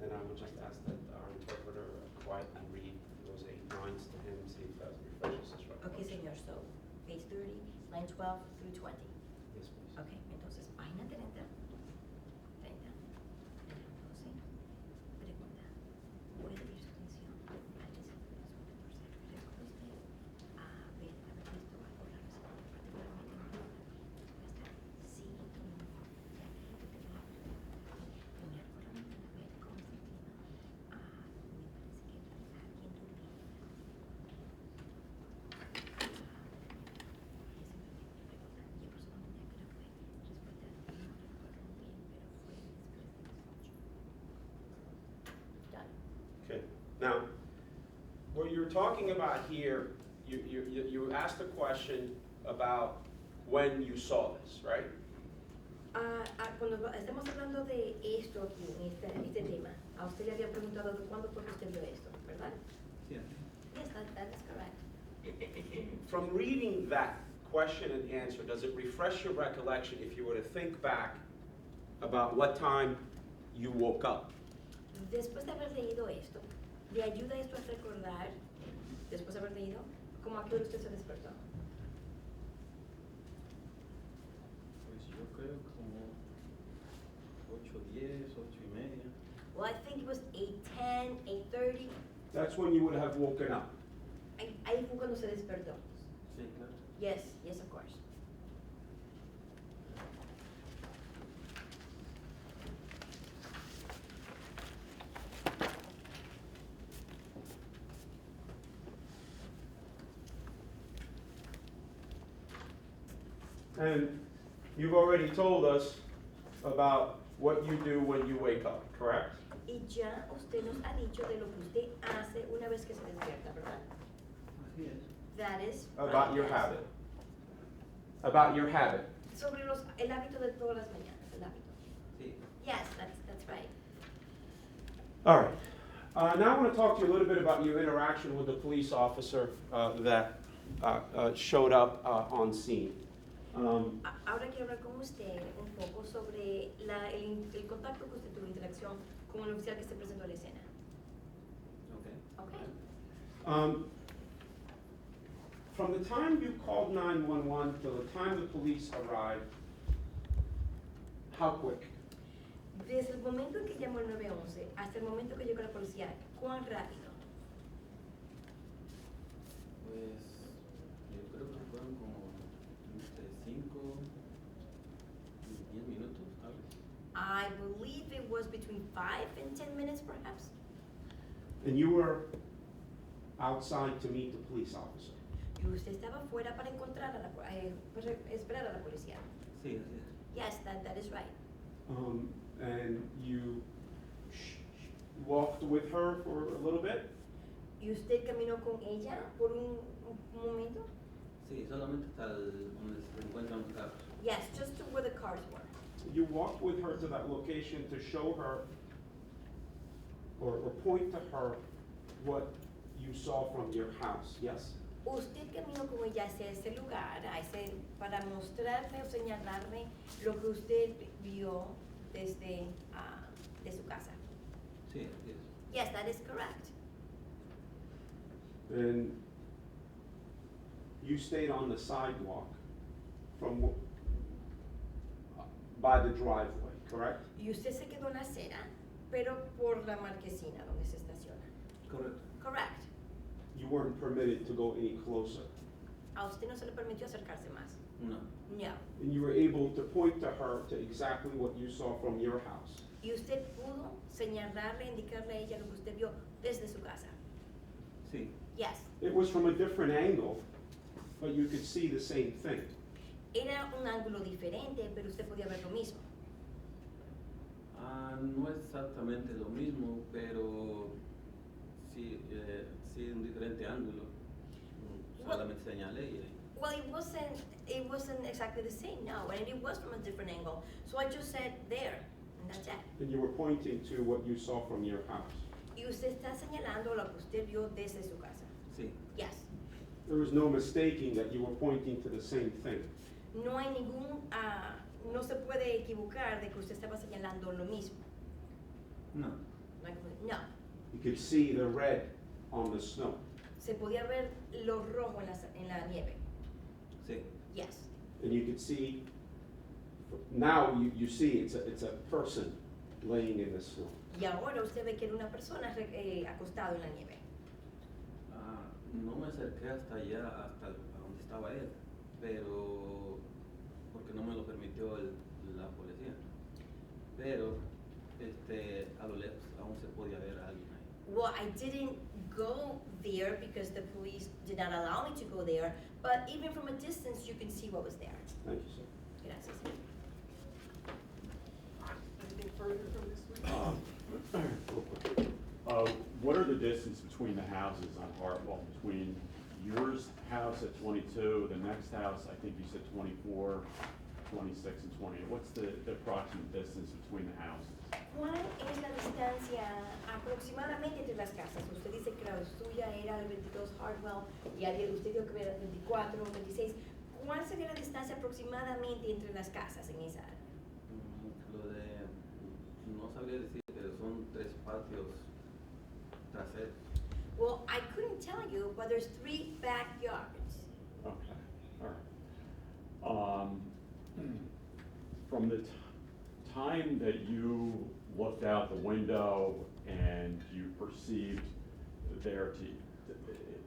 Then I would just ask that our interpreter quietly read those 8 lines to him, see if that refreshes his Okay, recollection. señor, so page 30, line 12 through 20. Yes, please. Okay, entonces página 30. 30. 12. Pregunta. ¿Puede abrir su atención al versículo 14? ¿Recuerda usted haber visto algo raro esa noche, particularmente en la respuesta? Sí, no. Ya que te tengo soñar por la mañana, ver cómo se clima. Me parece que alguien durmió. Okay. Now, what you're talking about here, you asked a question about when you saw this, right? Cuando estamos hablando de esto aquí, este tema, a usted le había preguntado de cuándo fue que usted vio esto, ¿verdad? Sí. Yes, that is correct. From reading that question and answer, does it refresh your recollection if you were to think back about what time you woke up? Después de haber leído esto, ¿le ayuda esto a recordar, después de haber leído, cómo a qué hora usted se despertó? Pues yo creo como 8:10, 8:30. Well, I think it was 8:10, 8:30. That's when you would have woken up. Ahí fue cuando se despertó. Sí, claro. Yes, yes, of course. And you've already told us about what you do when you wake up, correct? Y ya usted nos ha dicho de lo que usted hace una vez que se despierta, ¿verdad? Así es. That is About right, your yes. habit. About your habit. Sobre el hábito de todas las mañanas, el hábito. Sí. Yes, that's right. All right. Now I want to talk to you a little bit about your interaction with the police officer that showed up on scene. Ahora quiero hablar con usted un poco sobre el contacto que usted tuvo, interacción con el oficial que se presentó a la escena. Okay. Okay. From the time you called 911 till the time the police arrived, how quick? Desde el momento en que llamó el 911 hasta el momento que llegó la policía, ¿cuán rápido? Pues yo creo que fueron como entre 5 y 10 minutos, ¿sabes? I believe it was between 5 and 10 minutes, perhaps. And you were outside to meet the police officer. Y usted estaba fuera para encontrar para esperar a la policía. Sí, así es. Yes, that is right. And you walked with her for a little bit? ¿Y usted caminó con ella por un momento? Sí, solamente hasta donde se encuentran los carros. Yes, just to where the cars were. You walked with her to that location to show her or point to her what you saw from your house, yes? Usted caminó con ella hacia ese lugar, para mostrarme o señalarme lo que usted vio desde de su casa. Sí, así es. Yes, that is correct. And you stayed on the sidewalk from by the driveway, correct? Y usted se quedó en la acera, pero por la marquesina donde se estaciona. Correcto. Correct. You weren't permitted to go any closer. A usted no se le permitió acercarse más. No. No. And you were able to point to her to exactly what you saw from your house. Y usted pudo señalarle, indicarle a ella lo que usted vio desde su casa. Sí. Yes. It was from a different angle, but you could see the same thing. Era un ángulo diferente, pero usted podía ver lo mismo. No es exactamente lo mismo, pero sí, sí un diferente ángulo. Solamente señalé y Well, it wasn't exactly the same, no, and it was from a different angle. So I just said there, and that's it. And you were pointing to what you saw from your house. Y usted está señalando lo que usted vio desde su casa. sí. Yes. There was no mistaking that you were pointing to the same thing. No hay no se puede equivocar de que usted estaba señalando lo mismo. No. No. You could see the red on the snow. Se podía ver lo rojo en la nieve. Sí. Yes. And you could see, now you see it's a person laying in the snow. Y ahora usted ve que era una persona acostado en la nieve. No me acerqué hasta allá, hasta donde estaba él, pero porque no me lo permitió la policía. Pero a lo lejos aún se podía ver a alguien ahí. Well, I didn't go there because the police did not allow me to go there, but even from a distance you can see what was there. Thank you, sir. Gracias. Anything further from this one? What are the distance between the houses on Hartwell, between yours house at 22, the next house, I think you said 24, 26, and 28? What's the approximate distance between the houses? ¿Cuál es la distancia aproximadamente entre las casas? Usted dice que la suya era el 22 Hartwell y usted dijo que era el 24 o 26. ¿Cuál sería la distancia aproximadamente entre las casas en esa área? Lo de, no sabría decir, pero son 3 patios traseros. Well, I couldn't tell you, but there's 3 backyards. Okay, all right. From the time that you looked out the window and you perceived there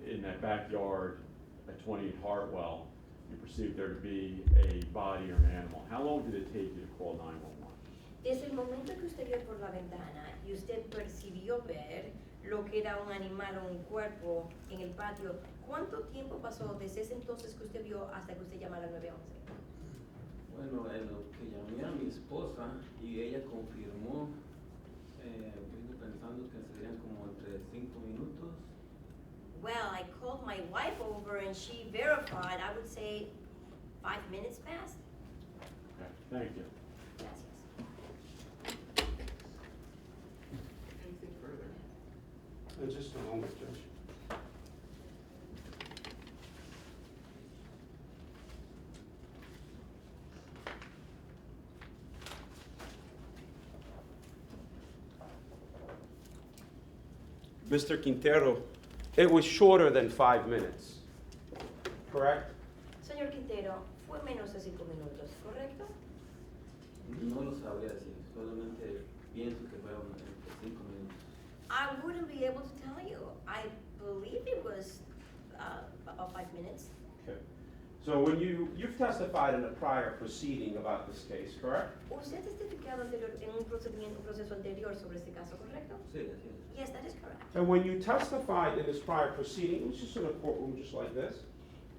in that backyard at 28 Hartwell, you perceived there to be a body or an animal. How long did it take you to call 911? Desde el momento que usted vio por la ventana y usted percibió ver lo que era un animal o un cuerpo en el patio, ¿cuánto tiempo pasó desde ese entonces que usted vio hasta que usted llamara al 911? Bueno, en lo que llamé a mi esposa y ella confirmó, vengo pensando que serían como entre 5 minutos. Well, I called my wife over and she verified, I would say 5 minutes passed. Okay, thank you. Gracias. Anything further? Just a moment, Judge. Mr. Quintero, it was shorter than 5 minutes, correct? Señor Quintero, fue menos de 5 minutos, ¿correcto? No lo sabría decir, solamente pienso que fueron entre 5 minutos. I wouldn't be able to tell you. I believe it was about 5 minutes. Okay. So when you've testified in a prior proceeding about this case, correct? ¿Usted ha testificado en un proceso anterior sobre este caso, correcto? Sí, así es. Yes, that is correct. And when you testified in this prior proceeding, it was just in a courtroom just like this?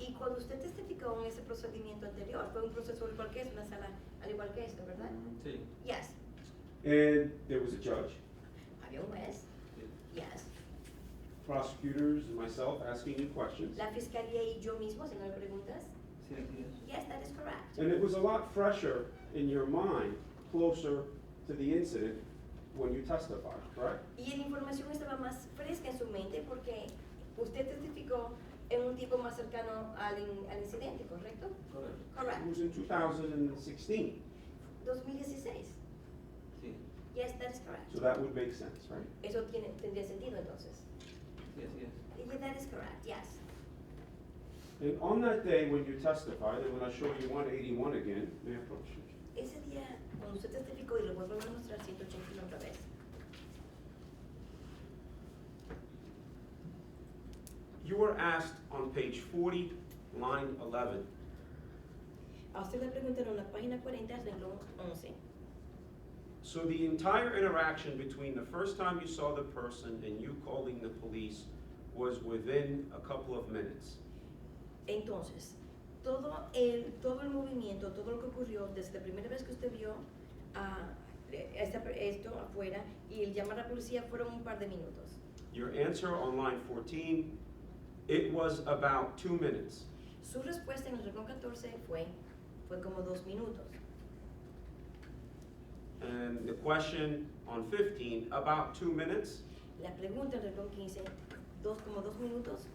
Y cuando usted testificó en ese procedimiento anterior, fue un proceso igual que es, una sala al igual que esto, ¿verdad? Sí, Yes. And there was a judge, Había un juez. sí. Yes. prosecutors, and myself asking you questions. La fiscalía y yo mismo haciendo preguntas. Sí, así es. Yes, that is correct. And it was a lot fresher in your mind, closer to the incident when you testified, correct? Y la información estaba más fresca en su mente porque usted testificó en un tiempo más cercano al incidente, ¿correcto? Correcto. It Correct. was in 2016, 2016. Sí, Yes, that is correct. so that would make sense, right? Eso tendría sentido entonces. sí, así es. Yeah, that is correct, yes. And on that day when you testified, and when I show you 181 again, may I approach you? Ese día, cuando usted testificó, y lo vuelvo a mostrar 181 otra vez, You were asked on page 40, line 11, a usted le preguntaron en la página 40, renglón 11. so the entire interaction between the first time you saw the person and you calling the police was within a couple of minutes. Entonces, todo el movimiento, todo lo que ocurrió desde la primera vez que usted vio esto afuera y el llamar a la policía fueron un par de minutos. Your answer on line 14, it was about 2 minutes. Su respuesta en el renglón 14 fue como 2 minutos. And the question on 15, about 2 minutes. La pregunta en el renglón 15, como 2 minutos.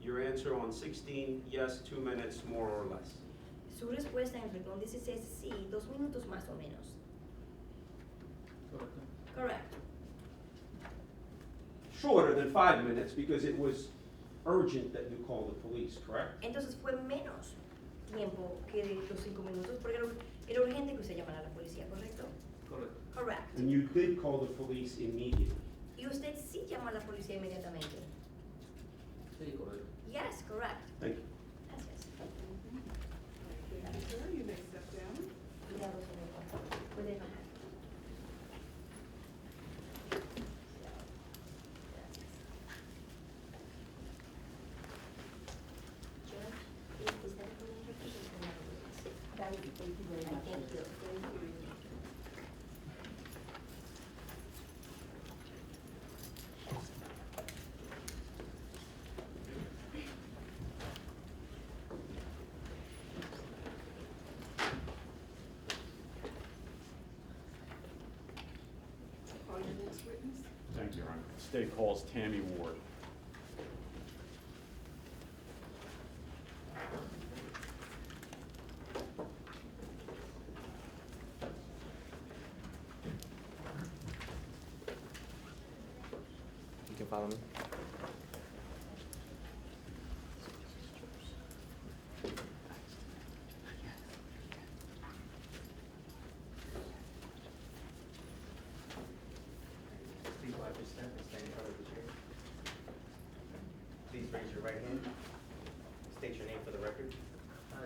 Your answer on 16, yes, 2 minutes, more or less. Su respuesta en el renglón 16, sí, 2 minutos más o menos. Correcto. Correct. Shorter than 5 minutes because it was urgent that you call the police, correct? Entonces fue menos tiempo que los 5 minutos porque era urgente que usted llamara a la policía, ¿correcto? Correcto. Correct. And you did call the police immediately. Y usted sí llamó a la policía inmediatamente. Sí, correcto. Yes, correct. Thank you. Gracias. Thank you, sir. You may step down. Cuidado, señor. Puede bajar. Thank you very much. Thank you. Call your next witness. Thank you, Your Honor. The state calls Tammy Ward. You can follow me. Please watch your step and stand in front of the chair. Please raise your right hand. State your name for the record.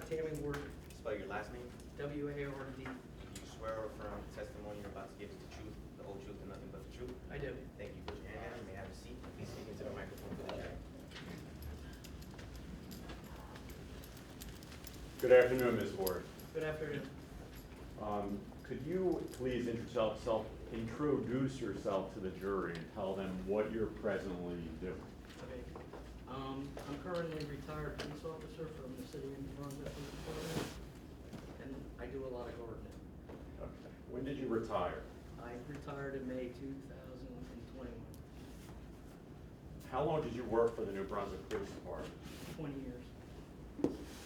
Tammy Ward, spell your last name. W-A-R-D. Do you swear or affirm the testimony you're about to give is the truth, the whole truth, and nothing but the truth? I do. Thank you. Put your hand down. You may have a seat. Please speak into the microphone for the jury. Good afternoon, Ms. Ward. Good afternoon. Could you please introduce yourself to the jury and tell them what you're presently doing? Okay. I'm currently a retired police officer from the city of Brunswick Police Department, and I do a lot of gardening. Okay. When did you retire? I retired in May 2021, How long did you work for the New Brunswick Police Department? 20 years.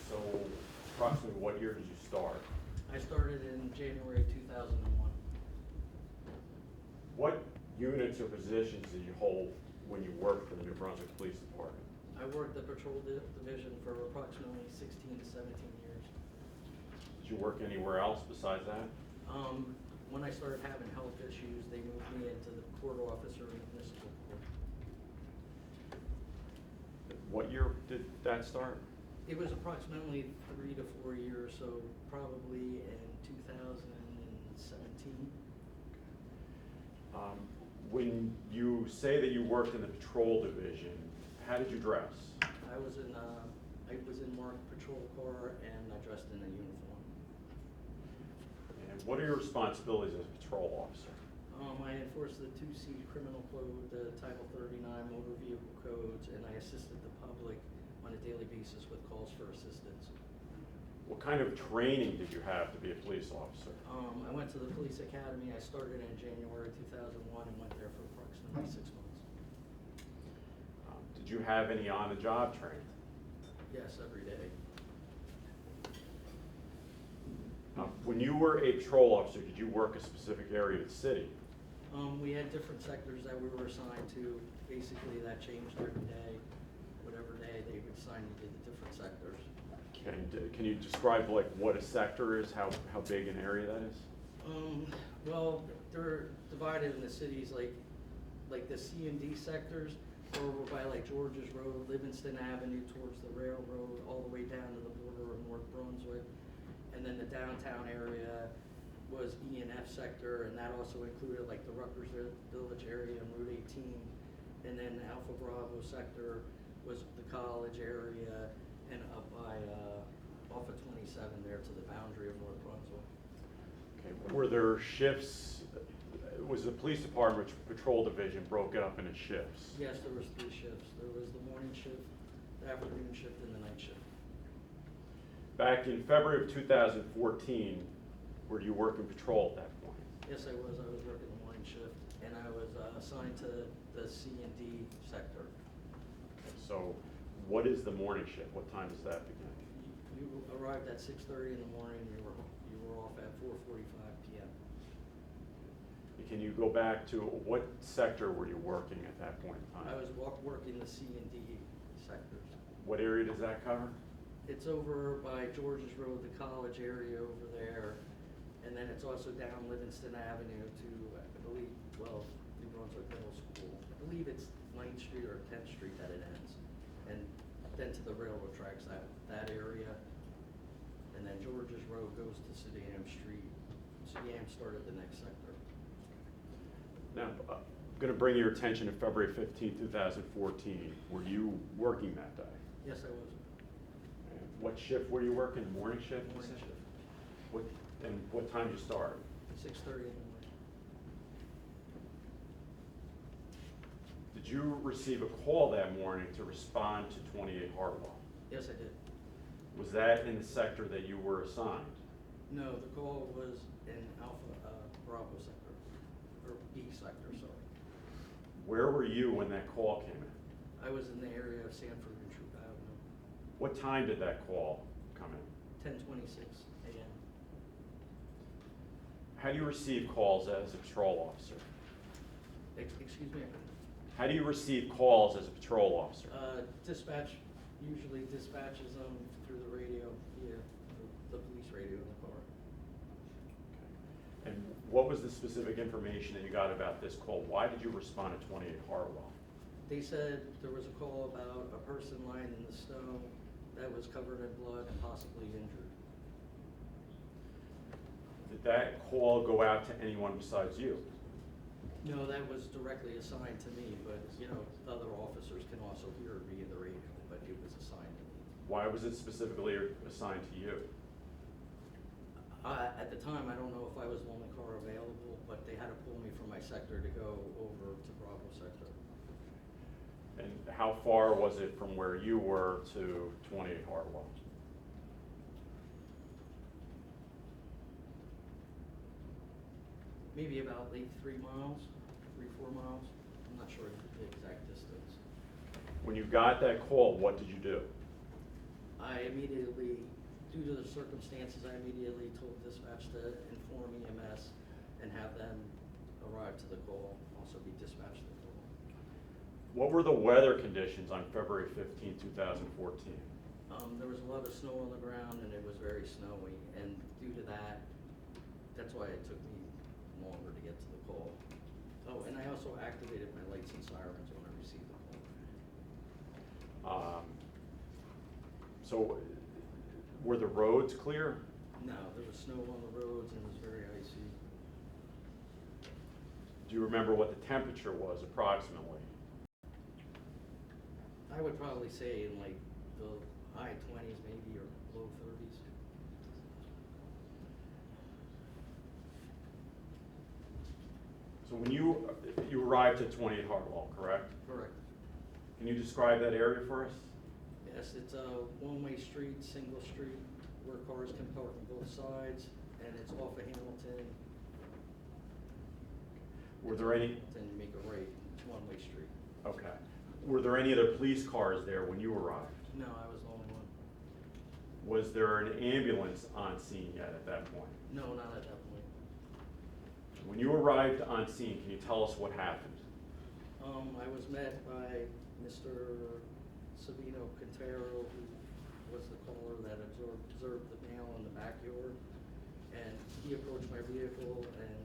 So approximately what year did you start? I started in January 2001. What units or positions did you hold when you worked for the New Brunswick Police Department? I worked the patrol division for approximately 16 to 17 years. Did you work anywhere else besides that? When I started having health issues, they moved me into the court officer in the municipal court. What year did that start? It was approximately 3 to 4 years, so probably in 2017. When you say that you worked in the patrol division, how did you dress? I was in marked patrol car and I dressed in a uniform. And what are your responsibilities as a patrol officer? I enforced the 2C criminal code, the Title 39 motor vehicle codes, and I assisted the public on a daily basis with calls for assistance. What kind of training did you have to be a police officer? I went to the police academy. I started in January 2001 and went there for approximately 6 months. Did you have any on-the-job training? Yes, every day. When you were a patrol officer, did you work a specific area of the city? We had different sectors that we were assigned to. Basically, that changed every day. Whatever day they would assign you to the different sectors. Can you describe like what a sector is, how big an area that is? Well, they're divided in the cities, like the C and D sectors are over by like George's Road, Livingston Avenue towards the railroad, all the way down to the border of North Brunswick. And then the downtown area was E and F sector, and that also included like the Rutgers Village area and Route 18. And then Alpha Bravo sector was the college area and up by off of 27 there to the boundary of North Brunswick. Okay. Were there shifts? Was the police department patrol division broken up into shifts? Yes, there was 3 shifts. There was the morning shift, the afternoon shift, and the night shift. Back in February of 2014, were you working patrol at that point? Yes, I was. I was working the morning shift, and I was assigned to the C and D sector. So what is the morning shift? What time does that begin? You arrived at 6:30 in the morning. You were off at 4:45 p.m. Can you go back to what sector were you working at that point in time? I was working the C and D sectors. What area does that cover? It's over by George's Road, the college area over there, and then it's also down Livingston Avenue to, I believe, New Brunswick Middle School. I believe it's 9th Street or 10th Street that it ends, and then to the railroad tracks, that area, and then George's Road goes to Sedan Street. Sedan started the next sector. Now, I'm going to bring your attention to February 15, 2014. Were you working that day? Yes, I was. And what shift were you working? Morning shift? Morning shift. What time did you start? 6:30 in the morning. Did you receive a call that morning to respond to 28 Hartwell? Yes, I did. Was that in the sector that you were assigned? No, the call was in Alpha Bravo sector, or B sector, sorry. Where were you when that call came in? I was in the area of Sanford and Troop Avenue, What time did that call come in? 10:26 a.m. How do you receive calls as a patrol officer? Excuse me? How do you receive calls as a patrol officer? Dispatch usually dispatches them through the radio, via the police radio in the car. And what was the specific information that you got about this call? Why did you respond to 28 Hartwell? They said there was a call about a person lying in the snow that was covered in blood and possibly injured. Did that call go out to anyone besides you? No, that was directly assigned to me, but, other officers can also hear it via the radio, but it was assigned to me. Why was it specifically assigned to you? At the time, I don't know if I was the only car available, but they had to pull me from my sector to go over to Bravo sector. And how far was it from where you were to 28 Hartwell? Maybe about 3 miles, 4 miles. I'm not sure the exact distance. When you got that call, what did you do? I immediately, due to the circumstances, I immediately told dispatch to inform EMS and have them arrive to the call, also be dispatched to the call. What were the weather conditions on February 15, 2014? There was a lot of snow on the ground and it was very snowy, and due to that, that's why it took me longer to get to the call. Oh, and I also activated my lights and sirens when I received the call. So were the roads clear? No, there was snow on the roads and it was very icy. Do you remember what the temperature was approximately? I would probably say in like the high 20s maybe, or low 30s. So when you arrived at 28 Hartwell, correct? Correct. Can you describe that area for us? Yes, it's a one-way street, single street, where cars can park on both sides, and it's off of Hamilton. Were there any? Then you make a right, it's one-way street. Okay. Were there any other police cars there when you arrived? No, I was the only one. Was there an ambulance on scene yet at that point? No, not at that point. When you arrived on scene, can you tell us what happened? I was met by Mr. Savino Quintero, who was the caller that observed the male in the backyard. And he approached my vehicle and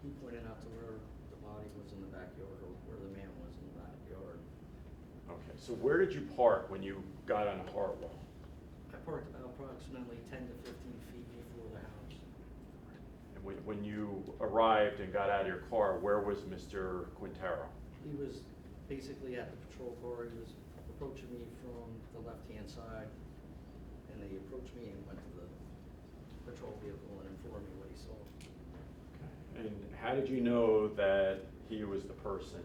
he pointed out to where the body was in the backyard, or where the man was in the backyard. Okay, so where did you park when you got on Hartwell? I parked about approximately 10 to 15 feet before the house. And when you arrived and got out of your car, where was Mr. Quintero? He was basically at the patrol car. He was approaching me from the left-hand side, and they approached me and went to the patrol vehicle and informed me what he saw. And how did you know that he was the person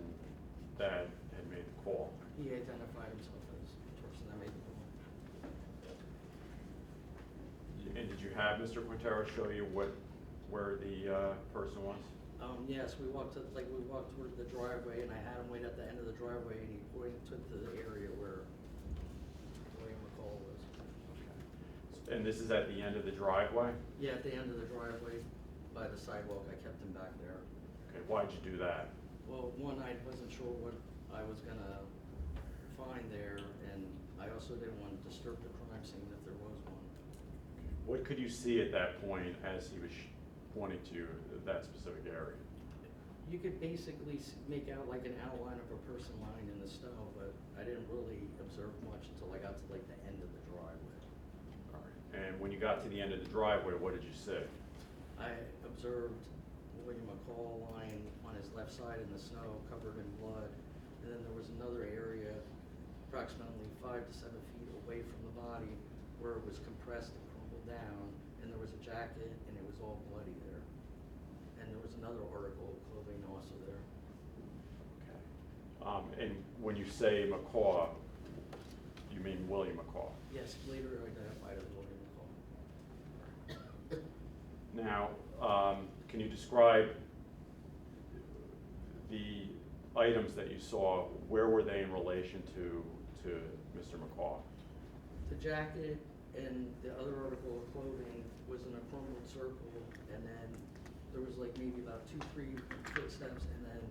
that had made the call? He identified himself as the person that made the call. And did you have Mr. Quintero show you where the person was? Yes, we walked toward the driveway, and I had him wait at the end of the driveway, and he pointed to the area where William McCall was. Okay. And this is at the end of the driveway? Yeah, at the end of the driveway, by the sidewalk. I kept him back there. Okay, why'd you do that? Well, one, I wasn't sure what I was gonna find there, and I also didn't want to disturb the crime scene if there was one. What could you see at that point as he was pointing to that specific area? You could basically make out like an outline of a person lying in the snow, but I didn't really observe much until I got to like the end of the driveway. All right. And when you got to the end of the driveway, what did you see? I observed William McCall lying on his left side in the snow, covered in blood, and then there was another area approximately 5 to 7 feet away from the body where it was compressed and crumpled down, and there was a jacket and it was all bloody there. And there was another article of clothing also there. Okay. And when you say McCaw, you mean William McCaw? Yes, later identified as William McCall. Now, can you describe the items that you saw? Where were they in relation to Mr. McCaw? The jacket and the other article of clothing was in a crumpled circle, and then there was like maybe about 2-3 footsteps, and then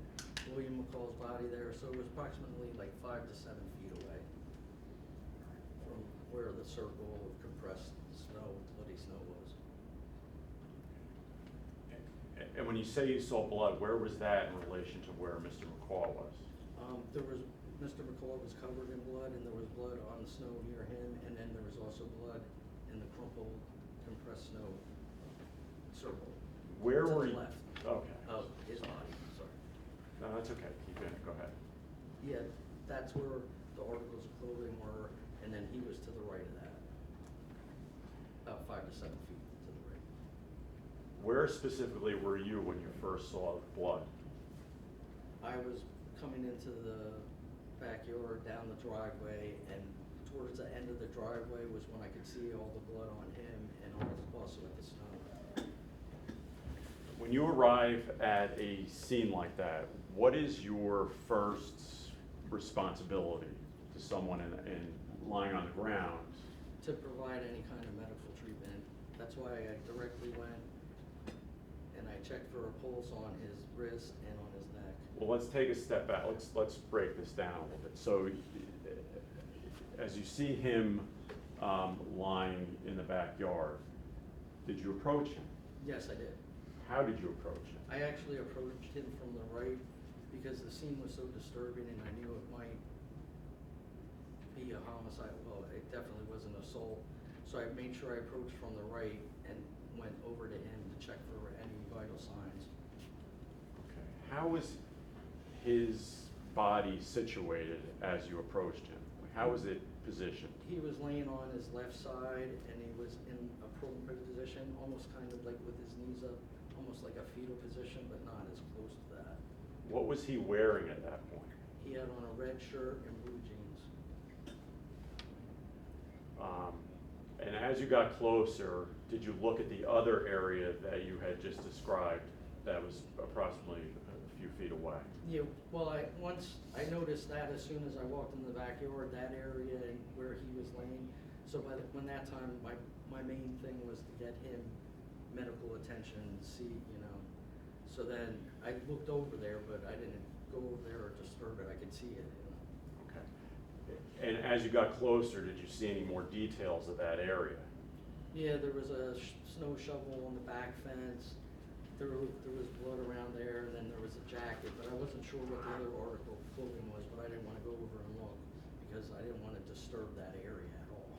William McCall's body there. So it was approximately like 5 to 7 feet away from where the circle of compressed snow, bloody snow was. And when you say you saw blood, where was that in relation to where Mr. McCaw was? Mr. McCall was covered in blood, and there was blood on the snow near him, and then there was also blood in the crumpled, compressed snow circle. Where to were the you? left Okay. of his body, sorry. No, that's okay. Keep going. Go ahead. Yeah, that's where the articles of clothing were, and then he was to the right of that, about 5 to 7 feet to the right. Where specifically were you when you first saw the blood? I was coming into the backyard down the driveway, and towards the end of the driveway was when I could see all the blood on him and also at the snow. When you arrive at a scene like that, what is your first responsibility to someone in lying on the ground? To provide any kind of medical treatment. That's why I directly went and I checked for a pulse on his wrist and on his neck. Well, let's take a step back. Let's break this down a little bit. So, as you see him lying in the backyard, did you approach him? Yes, I did. How did you approach him? I actually approached him from the right because the scene was so disturbing and I knew it might be a homicide. Well, it definitely was an assault. So I made sure I approached from the right and went over to him to check for any vital signs. Okay. How was his body situated as you approached him? How was it positioned? He was laying on his left side and he was in a prone position, almost kind of like with his knees up, almost like a fetal position, but not as close to that. What was he wearing at that point? He had on a red shirt and blue jeans. And as you got closer, did you look at the other area that you had just described that was approximately a few feet away? Yeah, well, I noticed that as soon as I walked in the backyard, that area and where he was laying. So when that time, my main thing was to get him medical attention and see, you know. So then I looked over there, but I didn't go over there or disturb it. I could see it, you know. Okay. And as you got closer, did you see any more details of that area? Yeah, there was a snow shovel on the back fence. There was blood around there, and then there was a jacket, but I wasn't sure what the other article of clothing was, but I didn't want to go over and look because I didn't want to disturb that area at all.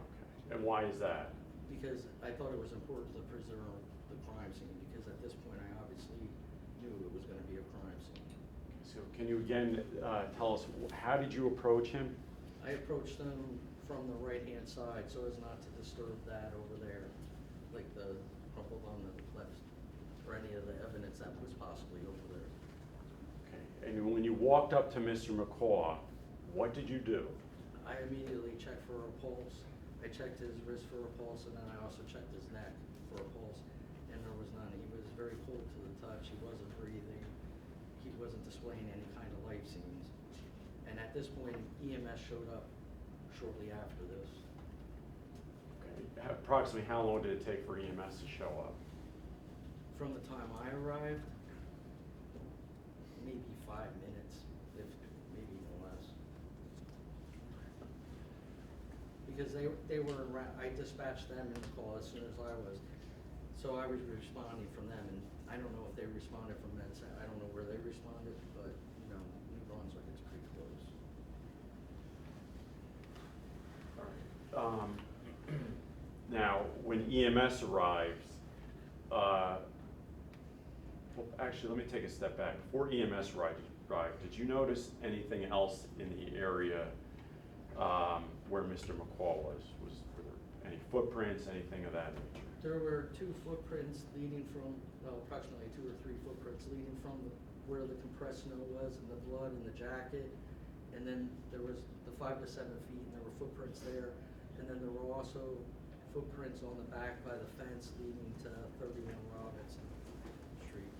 Okay. And why is that? Because I thought it was important to preserve the crime scene, because at this point I obviously knew it was going to be a crime scene. So can you again tell us, how did you approach him? I approached them from the right-hand side so as not to disturb that over there, like the crumpled on the left, or any of the evidence that was possibly over there. Okay. And when you walked up to Mr. McCaw, what did you do? I immediately checked for a pulse. I checked his wrist for a pulse, and then I also checked his neck for a pulse, and there was none. He was very cold to the touch. He wasn't breathing. He wasn't displaying any kind of life signs. And at this point, EMS showed up shortly after this. Okay. Approximately how long did it take for EMS to show up? From the time I arrived, maybe 5 minutes, if maybe even less. Because they were around, I dispatched them in the call as soon as I was. So I was responding from them, and I don't know if they responded from that side. I don't know where they responded, but, you know, New Brunswick is pretty close. All right. Now, when EMS arrives, well, actually, let me take a step back. Before EMS arrived, did you notice anything else in the area where Mr. McCaw was? Were there any footprints, anything of that nature? There were 2 footprints leading from, well, approximately 2 or 3 footprints leading from where the compressed snow was and the blood and the jacket. And then there was the 5 to 7 feet, and there were footprints there. And then there were also footprints on the back by the fence leading to 31 Robinson Street.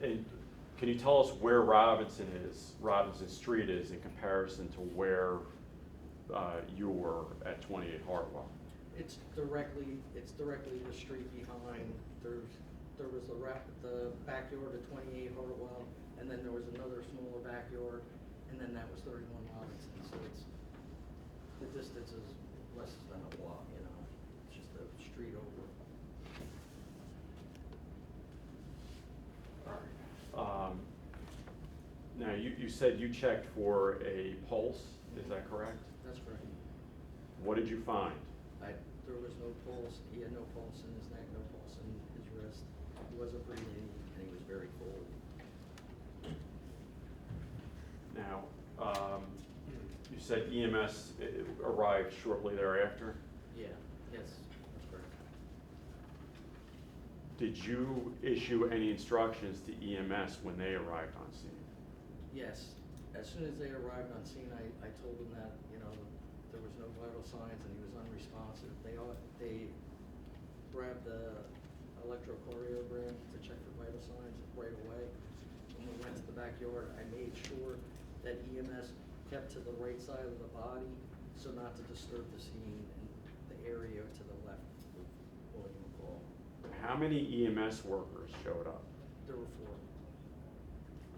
And can you tell us where Robinson Street is in comparison to where you were at 28 Hartwell? It's directly the street behind. There was the backyard of 28 Hartwell, and then there was another smaller backyard, and then that was 31 Robinson. So the distance is less than a block, you know. It's just a street over. All right. Now, you said you checked for a pulse, is that correct? That's correct. What did you find? There was no pulse. He had no pulse in his neck, no pulse in his wrist. He wasn't breathing, and he was very cold. Now, you said EMS arrived shortly thereafter? Yeah, yes, that's correct. Did you issue any instructions to EMS when they arrived on scene? Yes, as soon as they arrived on scene, I told them that, you know, there was no vital signs and he was unresponsive. They grabbed the electrocardiogram to check for vital signs right away. When we went to the backyard, I made sure that EMS kept to the right side of the body so not to disturb the scene and the area to the left of William McCall. How many EMS workers showed up? There were 4.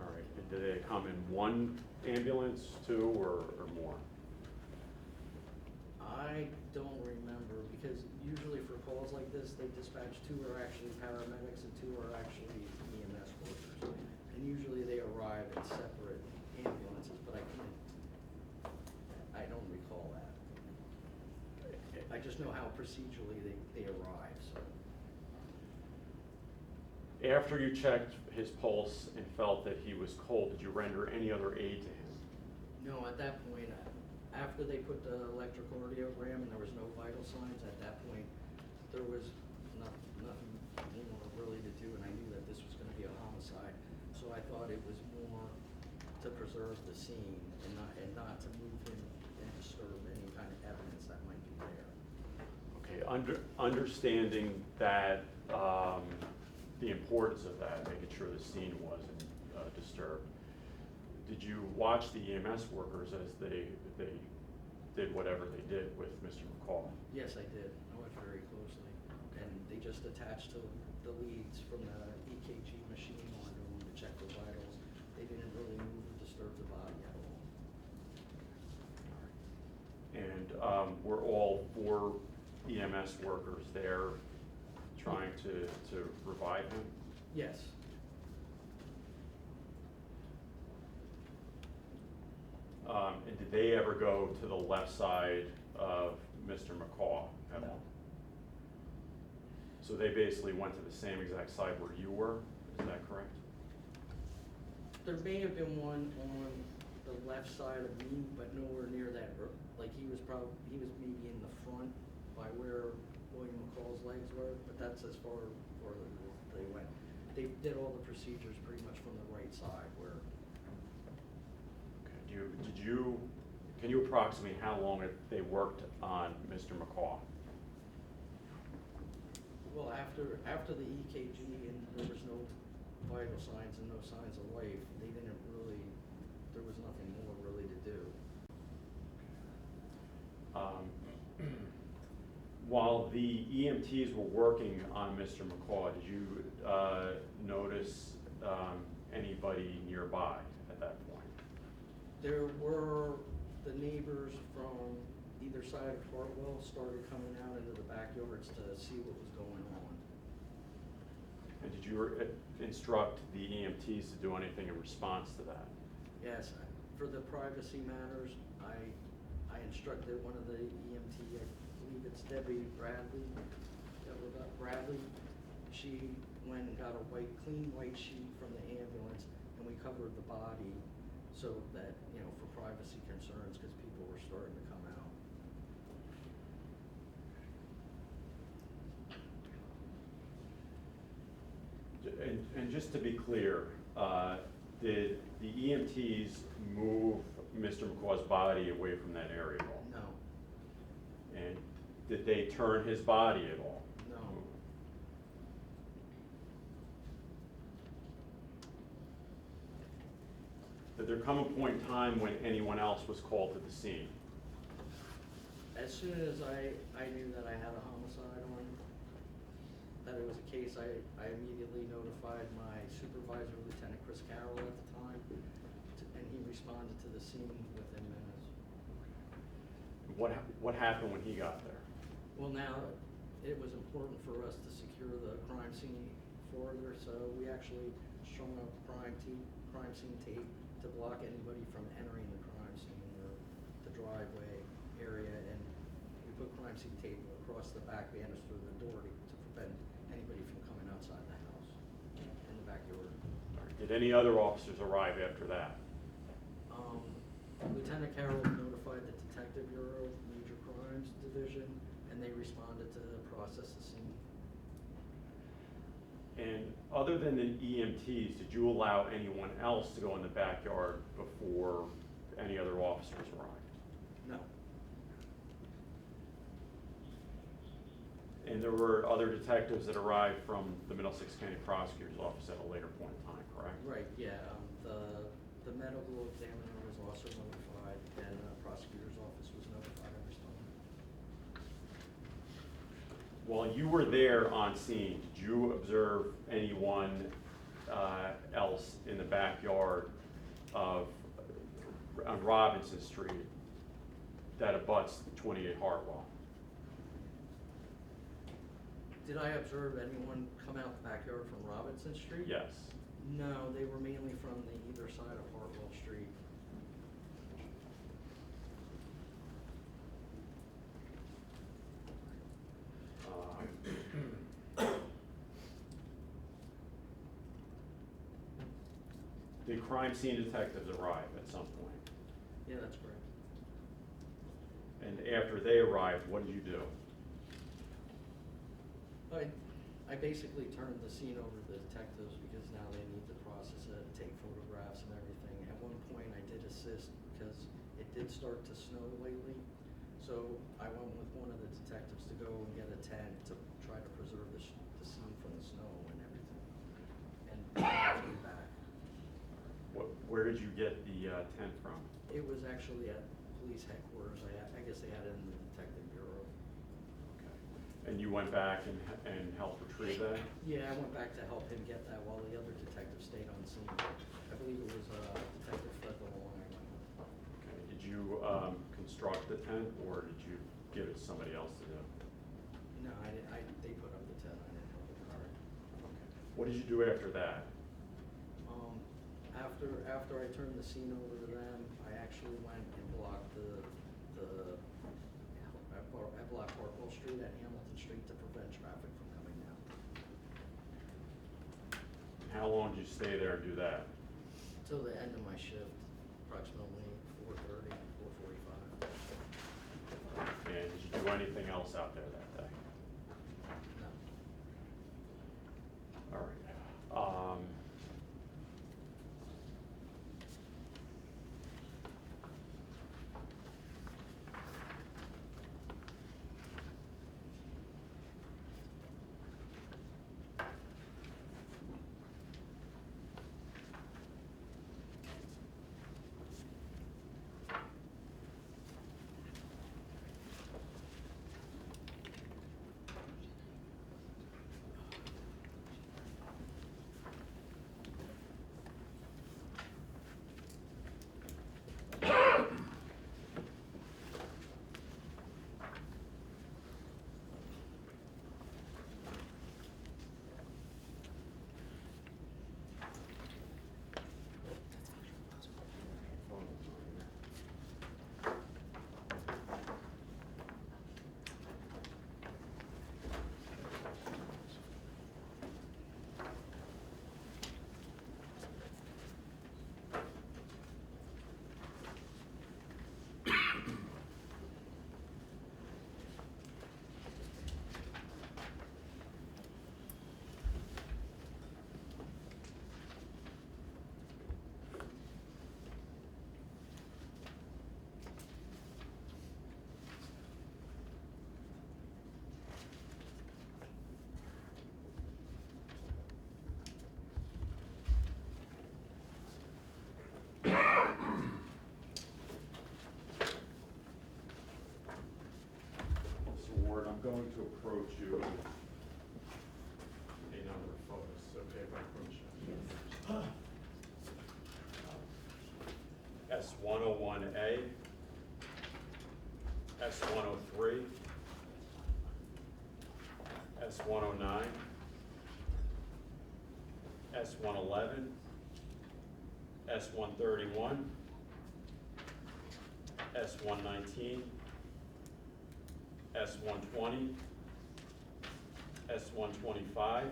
All right, and did they come in one ambulance, 2, or more? I don't remember, because usually for calls like this, they dispatch 2 are actually paramedics and 2 are actually EMS workers. And usually they arrive in separate ambulances, but I don't recall that. I just know how procedurally they arrive, so. After you checked his pulse and felt that he was cold, did you render any other aid to him? No, at that point, after they put the electrocardiogram and there was no vital signs, at that point, there was nothing more really to do, and I knew that this was gonna be a homicide. So I thought it was more to preserve the scene and not to move him and disturb any kind of evidence that might be there. Okay, understanding that, the importance of that, making sure the scene wasn't disturbed, did you watch the EMS workers as they did whatever they did with Mr. McCall? Yes, I did. I watched very closely. And they just attached to the leads from the EKG machine onto them to check for vitals. They didn't really move or disturb the body at all. And were all 4 EMS workers there trying to revive him? Yes. And did they ever go to the left side of Mr. McCall at all? So they basically went to the same exact side where you were, is that correct? There may have been one on the left side of me, but nowhere near that. Like he was maybe in the front by where William McCall's legs were, but that's as far as they went. They did all the procedures pretty much from the right side where. Okay, can you approximate how long they worked on Mr. McCall? Well, after the EKG and there was no vital signs and no signs of life, there was nothing more really to do. While the EMTs were working on Mr. McCall, did you notice anybody nearby at that point? There were the neighbors from either side of Hartwell started coming out into the backyards to see what was going on. And did you instruct the EMTs to do anything in response to that? Yes, for the privacy matters, I instructed one of the EMT, I believe it's Debbie Bradley, Bradley. She went and got a clean white sheet from the ambulance, and we covered the body so that, you know, for privacy concerns, because people were starting to come out. And just to be clear, did the EMTs move Mr. McCaw's body away from that area at all? No. And did they turn his body at all? No. Did there come a point in time when anyone else was called to the scene? As soon as I knew that I had a homicide on, that it was a case, I immediately notified my supervisor, Lieutenant Chris Carroll at the time, and he responded to the scene within minutes. What happened when he got there? Well, now, it was important for us to secure the crime scene further, so we actually strung up crime scene tape to block anybody from entering the crime scene or the driveway area, and we put crime scene tape across the back banister of the door to prevent anybody from coming outside the house in the backyard. Did any other officers arrive after that? Lieutenant Carroll notified the Detective Bureau, Major Crimes Division, and they responded to process the scene. And other than the EMTs, did you allow anyone else to go in the backyard before any other officers arrived? No. And there were other detectives that arrived from the Middlesex County Prosecutor's Office at a later point in time, correct? Right, yeah, the medical examiner was also notified, and the prosecutor's office was notified of this time. While you were there on scene, did you observe anyone else in the backyard of, on Robinson Street that abuts 28 Hartwell? Did I observe anyone come out the backyard from Robinson Street? Yes. No, they were mainly from the either side of Hartwell Street. Did crime scene detectives arrive at some point? Yeah, that's correct. And after they arrived, what did you do? I basically turned the scene over to the detectives because now they need to process it, take photographs and everything. At one point, I did assist because it did start to snow lately. So I went with one of the detectives to go and get a tent to try to preserve the scene from the snow and everything. And came back. Where did you get the tent from? It was actually at police headquarters. I guess they had it in the detective bureau. Okay. And you went back and helped retrieve that? Yeah, I went back to help him get that while the other detective stayed on scene. I believe it was Detective Fred DeLong. Okay. Did you construct the tent, or did you give it to somebody else to do? No, they put up the tent. I didn't help with the car. Okay. What did you do after that? After I turned the scene over to them, I actually went and blocked I blocked Hartwell Street at Hamilton Street to prevent traffic from coming down. How long did you stay there and do that? Till the end of my shift, approximately 4:30, 4:45. And did you do anything else out there that day? No. All right. I'm going to approach you a number of photos, okay, if I approach you. S101A, S103, S109, S111, S131, S119, S120, S125,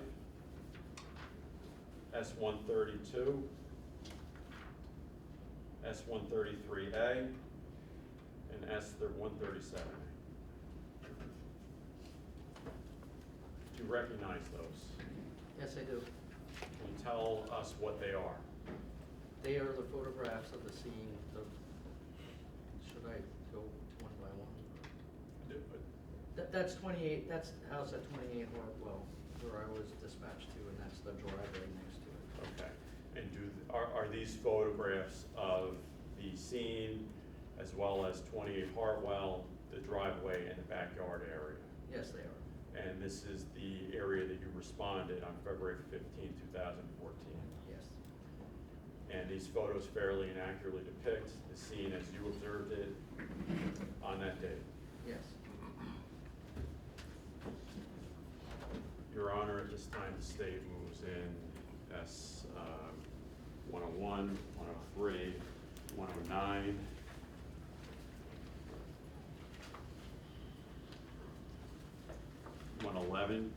S132, S133A, and S137A. Do you recognize those? Yes, I do. Can you tell us what they are? They are the photographs of the scene. Should I go one by one? That's 28, that's the house at 28 Hartwell, where I was dispatched to, and that's the driveway next to it. Okay, and are these photographs of the scene as well as 28 Hartwell, the driveway and the backyard area? Yes, they are. And this is the area that you responded on February 15, 2014? Yes. And these photos fairly and accurately depict the scene as you observed it on that date? Yes. Your Honor, at this time, the state moves in S 101, 103, 109. 111,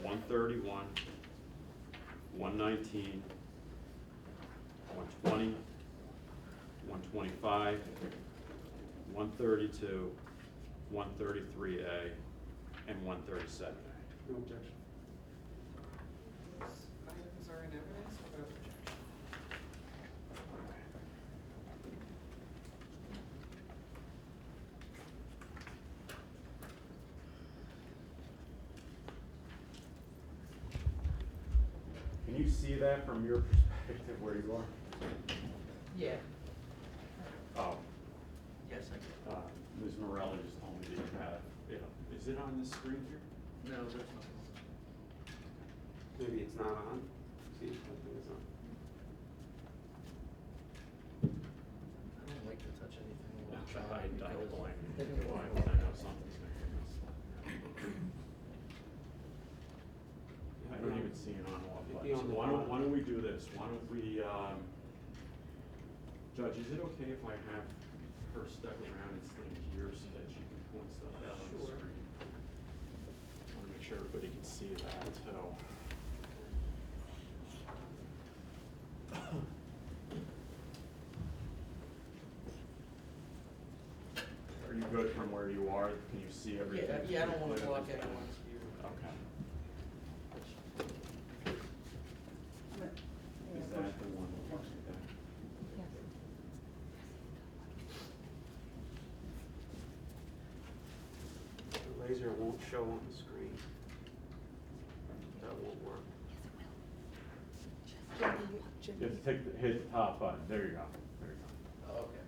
131, 119, 120, 125, 132, 133A, and 137A. No objection. Those items are in evidence without objection. Can you see that from your perspective where you are? Yeah. Oh, Yes, I can. Ms. Morelli just told me that you have, is it on the screen here? No, there's nothing. Maybe it's not on. See, I think it's on. I don't like to touch anything. I electronic don't because blame they you. can go I on. know something's making this. I don't even see an on-off It'd button. be So on the why bottom. don't we do this? Why don't we, Judge, is it okay if I have her step around and stand here so that she can point stuff out on the Sure. screen? I want to make sure everybody can see that, so. Are you good from where you are? Can you see everything? Yeah, I don't want to block anyone's view. Okay. But- Is that the one we're looking at? The laser won't show on the screen. That won't work. You have to hit the top button. There you go. There you go. Oh, okay.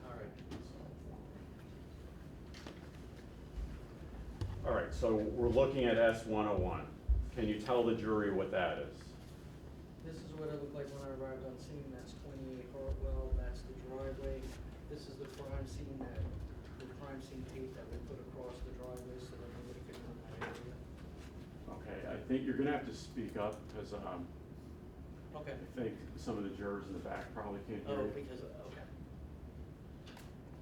All right. All right, so we're looking at S101. Can you tell the jury what that is? This is what it looked like when I arrived on scene. That's 28 Hartwell, that's the driveway. This is the crime scene tape that we put across the driveway so that nobody could know that area. Okay, I think you're gonna have to speak up because Okay. I think some of the jurors in the back probably can't hear Oh, you. because, okay.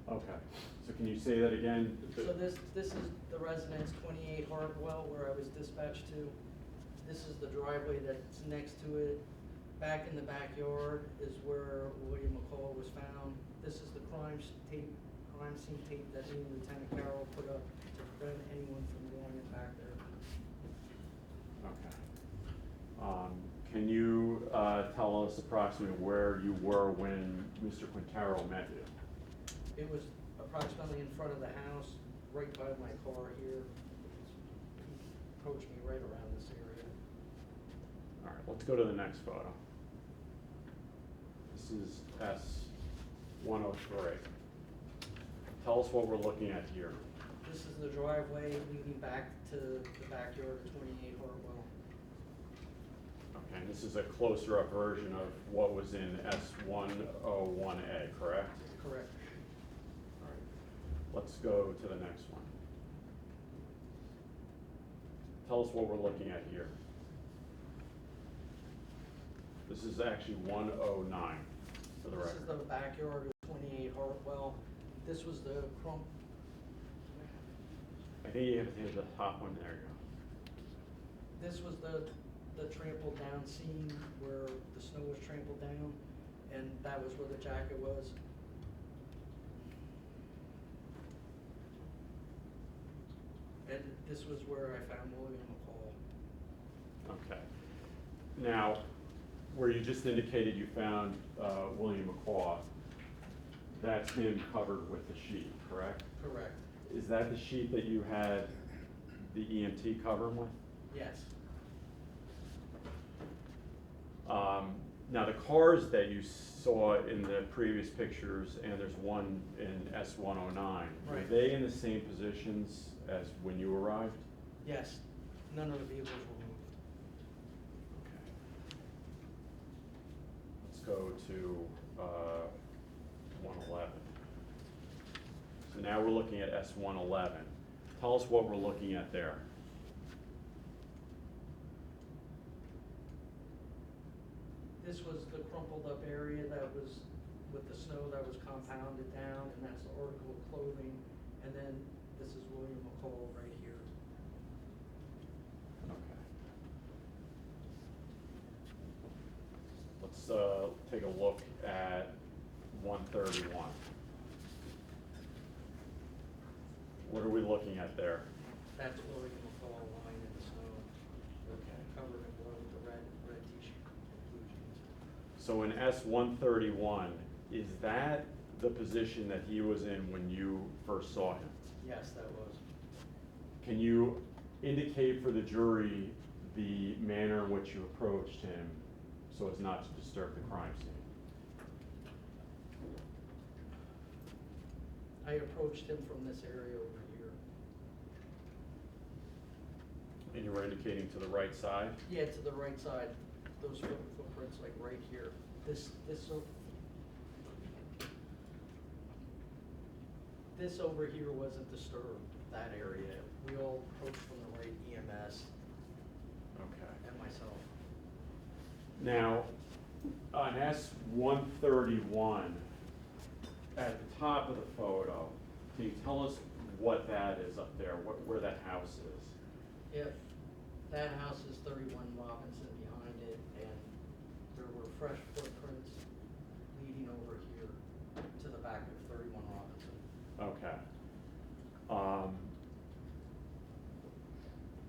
Okay, so can you say that again? So this is the residence, 28 Hartwell, where I was dispatched to. This is the driveway that's next to it. Back in the backyard is where William McCall was found. This is the crime scene tape that me and Lieutenant Carroll put up to prevent anyone from going in back there. Okay. Can you tell us approximately where you were when Mr. Quintero met you? It was approximately in front of the house, right by my car here. He approached me right around this area. All right, let's go to the next photo. This is S103. Tell us what we're looking at here. This is the driveway leading back to the backyard of 28 Hartwell. Okay, and this is a closer up version of what was in S101A, correct? Correct. All right, let's go to the next one. Tell us what we're looking at here. This is actually 109 for the This record. is the backyard of 28 Hartwell. This was the I think you have to hit the top one, there you go. This was the trampled down scene where the snow was trampled down, and that was where the jacket was. This was where I found William McCall. Okay. Now, where you just indicated you found William McCaw, that's him covered with the sheet, correct? Correct. Is that the sheet that you had the EMT cover him with? Yes. Now, the cars that you saw in the previous pictures, and there's one in S109, were Right. they in the same positions as when you arrived? Yes. None of the vehicles were moved. Okay. Let's go to 111. So now we're looking at S111. Tell us what we're looking at there. This was the crumpled up area that was with the snow that was compounded down, and that's the article of clothing. And then this is William McCall right here. Okay. Let's take a look at 131. What are we looking at there? That's William McCall lying in the snow, Okay. covered in blood with the red t-shirt and blue jeans. So in S131, is that the position that he was in when you first saw him? Yes, that was. Can you indicate for the jury the manner in which you approached him so as not to disturb the crime scene? I approached him from this area over here. And you were indicating to the right side? Yeah, to the right side, those footprints like right here. This over here wasn't disturbed, that area. We all approached from the right, EMS Okay. and myself. Now, on S131, at the top of the photo, can you tell us what that is up there, where that house is? Yep, that house is 31 Robinson behind it, and there were fresh footprints leading over here to the back of 31 Robinson. Okay.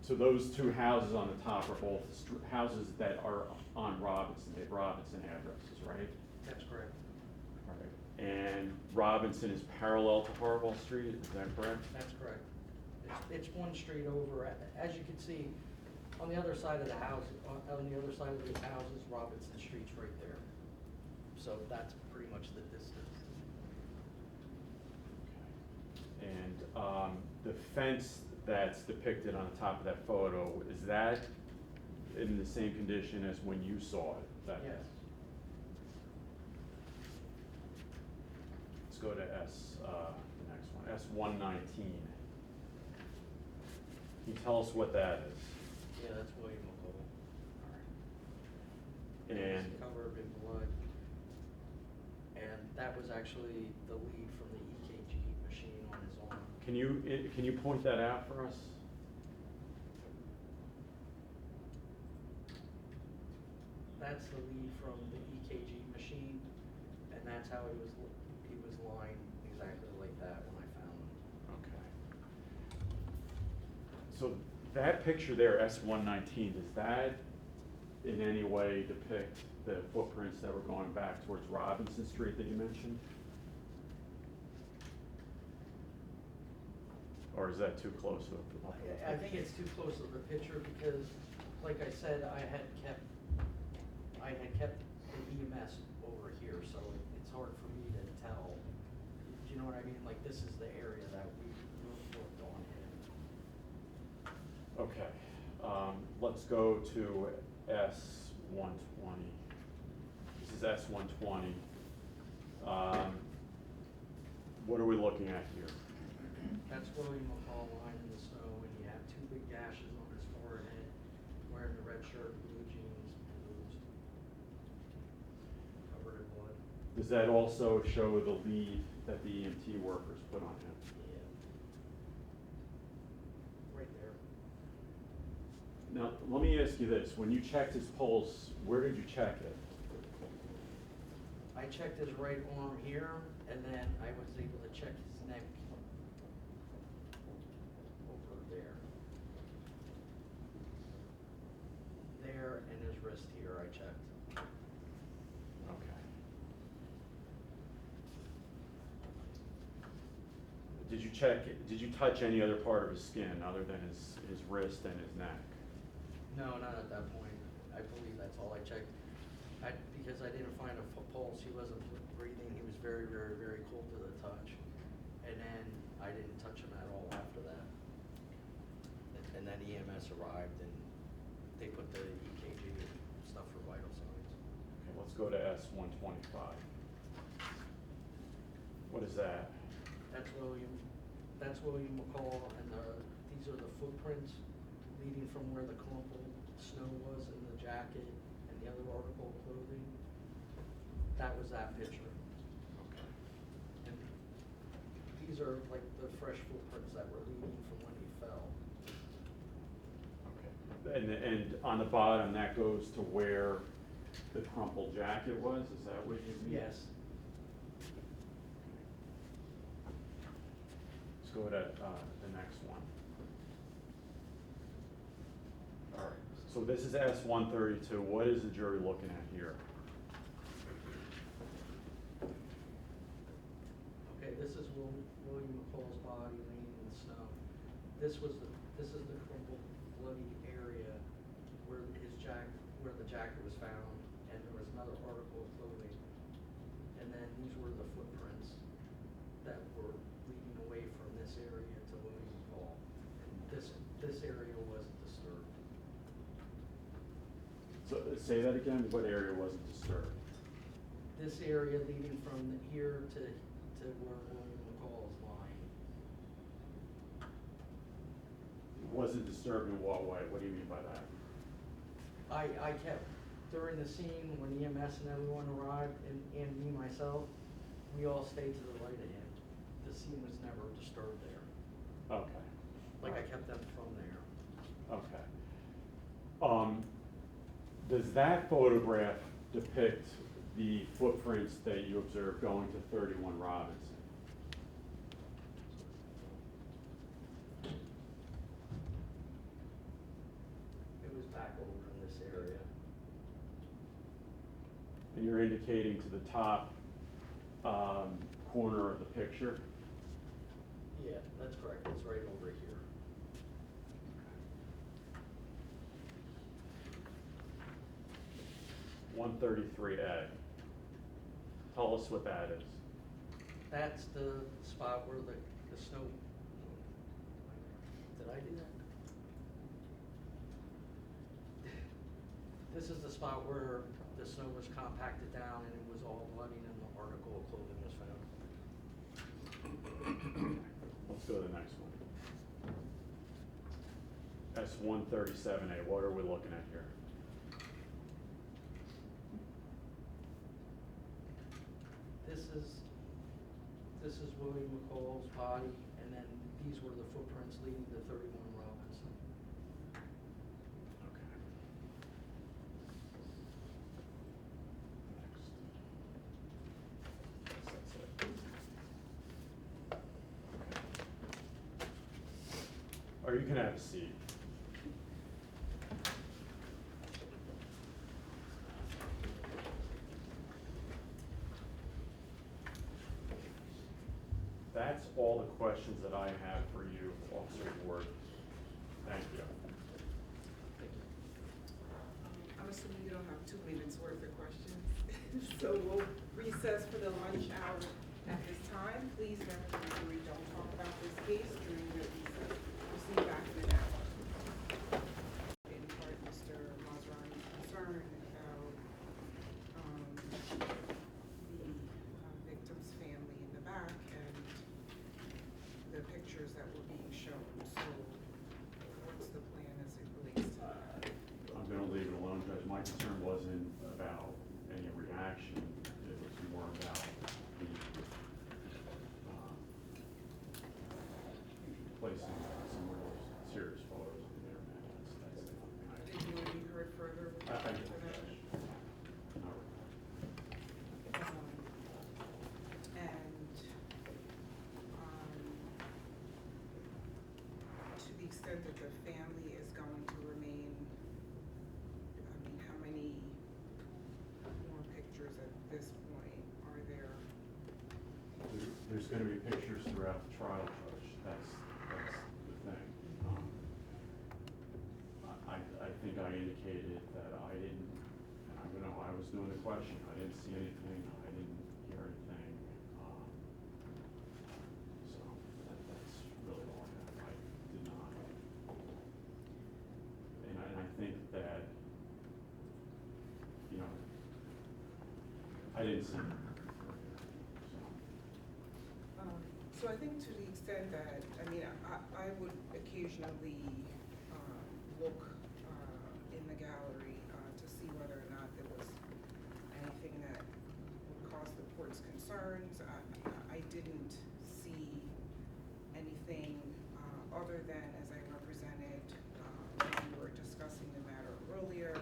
So those two houses on the top are both houses that are on Robinson, they have Robinson addresses, right? That's correct. Right. And Robinson is parallel to Hartwell Street, is that correct? That's correct. It's one street over. As you can see, on the other side of the house, on the other side of the houses, Robinson Street's right there. So that's pretty much the distance. And the fence that's depicted on the top of that photo, is that in the same condition as when you saw it? Yes. Let's go to the next one, S119. Can you tell us what that is? Yeah, that's William McCall. And He's covered in blood. And that was actually the lead from the EKG machine on his arm. can you point that out for us? That's the lead from the EKG machine, and that's how he was lying exactly like that when I found him. Okay. So that picture there, S119, does that in any way depict the footprints that were going back towards Robinson Street that you mentioned? Or is that too close of a I think it's too close of a picture because, like I said, I had kept the EMS over here, so it's hard for me to tell. Do you know what I mean? Like, this is the area that we worked on. Okay, let's go to S120. This is S120. What are we looking at here? That's William McCall lying in the snow, and you have two big gashes on his forehead, wearing the red shirt, blue jeans, boots, covered in blood. Does that also show the lead that the EMT workers put on him? Yeah. Right there. Now, let me ask you this. When you checked his pulse, where did you check it? I checked his right arm here, and then I was able to check his neck over there. wrist here, I checked. Okay. Did you touch any other part of his skin other than his wrist and his neck? No, not at that point. I believe that's all I checked. Because I didn't find a pulse, he wasn't breathing, he was very, very, very cold to the touch. And then I didn't touch him at all after that. And then EMS arrived and they put the EKG and stuff for vital signs. Okay, let's go to S-125. What is that? That's William McCall, and these are the footprints leading from where the crumpled snow was in the jacket and the other article of clothing. That was that picture. Okay. And these are like the fresh footprints that were leading from when he fell. Okay. And on the bottom, that goes to where the crumpled jacket was? Is that what you mean? Yes. Let's go to the next one. All right, so this is S-132. What is the jury looking at here? Okay, this is William McCall's body laying in the snow. This is the crumpled, bloody area where where the jacket was found, and there was another article of clothing. And then these were the footprints that were leading away from this area to William McCall. And this area wasn't disturbed. So say that again, what area wasn't disturbed? This area leading from here to where William McCall is lying. Wasn't disturbed in what way? What do you mean by that? I kept, during the scene, when EMS and everyone arrived, and me, myself, we all stayed to the right of him. The scene was never disturbed there. Okay. Like, I kept them from there. Okay. Does that photograph depict the footprints that you observed going to 31 Robinson? It was back over in this area. And you're indicating to the top corner of the picture? Yeah, that's correct. It's right over here. 133A. Tell us what that is. That's the spot where the snow, did I do that? This is the spot where the snow was compacted down and it was all bloody and the article of clothing was found. Let's go to the next one. S-137A, what are we looking at here? This is William McCall's body, and then these were the footprints leading to 31 Robinson. Okay. Next. That's it. Okay. Or you can have a seat. That's all the questions that I have for you, Officer Ward. Thank you. I'm assuming you don't have 2 minutes worth of questions. So we'll recess for the lunch hour at this time. Please, members of the jury, don't talk about this case during the recess. We'll see you back in an hour. In part, Mr. Masrani's concern about the victim's family in the back and the pictures that were being shown. So what's the plan as it relates to that? I'm gonna leave it alone, Judge. My concern wasn't about any reaction. It was more about the, placing some real serious photos on the internet. That's the only thing I. Did you want to be heard further? I did. for that? No. And to the extent that the family is going to remain, I mean, how many this point, are there? There's gonna be pictures throughout the trial, Judge, that's the thing. I think I indicated that I didn't, I was doing the question, I didn't see anything, I didn't hear anything. So that's really all I have, I did not. And I think that, you know, I didn't see it. So I think to the extent that, I mean, I would occasionally look in the gallery to see whether or not there was anything that would cause the court's concerns. I didn't see anything other than, as I represented when we were discussing the matter earlier,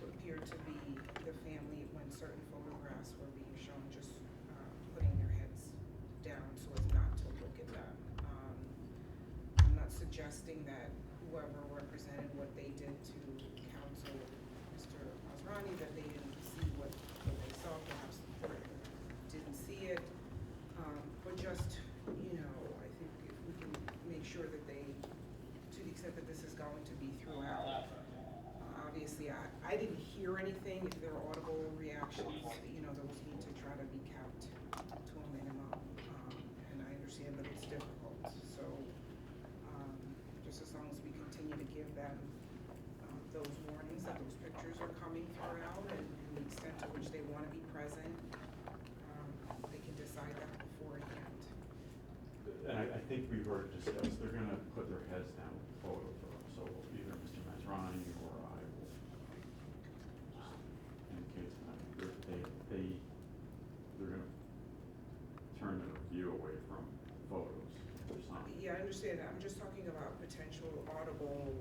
what appeared to be the family when certain photographs were being shown, just putting their heads down so as not to look at them. I'm not suggesting that whoever represented what they did to counsel Mr. Masrani, that they didn't see what they saw, perhaps the court didn't see it. But just, you know, I think if we can make sure that they, to the extent that this is going to be throughout, obviously I didn't hear anything. If there are audible reactions, you know, those need to try to be kept to a minimum. And I understand that it's difficult. So just as long as we continue to give them those warnings that those pictures are coming throughout and the extent to which they want to be present, they can decide that beforehand. And I think we heard discussed, they're gonna put their heads down with the photo for us, so either Mr. Masrani or I will just indicate to them, they're gonna turn their view away from photos. There's not. Yeah, I understand. I'm just talking about potential audible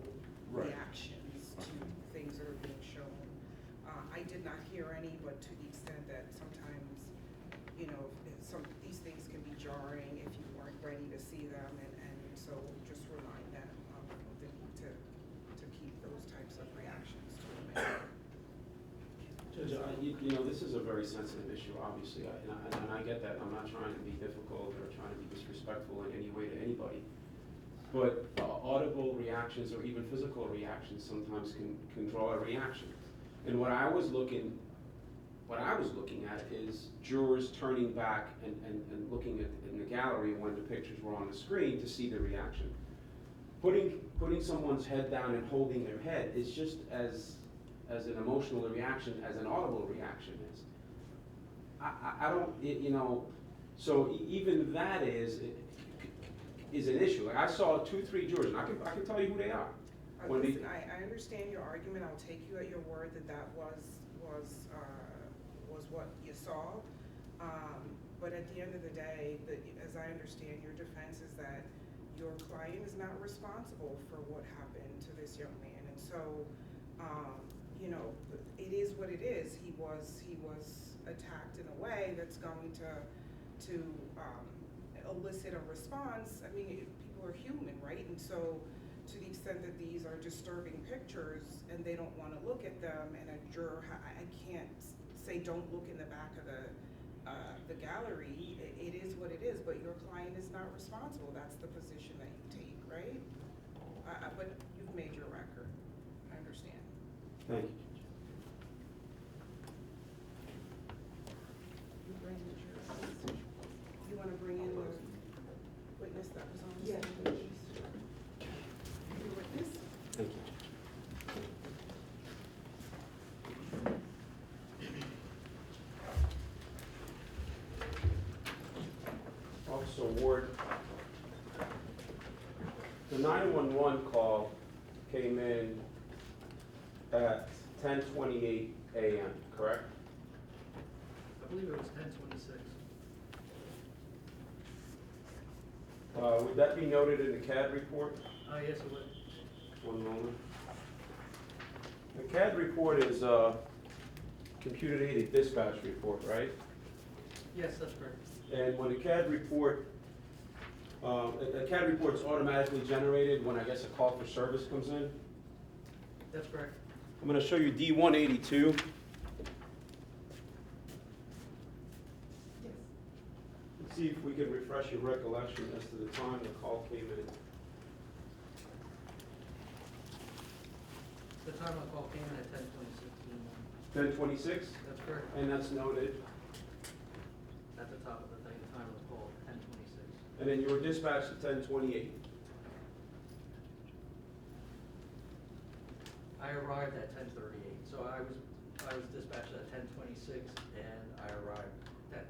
Right. reactions to things that are being shown. I did not hear any, but to the extent that sometimes, you know, these things can be jarring if you weren't ready to see them, and so just remind them of the need to keep those types of reactions to a minimum. Judge, you know, this is a very sensitive issue, obviously, and I get that. I'm not trying to be difficult or trying to be disrespectful in any way to anybody. But audible reactions or even physical reactions sometimes can draw a reaction. And what I was looking at is jurors turning back and looking in the gallery when the pictures were on the screen to see the reaction. Putting someone's head down and holding their head is just as an emotional reaction as an audible reaction is. I don't, you know, so even that is an issue. Like I saw 2-3 jurors, and I can tell you who they are. Listen, I understand your argument. I'll take you at your word that was what you saw. But at the end of the day, as I understand, your defense is that your client is not responsible for what happened to this young man, and so you know, it is what it is. He was attacked in a way that's going to elicit a response. I mean, people are human, right? And so to the extent that these are disturbing pictures and they don't want to look at them, and a juror, I can't say don't look in the back of the gallery. It is what it is, but your client is not responsible. That's the position that you take, right? But you've made your record. I understand. Thank you. You bring the jurors. You want to bring in the witness that was on the stage? Your witness? Thank you. Officer Ward, the 911 call came in at 10:28 a.m., correct? I believe it was 10:26. Would that be noted in the CAD report? Yes, it would. One moment. The CAD report is a computer-aided dispatch report, right? Yes, that's correct. And when a CAD report, a CAD report's automatically generated when I guess a call for service comes in. That's correct. I'm going to show you D182. see if we can refresh your recollection as to the time the call came in. The time the call came in at 10:26 in the morning. 10:26, That's correct. and that's noted. At the top of the thing, the time of the call, 10:26. And then you were dispatched at 10:28. I arrived at 10:38, so I was dispatched at 10:26, and I arrived at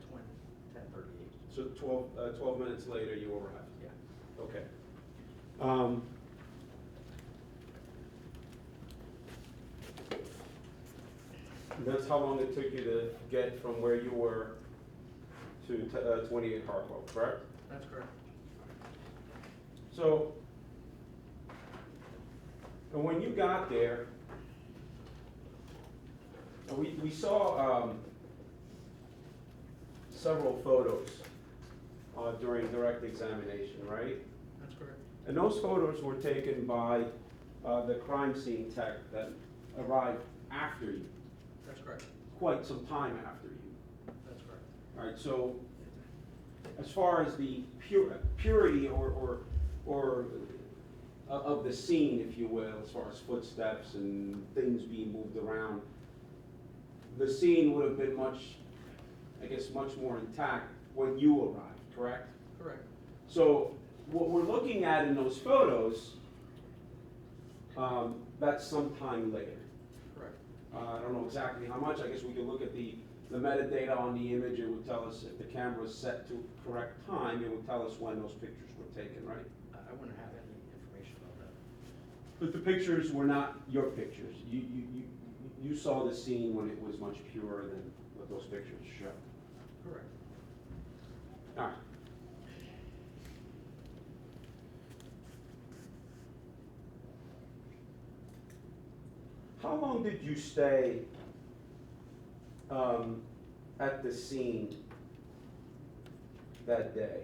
10:38. So 12 minutes later, you arrived. Yeah. Okay. That's how long it took you to get from where you were to 28 Hartwell, correct? That's correct. So, and when you got there, we saw several photos during direct examination, right? That's correct. And those photos were taken by the crime scene tech that arrived after you, That's correct. quite some time after you. That's correct. All right, so as far as the purity or of the scene, if you will, as far as footsteps and things being moved around, the scene would have been much more intact when you arrived, correct? Correct. So what we're looking at in those photos, that's sometime later. Correct. I don't know exactly how much. I guess we could look at the metadata on the image. It would tell us if the camera was set to correct time. It would tell us when those pictures were taken, right? I wouldn't have any information on that. But the pictures were not your pictures. You saw the scene when it was much purer than what those pictures show. Correct. All right. How long did you stay at the scene that day?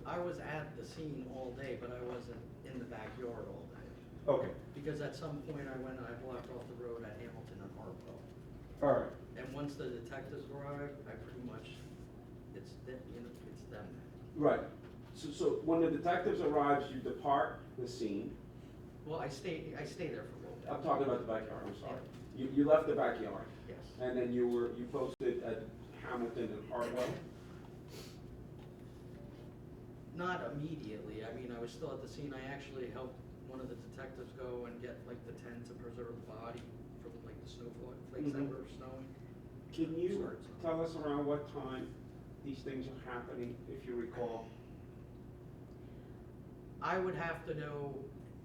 I was at the scene all day, but I wasn't in the backyard all day. Okay, Because at some point I went and I blocked off the road at Hamilton and Hartwell. all right. And once the detectives arrived, I pretty much, it's them. Right. So when the detectives arrives, you depart the scene. Well, I stay there for a little bit. I'm talking about the backyard, I'm sorry. You left the backyard, Yes. and then you posted at Hamilton and Hartwell? Not immediately. I mean, I was still at the scene. I actually helped one of the detectives go and get like the tent to preserve the body from like the snowflakes that Mhm. were snowing. Can you Sorry. tell us around what time these things are happening, if you recall? I would have to know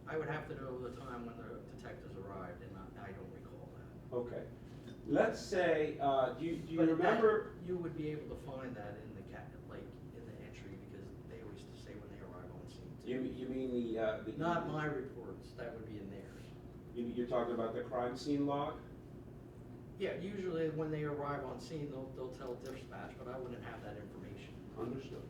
the time when the detectives arrived, and I don't recall that. Okay. Let's say, do you But remember? that- You would be able to find that in the in the entry, because they always say when they arrive on scene. You mean the? Not my reports, that would be in theirs. You're talking about the crime scene log? Yeah, usually when they arrive on scene, they'll tell dispatch, but I wouldn't have that information. Understood.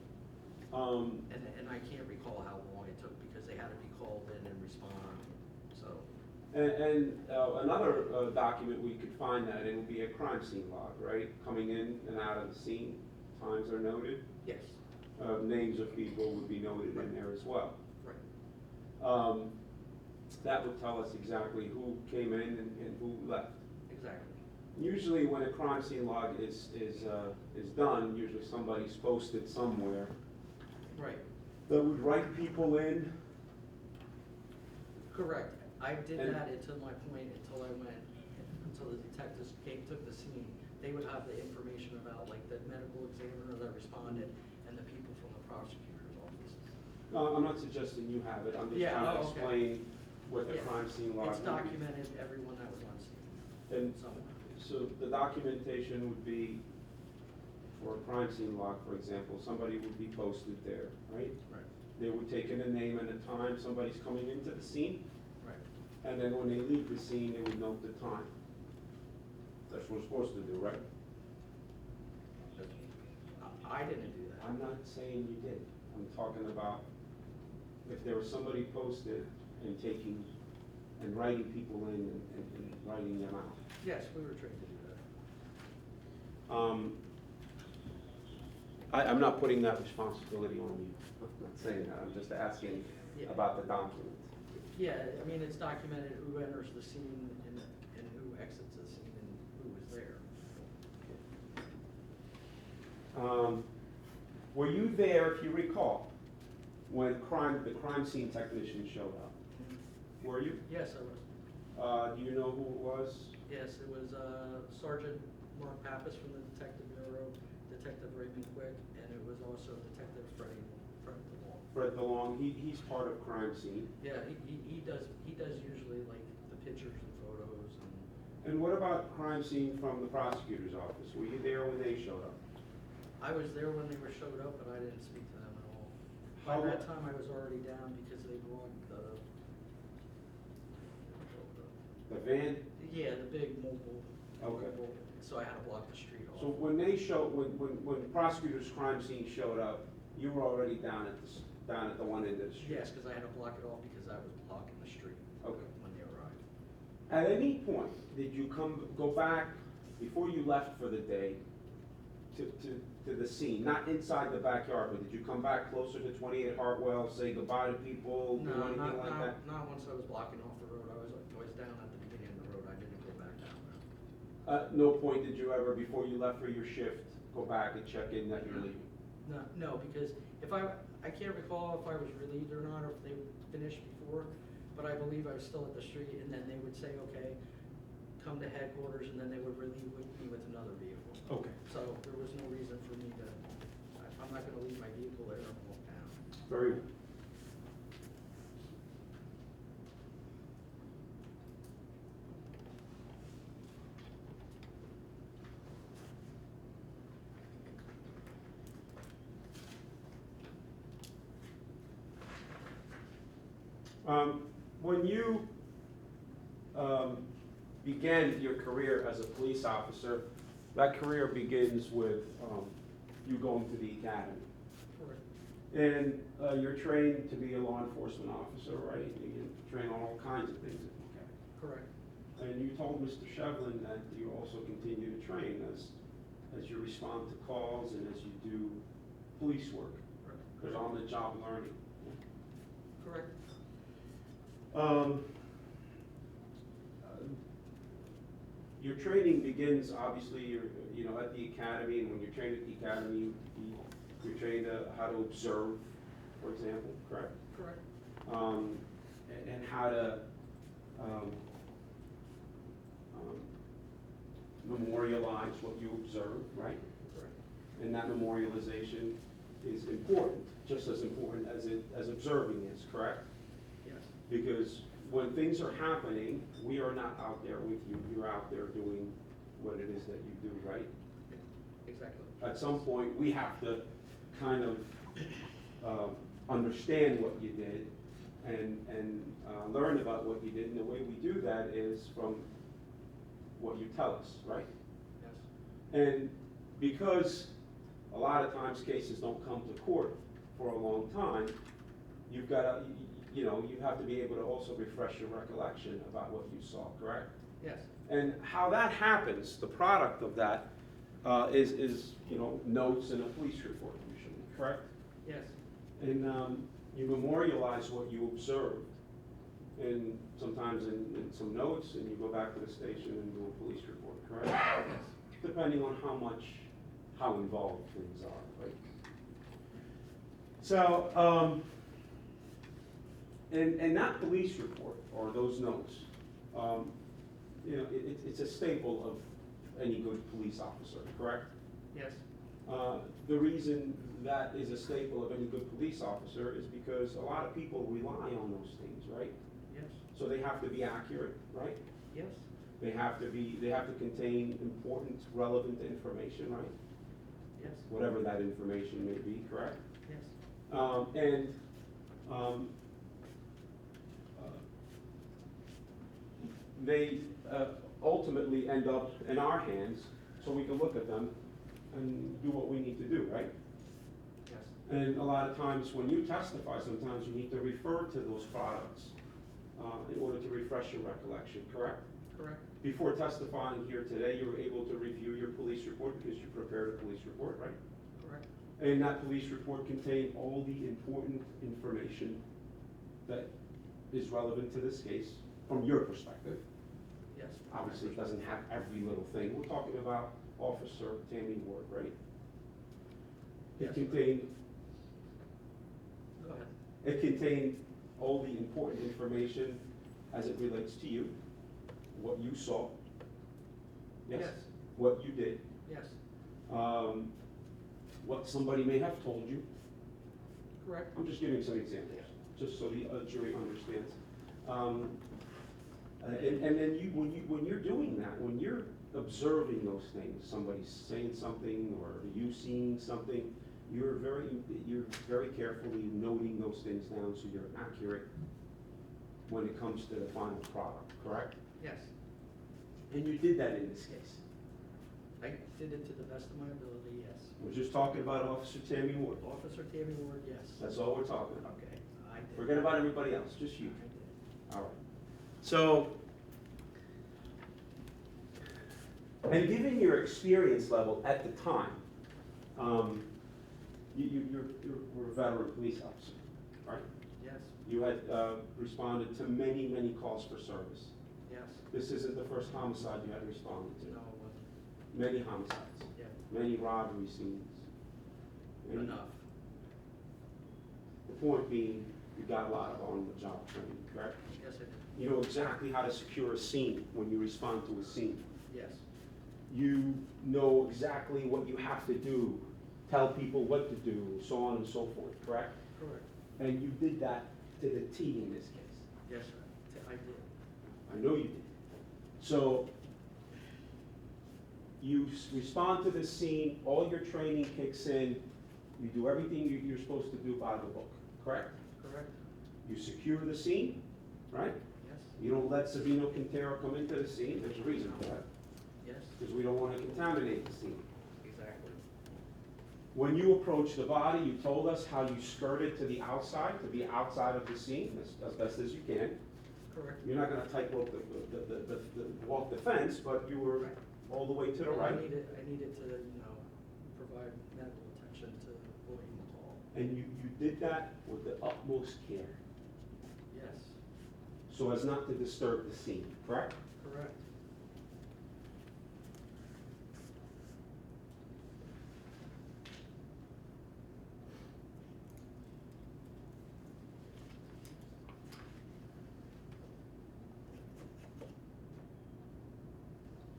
And I can't recall how long it took, because they had to be called in and respond, so. And another document we could find that, it would be a crime scene log, right? Coming in and out of the scene, times are noted. Yes, Names of people would be noted in there as well. right, That would tell us exactly who came in and who left. exactly. Usually when a crime scene log is done, usually somebody's posted somewhere Right, that would write people in. correct. I did And- that until the detectives took the scene. They would have the information about like the medical examiner that responded and the people from the prosecutor's office. I'm not suggesting you have it, I'm just Yeah, trying to oh, okay. explain what the Yeah. crime scene log It's would be. documented, everyone that was on scene, And somewhere. so the documentation would be, for a crime scene log, for example, somebody would be posted there, right? Right, They would take in a name and a time somebody's coming into the scene, right. and then when they leave the scene, they would note the time. That's what we're supposed to do, right? I didn't do that. I'm not saying you did. I'm talking about if there was somebody posted and taking, and writing people in and writing them out. Yes, we were trained to do that. I'm not putting that responsibility on you. I'm not saying that, I'm just asking Yeah. about the document. Yeah, I mean, it's documented who enters the scene and who exits the scene and who was there. Were you there, if you recall, when the crime scene technician showed up? Were you? Yes, I was. Do you know who it was? Yes, it was Sergeant Mark Pappas from the Detective Bureau, Detective Raymond Quick, and it was also Detective Fred DeWall. Fred DeLong, he's part of crime scene. Yeah, he does usually like the pictures and photos and. And what about crime scene from the prosecutor's office? Were you there when they showed up? I was there when they were showed up, but I didn't speak to them at all. How By that lo- time, I was already down because they brought The van? yeah, the big mobile. Okay. So I had to block the street off. So when when prosecutor's crime scene showed up, you were already down at the one end of the street? Yes, because I had to block it off because I was blocking the street. Okay. When they arrived. At any point, did you go back, before you left for the day, to the scene, not inside the backyard, but did you come back closer to 28 Hartwell, say goodbye to people, do No, anything like that? not once I was blocking off the road. I was down at the beginning of the road. I didn't go back down there. No point did you ever, before you left for your shift, go back and check in that you're leaving? No, because if I can't recall if I was relieved or not, or if they finished before, but I believe I was still at the street, and then they would say, okay, come to headquarters, and then they would relieve me with another vehicle. Okay. So there was no reason for me to, I'm not gonna leave my vehicle there and walk down. Very well. When you began your career as a police officer, that career begins with you going to the academy. Correct. And you're trained to be a law enforcement officer, right? You train on all kinds of things at the academy. Correct. And you told Mr. Shevlin that you also continue to train as you respond to calls and as you do police work. Correct. There's on-the-job learning. Correct. Your training begins, obviously, you're at the academy, and when you're trained at the academy, you're trained how to observe, for example, correct? Correct. And how to memorialize what you observe, right? Correct. And that memorialization is important, just as important as observing is, correct? Yes. Because when things are happening, we are not out there with you, you're out there doing what it is that you do, right? Exactly. At some point, we have to kind of understand what you did and learn about what you did, and the way we do that is from what you tell us, right? Yes. And because a lot of times cases don't come to court for a long time, you've got to, you have to be able to also refresh your recollection about what you saw, correct? Yes. And how that happens, the product of that is notes in a police report usually, correct? Yes. And you memorialize what you observed, and sometimes in some notes, and you go back to the station and do a police report, correct? Yes. Depending on how involved things are, right? So, and that police report, or those notes, it's a staple of any good police officer, correct? Yes. The reason that is a staple of any good police officer is because a lot of people rely on those things, right? Yes. So they have to be accurate, right? Yes. They have to contain important, relevant information, right? Yes. Whatever that information may be, correct? Yes. They ultimately end up in our hands, so we can look at them and do what we need to do, right? Yes. And a lot of times when you testify, sometimes you need to refer to those products in order to refresh your recollection, correct? Correct? Before testifying here today, you were able to review your police report because you prepared a police report, right? Correct? And that police report contained all the important information that is relevant to this case from your perspective. Yes. Obviously, it doesn't have every little thing. We're talking about Officer Tammy Ward, right? It Yes. contained, Go ahead. it contained all the important information as it relates to you, what you saw. Yes. Yes. What you did, Yes. what somebody may have told you. Correct? I'm just giving some examples, just so the jury understands. And then when you're doing that, when you're observing those things, somebody's saying something or you seeing something, you're very carefully noting those things down so you're accurate when it comes to the final product, correct? Yes. And you did that in this case. I did it to the best of my ability, yes. We're just talking about Officer Tammy Ward. Officer Tammy Ward, yes. That's all we're talking about. Okay, I did. Forget about everybody else, just you. I did. All right. So, and given your experience level at the time, you're a veteran police officer, right? Yes, You had responded to many, many calls for service. yes. This isn't the first homicide you had responded to. No, it wasn't. Many homicides, Yeah, many robbery scenes. Many- enough. The point being, you got a lot of on-the-job training, correct? Yes, I did. You know exactly how to secure a scene when you respond to a scene. Yes, You know exactly what you have to do, tell people what to do, so on and so forth, correct? correct. And you did that to the T in this case. Yes, sir. I did. I know you did. So, you respond to the scene, all your training kicks in, you do everything you're supposed to do by the book, correct? Correct? You secure the scene, right? Yes, You don't let Sabino Quintero come into the scene, there's a reason for that, yes, because we don't want to contaminate the scene. exactly. When you approached the body, you told us how you skirted to the outside, to be outside of the scene, as best as you can. Correct. You're not gonna tightrope walk the fence, but you were all the way to the Well, right. I needed to, provide medical attention to William Hall. And you did that with the utmost care, Yes, so as not to disturb the scene, correct? correct.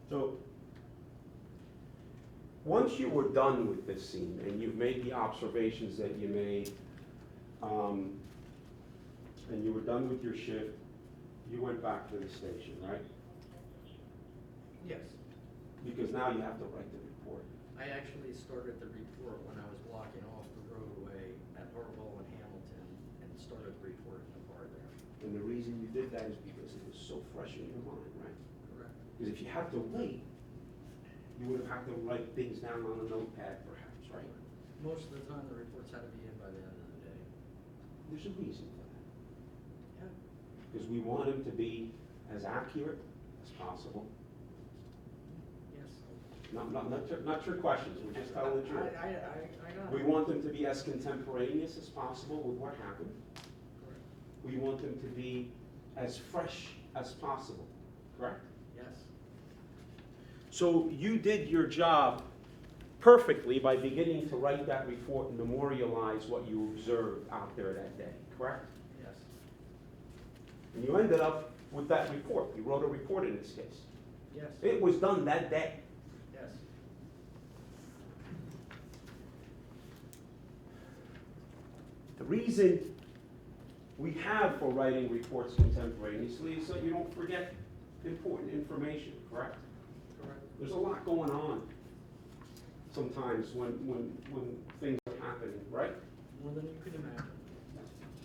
So, once you were done with this scene and you've made the observations that you made, and you were done with your shift, you went back to the station, right? Yes. Because now you have to write the report. I actually started the report when I was blocking off the roadway at Hartwell and Hamilton and started the report in the car there. And the reason you did that is because it was so fresh in your mind, right? Correct. Because if you had to wait, you would have had to write things down on a notepad perhaps, right? Most of the time, the reports had to be in by the end of the day. There's a reason for that. Yeah. Because we want them to be as accurate as possible. Yes. Not your questions, we're just telling the truth. I got We it. want them to be as contemporaneous as possible with what happened. Correct. We want them to be as fresh as possible, correct? Yes. So you did your job perfectly by beginning to write that report and memorialize what you observed out there that day, correct? Yes. And you ended up with that report. You wrote a report in this case. Yes. It was done that day. Yes. The reason we have for writing reports contemporaneously is so you don't forget important information, correct? Correct. There's a lot going on sometimes when things are happening, right? More than you could imagine.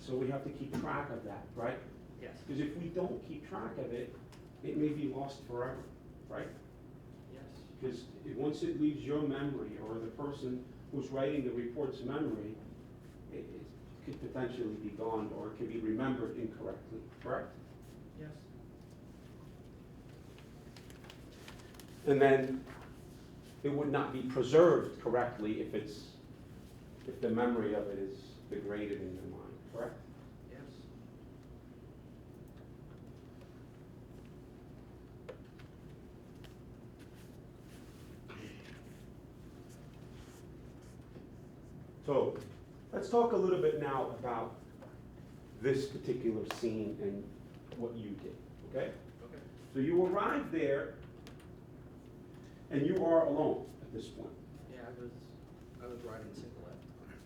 So we have to keep track of that, right? Yes. Because if we don't keep track of it, it may be lost forever, right? Yes. Because once it leaves your memory or the person who's writing the report's memory, it could potentially be gone or it could be remembered incorrectly, correct? Yes. And then it would not be preserved correctly if the memory of it is degraded in your mind, correct? Yes. So, let's talk a little bit now about this particular scene and what you did, okay? Okay. So you arrive there, and you are alone at this point. Yeah, I was riding single at the time.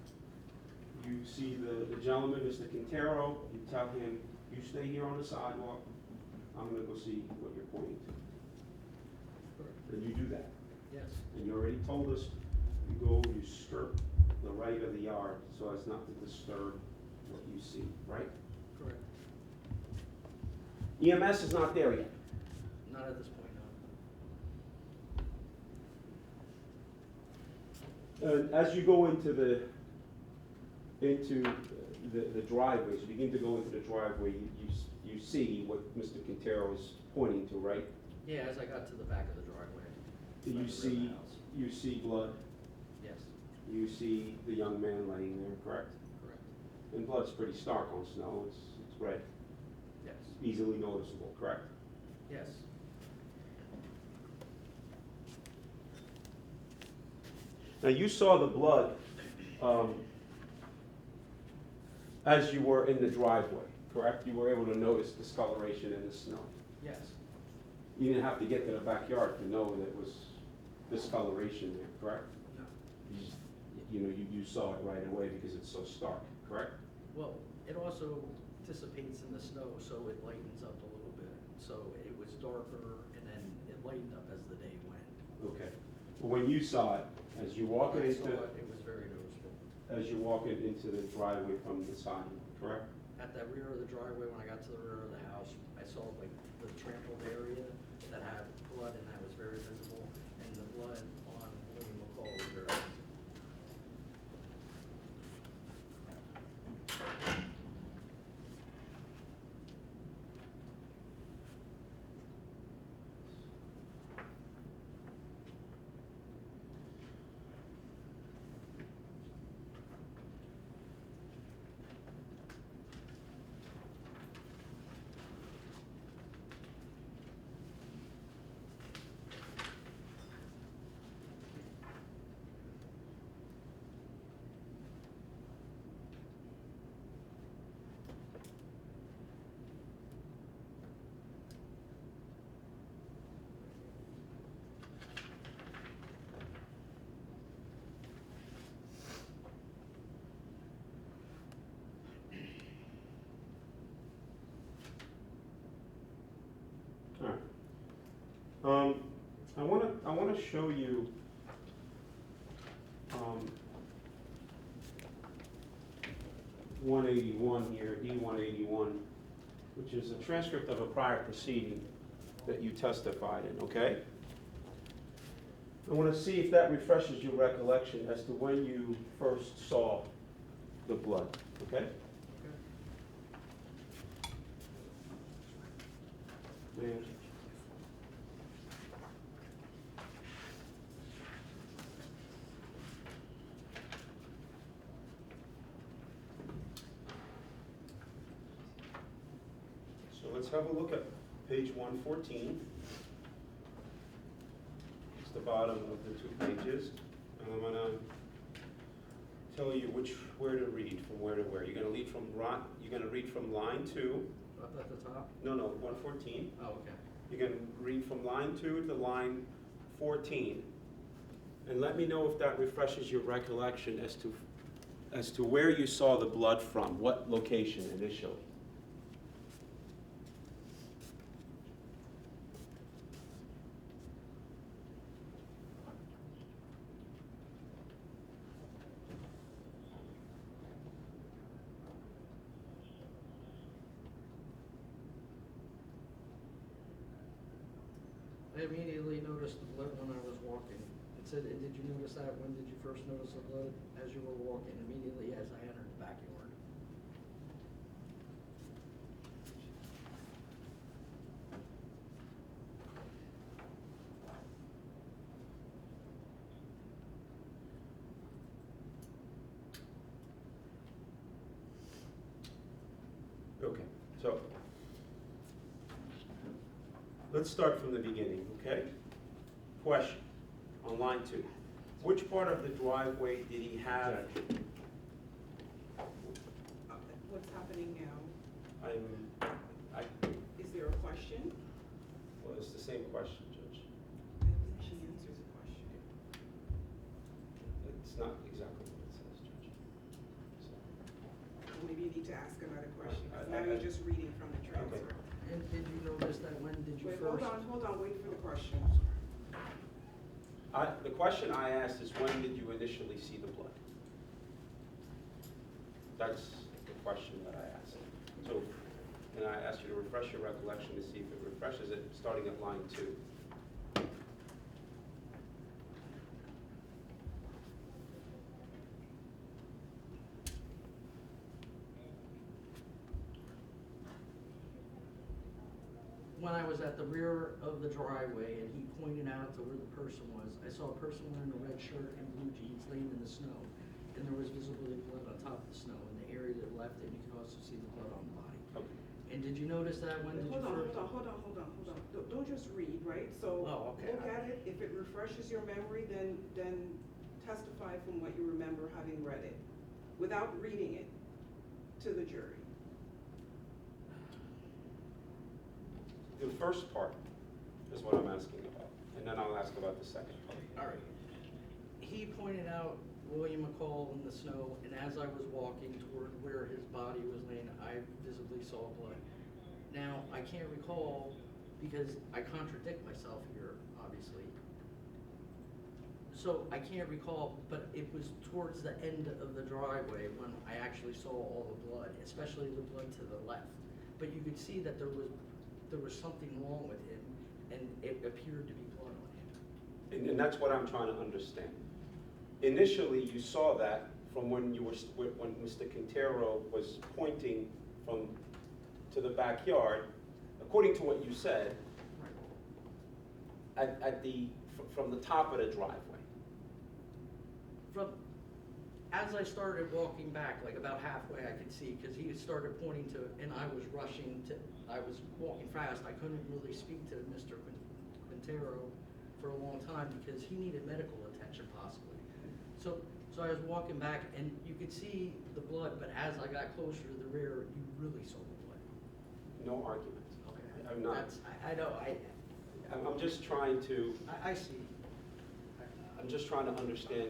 You see the gentleman, Mr. Quintero, you tell him, you stay here on the sidewalk, I'm gonna go see what you're pointing to. And you do that. Yes. And you already told us, you go, you skirt the right of the yard so as not to disturb what you see, right? Correct. EMS is not there yet. Not at this point, no. As you go into the driveway, so you begin to go into the driveway, you see what Mr. Quintero is pointing to, right? Yeah, as I got to the back of the driveway. You back of the see, house. you see blood, Yes, you see the young man laying there, correct? correct. And blood's pretty stark on snow, it's red, Yes, easily noticeable, correct? yes. Now, you saw the blood as you were in the driveway, correct? You were able to notice discoloration in the snow. Yes, You didn't have to get to the backyard to know that it was discoloration there, correct? no. You saw it right away because it's so stark, correct? Well, it also dissipates in the snow, so it lightens up a little bit. So it was darker, and then it lightened up as the day went. Okay. But when you saw it, as you walk When I into, saw it, it was very noticeable. as you walk into the driveway from the side, correct? At the rear of the driveway, when I got to the rear of the house, I saw like the trampled area that had blood, and that was very visible, and the blood on William McCall was very visible. All right. I wanna show you, 181 here, E181, which is a transcript of a prior proceeding that you testified in, okay? I wanna see if that refreshes your recollection as to when you first saw the blood, okay? And so let's have a look at page 114. It's the bottom of the two pages. And I'm gonna tell you where to read, from where to where. You're gonna read from line 2. Up at the top? No, 114. Oh, okay. You can read from line 2 to line 14. And let me know if that refreshes your recollection as to where you saw the blood from, what location initially. I immediately noticed the blood when I was walking. It said, did you notice that? When did you first notice the blood? As you were walking, immediately as I entered the backyard. let's start from the beginning, okay? Question, on line 2. Which part of the driveway did he have? What's happening now? Is there a question? Well, it's the same question, Judge. I don't think she answers the question. It's not exactly what it says, Judge. So, Well, maybe you need to ask another question, because I- now you're just reading from the transfer. And did you notice that when did you Wait, first? hold on, wait for the question. the question I asked is, when did you initially see the blood? That's the question that I asked. So, and I asked you to refresh your recollection to see if it refreshes it, starting at line 2. When I was at the rear of the driveway and he pointed out to where the person was, I saw a person wearing a red shirt and blue jeans laying in the snow. And there was visibly blood on top of the snow in the area that left, and you could also see the blood on the body. Okay. And did you notice that when did you Hold first? on. Don't just read, right? So Oh, okay. look at it. If it refreshes your memory, then testify from what you remember having read it, without reading it to the jury. The first part is what I'm asking about, and then I'll ask about the second part. All right. He pointed out William McCall in the snow, and as I was walking toward where his body was laying, I visibly saw blood. Now, I can't recall, because I contradict myself here, obviously. So I can't recall, but it was towards the end of the driveway when I actually saw all the blood, especially the blood to the left. But you could see that there was something wrong with him, and it appeared to be blood on him. And that's what I'm trying to understand. Initially, you saw that from when Mr. Quintero was pointing to the backyard, according to what you said, from the top of the driveway. As I started walking back, like about halfway, I could see, because he started pointing to, and I was I was walking fast. I couldn't really speak to Mr. Quintero for a long time because he needed medical attention possibly. So I was walking back, and you could see the blood, but as I got closer to the rear, you really saw the blood. No argument. Okay. I'm not. I know, I'm just trying to, I see. I'm just trying to understand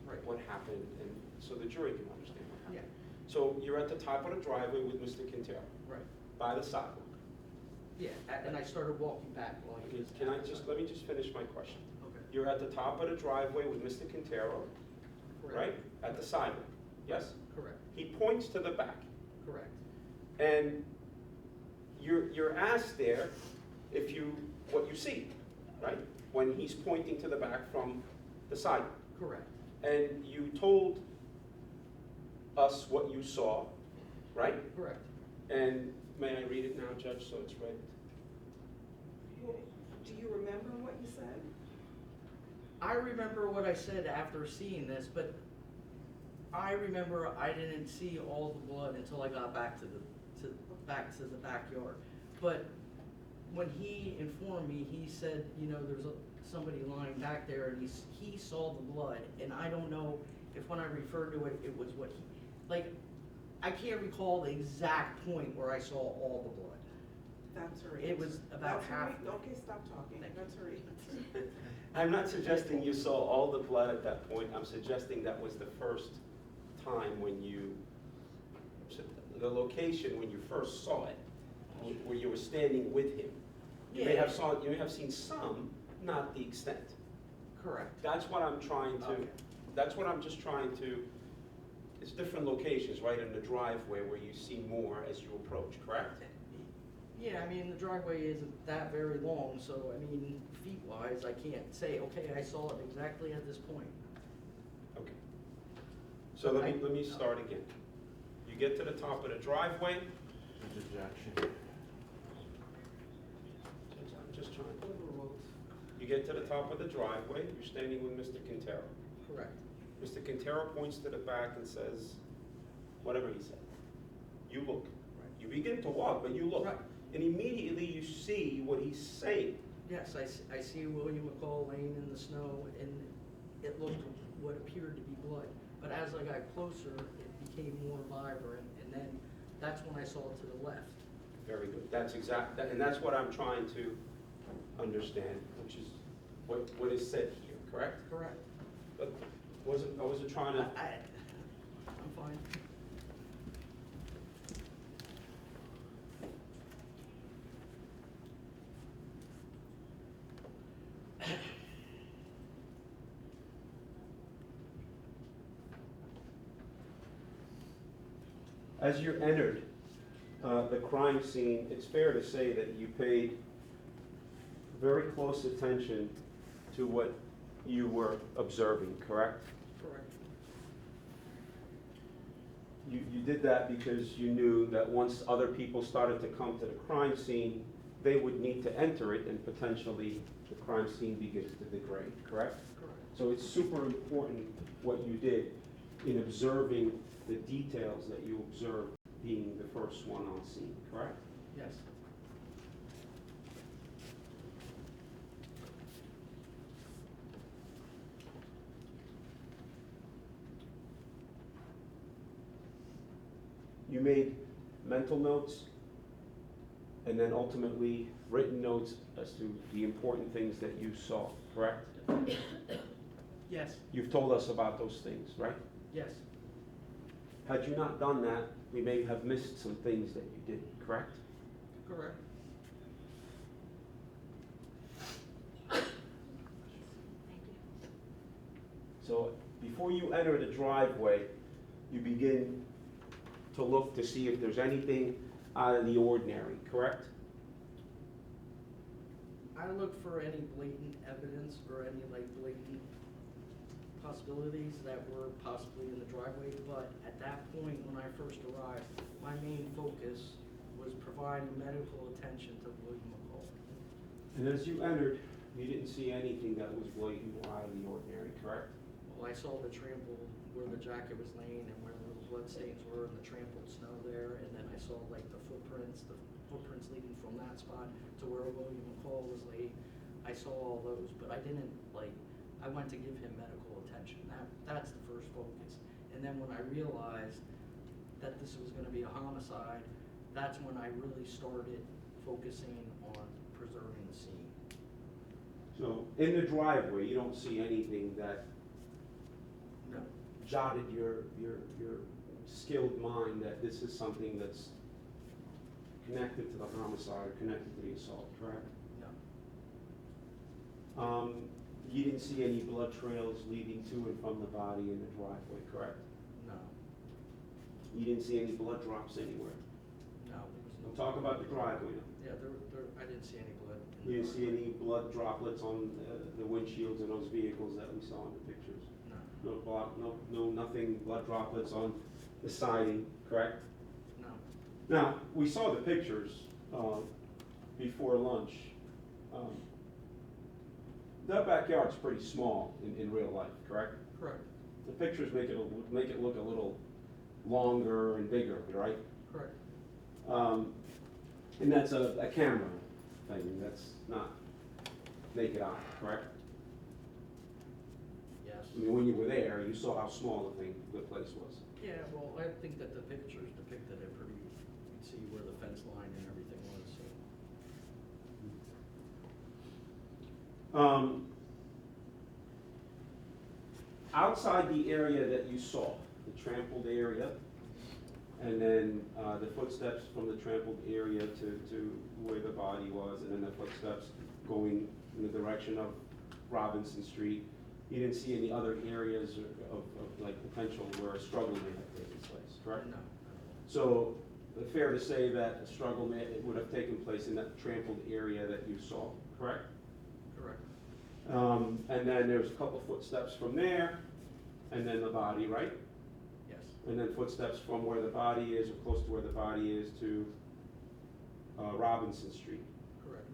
Right. what happened, and so the jury can understand what happened. Yeah. So you're at the top of the driveway with Mr. Quintero, Right. by the sidewalk. Yeah, and I started walking back while he was. Let me just finish my question. Okay. You're at the top of the driveway with Mr. Quintero, Correct. right? At the sidewalk, yes? Correct. He points to the back, Correct. and you're asked there what you see, right? When he's pointing to the back from the sidewalk. Correct. And you told us what you saw, right? Correct. And may I read it now, Judge, so it's read? Well, do you remember what you said? I remember what I said after seeing this, but I remember I didn't see all the blood until I got back to the backyard. But when he informed me, he said, there's somebody lying back there, and he saw the blood, and I don't know if when I referred to it, it was what I can't recall the exact point where I saw all the blood. That's her It was about That's her half. Okay, stop talking. That's her answer. I'm not suggesting you saw all the blood at that point. I'm suggesting that was the first time when the location when you first saw it, where you were standing with him. You may have seen some, not the extent. Correct. That's what I'm trying to, Okay. that's what I'm just trying to, it's different locations, right, in the driveway where you see more as you approach, correct? Yeah, I mean, the driveway isn't that very long, so, feet-wise, I can't say, okay, I saw it exactly at this point. Okay. So let me start again. You get to the top of the driveway. Objection. I'm just trying. You get to the top of the driveway, you're standing with Mr. Quintero. Correct. Mr. Quintero points to the back and says, whatever he said. You look. Right. You begin to walk, but you look. Right. and immediately you see what he's saying. Yes, I see William McCall laying in the snow, and it looked what appeared to be blood. But as I got closer, it became more vibrant, and then that's when I saw it to the left. Very good. And that's what I'm trying to understand, which is what is said here, correct? Correct. But I wasn't trying to. I'm fine. As you entered the crime scene, it's fair to say that you paid very close attention to what you were observing, correct? Correct. You did that because you knew that once other people started to come to the crime scene, they would need to enter it and potentially the crime scene begins to degrade, correct? Correct. So it's super important what you did in observing the details that you observed being the first one on scene, correct? Yes. You made mental notes and then ultimately written notes as to the important things that you saw, correct? Yes. You've told us about those things, right? Yes. Had you not done that, we may have missed some things that you did, correct? Correct. So before you enter the driveway, you begin to look to see if there's anything out of the ordinary, correct? I look for any blatant evidence or any blatant possibilities that were possibly in the driveway, but at that point when I first arrived, my main focus was providing medical attention to William McCall. And as you entered, you didn't see anything that was blatant or out of the ordinary, correct? Well, I saw the trampled, where the jacket was laying and where the blood stains were and the trampled snow there, and then I saw the footprints leading from that spot to where William McCall was laid. I saw all those, but I didn't I went to give him medical attention. That's the first focus. And then when I realized that this was gonna be a homicide, that's when I really started focusing on preserving the scene. So in the driveway, you don't see anything that No. jotted your skilled mind that this is something that's connected to the homicide or connected to the assault, correct? No. You didn't see any blood trails leading to and from the body in the driveway, correct? No. You didn't see any blood drops anywhere? No, there was no. We'll talk about the driveway now. Yeah, I didn't see any blood. in You the didn't see any blood droplets on the windshields in those vehicles that we saw in the pictures? No. No, nothing, blood droplets on the siding, correct? No. Now, we saw the pictures before lunch. That backyard's pretty small in real life, correct? Correct. The pictures make it look a little longer and bigger, right? Correct. And that's a camera thing, that's not naked eye, correct? Yes. I mean, when you were there, you saw how small the place was. Yeah, well, I think that the pictures depicted it pretty, you could see where the fence line and everything was, so. Outside the area that you saw, the trampled area, and then the footsteps from the trampled area to where the body was, and then the footsteps going in the direction of Robinson Street, you didn't see any other areas of potential where a struggle may have taken place, correct? No. So, fair to say that a struggle would have taken place in that trampled area that you saw, correct? Correct. And then there's a couple footsteps from there, and then the body, right? Yes. And then footsteps from where the body is, or close to where the body is, to Robinson Street. Correct.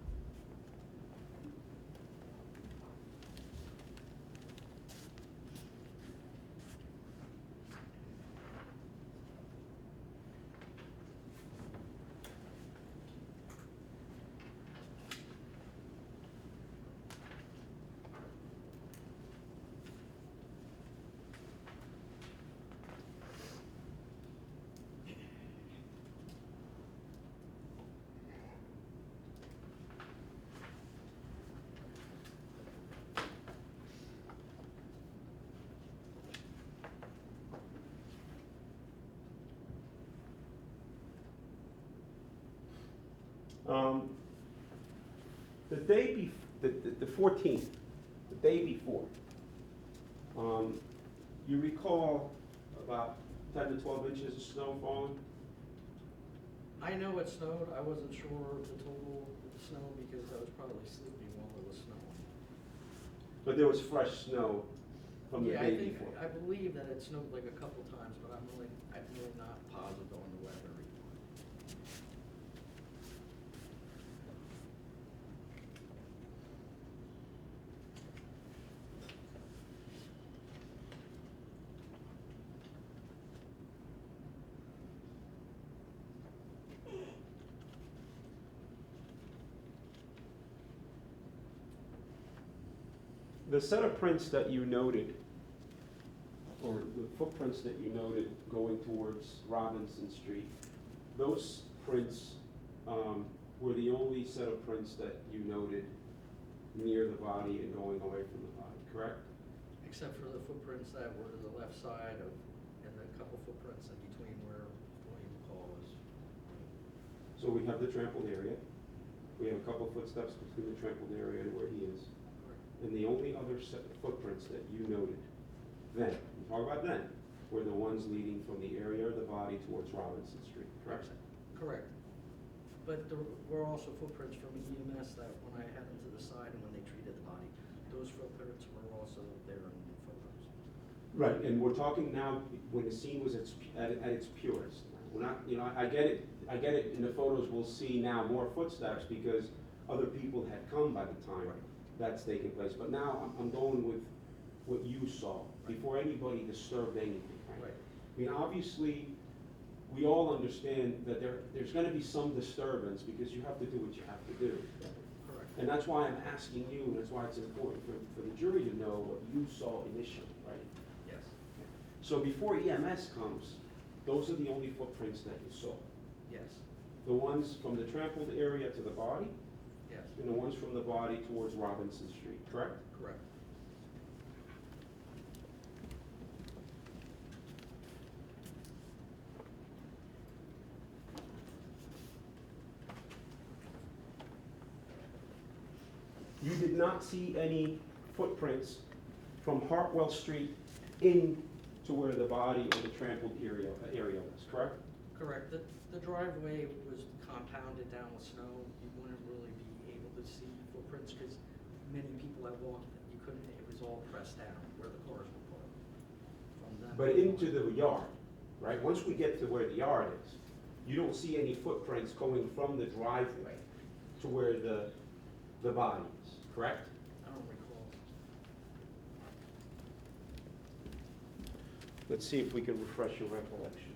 The day the 14th, the day before, you recall about 10 to 12 inches of snow falling? I know it snowed, I wasn't sure of the total snow because I was probably sleeping while it was snowing. But there was fresh snow from the Yeah, day before. I believe that it snowed like a couple times, but I'm really not positive on the weather report. The set of prints that you noted, or the footprints that you noted going towards Robinson Street, those prints were the only set of prints that you noted near the body and going away from the body, correct? Except for the footprints that were to the left side of, and a couple footprints in between where William Call was. So we have the trampled area. We have a couple footsteps between the trampled area and where he is. And the only other set of footprints that you noted then, we talk about then, were the ones leading from the area of the body towards Robinson Street, correct? Correct. But there were also footprints from EMS that when I had them to the side and when they treated the body, those footprints were also there in the photos. Right, and we're talking now when the scene was at its purest. We're not, I get it, in the photos we'll see now more footsteps because other people had come by the time that's taking place. But now I'm going with what you saw before anybody disturbed anything, right? Right. I mean, obviously, we all understand that there's gonna be some disturbance because you have to do what you have to do. Correct. And that's why I'm asking you, and that's why it's important for the jury to know what you saw initially, right? Yes. So before EMS comes, those are the only footprints that you saw. Yes. The ones from the trampled area to the body, Yes. and the ones from the body towards Robinson Street, correct? Correct. You did not see any footprints from Hartwell Street in to where the body or the trampled area was, correct? Correct. The driveway was compounded down with snow. You wouldn't really be able to see footprints because many people had walked it. You couldn't, it was all pressed down where the cars were parked. From them. But into the yard, right? Once we get to where the yard is, you don't see any footprints going from the driveway to where the body is, correct? I don't recall. Let's see if we can refresh your recollection.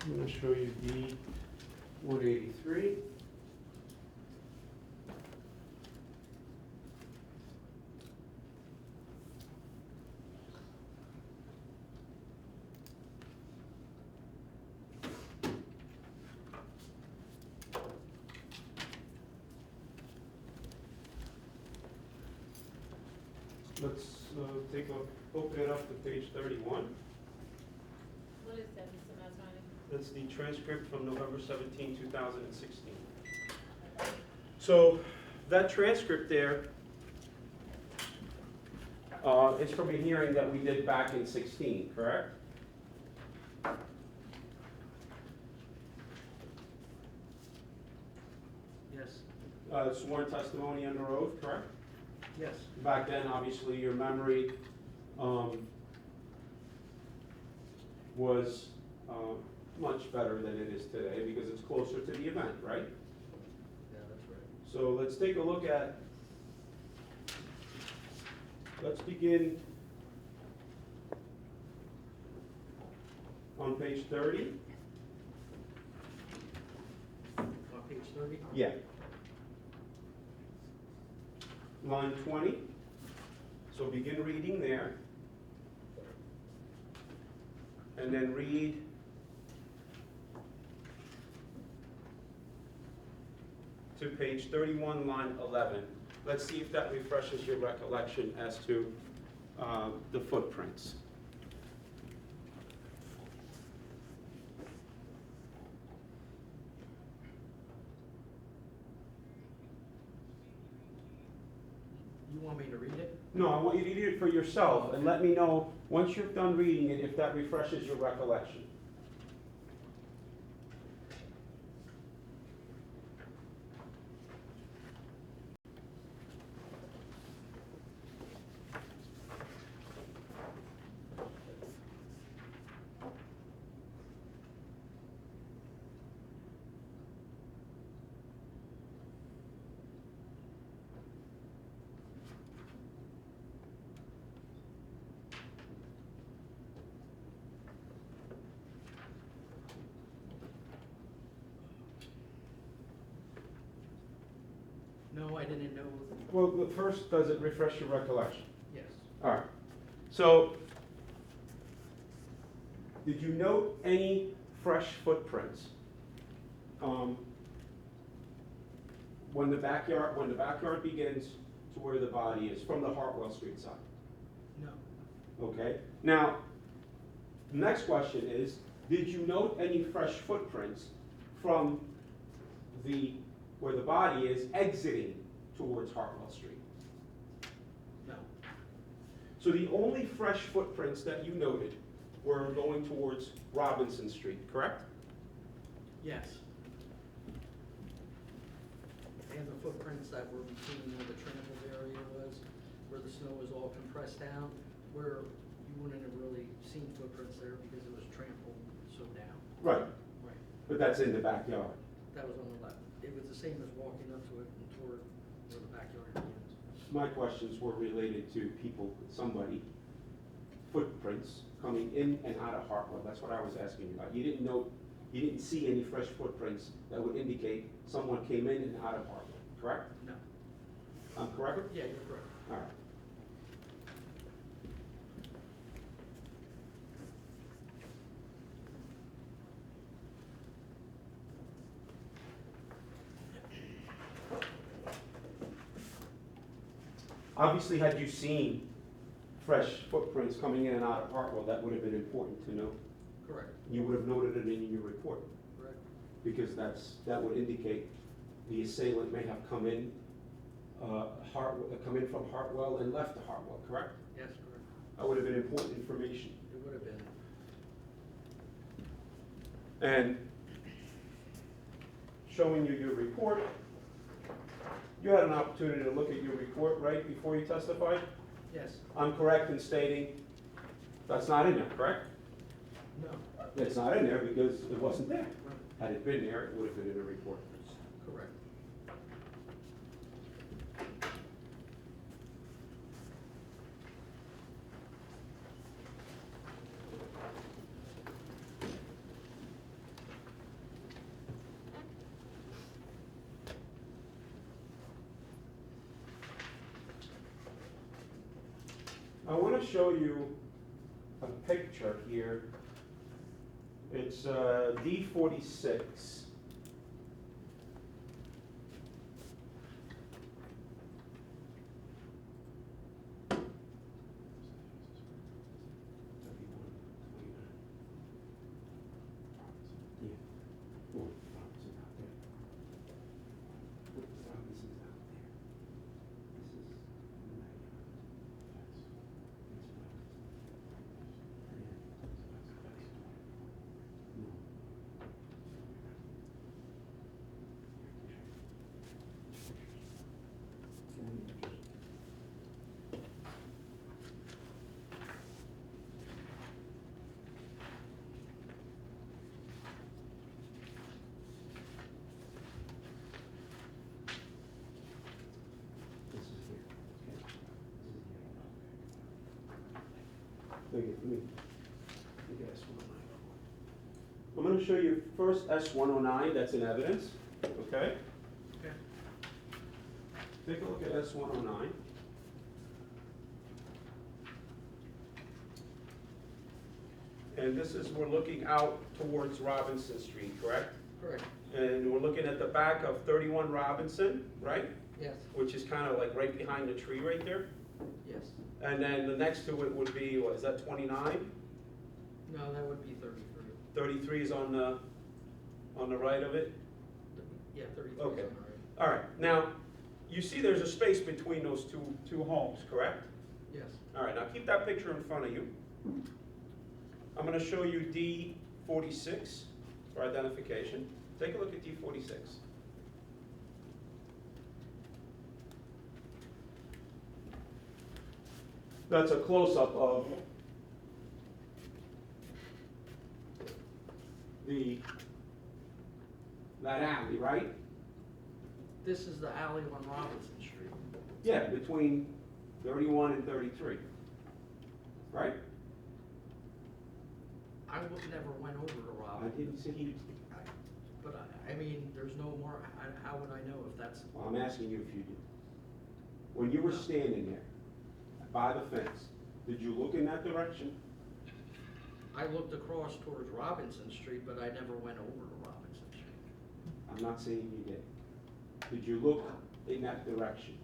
I'm gonna show you D 183. Let's open it up to page 31. What is that, Mr. Mazzani? That's the transcript from November 17, 2016. So that transcript there is from a hearing that we did back in 16, correct? Yes, Sworn testimony under oath, correct? yes. Back then, obviously, your memory was much better than it is today because it's closer to the event, right? Yeah, that's right. So let's take a look at, let's begin on page 30. On page 30? Yeah. Line 20. So begin reading there. And then read to page 31, line 11. Let's see if that refreshes your recollection as to the footprints. You want me to read it? No, I want you to read it for yourself and let me know, once you're done reading it, if that refreshes your recollection. No, I didn't know. Well, the first, does it refresh your recollection? Yes. All right. So, did you note any fresh footprints when the backyard begins to where the body is from the Hartwell Street side? No. Okay. Now, the next question is, did you note any fresh footprints from where the body is exiting towards Hartwell Street? No. So the only fresh footprints that you noted were going towards Robinson Street, correct? Yes. And the footprints that were between where the trampled area was, where the snow was all compressed down, where you wouldn't have really seen footprints there because it was trampled so down. Right. Right. But that's in the backyard. That was on the left. It was the same as walking up to it and toward where the backyard begins. My questions were related to somebody, footprints coming in and out of Hartwell. That's what I was asking you about. You didn't see any fresh footprints that would indicate someone came in and out of Hartwell, correct? No. I'm correct? Yeah, you're correct. All right. Obviously, had you seen fresh footprints coming in and out of Hartwell, that would have been important to know. Correct. You would have noted it in your report, Correct. because that would indicate the assailant may have come in from Hartwell and left to Hartwell, correct? Yes, correct. That would have been important information. It would have been. And showing you your report, you had an opportunity to look at your report, right, before you testified? Yes. I'm correct in stating that's not in there, correct? No. It's not in there because it wasn't there. Had it been there, it would have been in the report. Correct. I want to show you a picture here. It's D46. Let me get S109. I'm going to show you first S109, that's in evidence, okay? Okay. Take a look at S109. And this is, we're looking out towards Robinson Street, correct? Correct. And we're looking at the back of 31 Robinson, right? Yes, Which is kind of like right behind the tree right there. yes. And then the next to it would be, what, is that 29? No, that would be 33. 33 is on the right of it? Yeah, 33 Okay. is on the right. All right, now, you see there's a space between those two homes, correct? Yes. All right, now keep that picture in front of you. I'm gonna show you D46 for identification. Take a look at D46. That's a close-up of that alley, right? This is the alley on Robinson Street. Yeah, between 31 and 33, right? Never went over to I Robinson. didn't see, But I mean, there's no more, how would I know if that's? well, I'm asking you if you did. When you were standing there by the fence, did you look in that direction? I looked across towards Robinson Street, but I never went over to Robinson Street. I'm not saying you did. Did you look in that direction,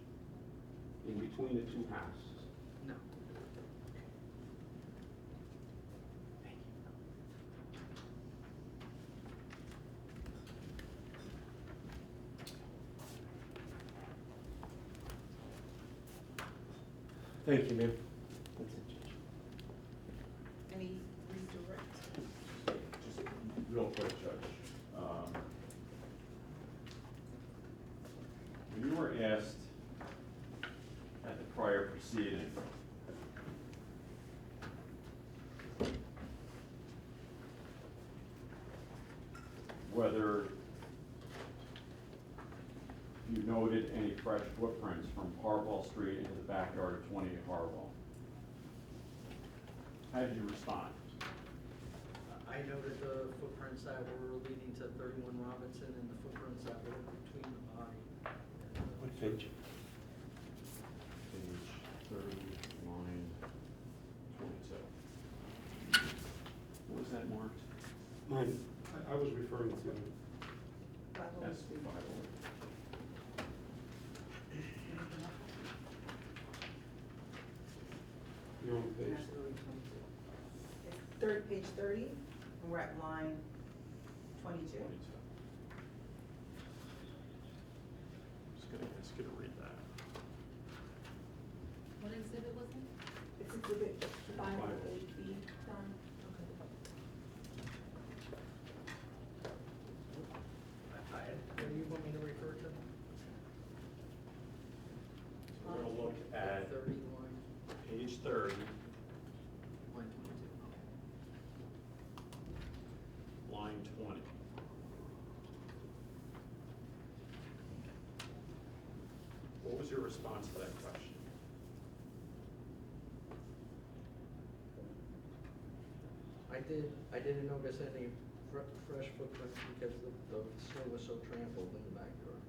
in between the two houses? No. Thank you, ma'am. That's it, Judge. Any redirect? Just real quick, Judge. When you were asked at the prior proceeding whether you noted any fresh footprints from Harwell Street into the backyard of 28 Harwell, how did you respond? I noted the footprints that were leading to 31 Robinson and the footprints that were between the body. What page? Page 30, line 22. What was that marked? Mine, I was referring to. That's 508. You're on page. It's page 30, and we're at line 22. Just gonna ask you to read that. What exhibit was it? It's exhibit 508B, Don. What do you want me to refer to? We're gonna look at 30 line, page 30, line 22. line 20. What was your response to that question? I didn't notice any fresh footprints because the snow was so trampled in the backyard.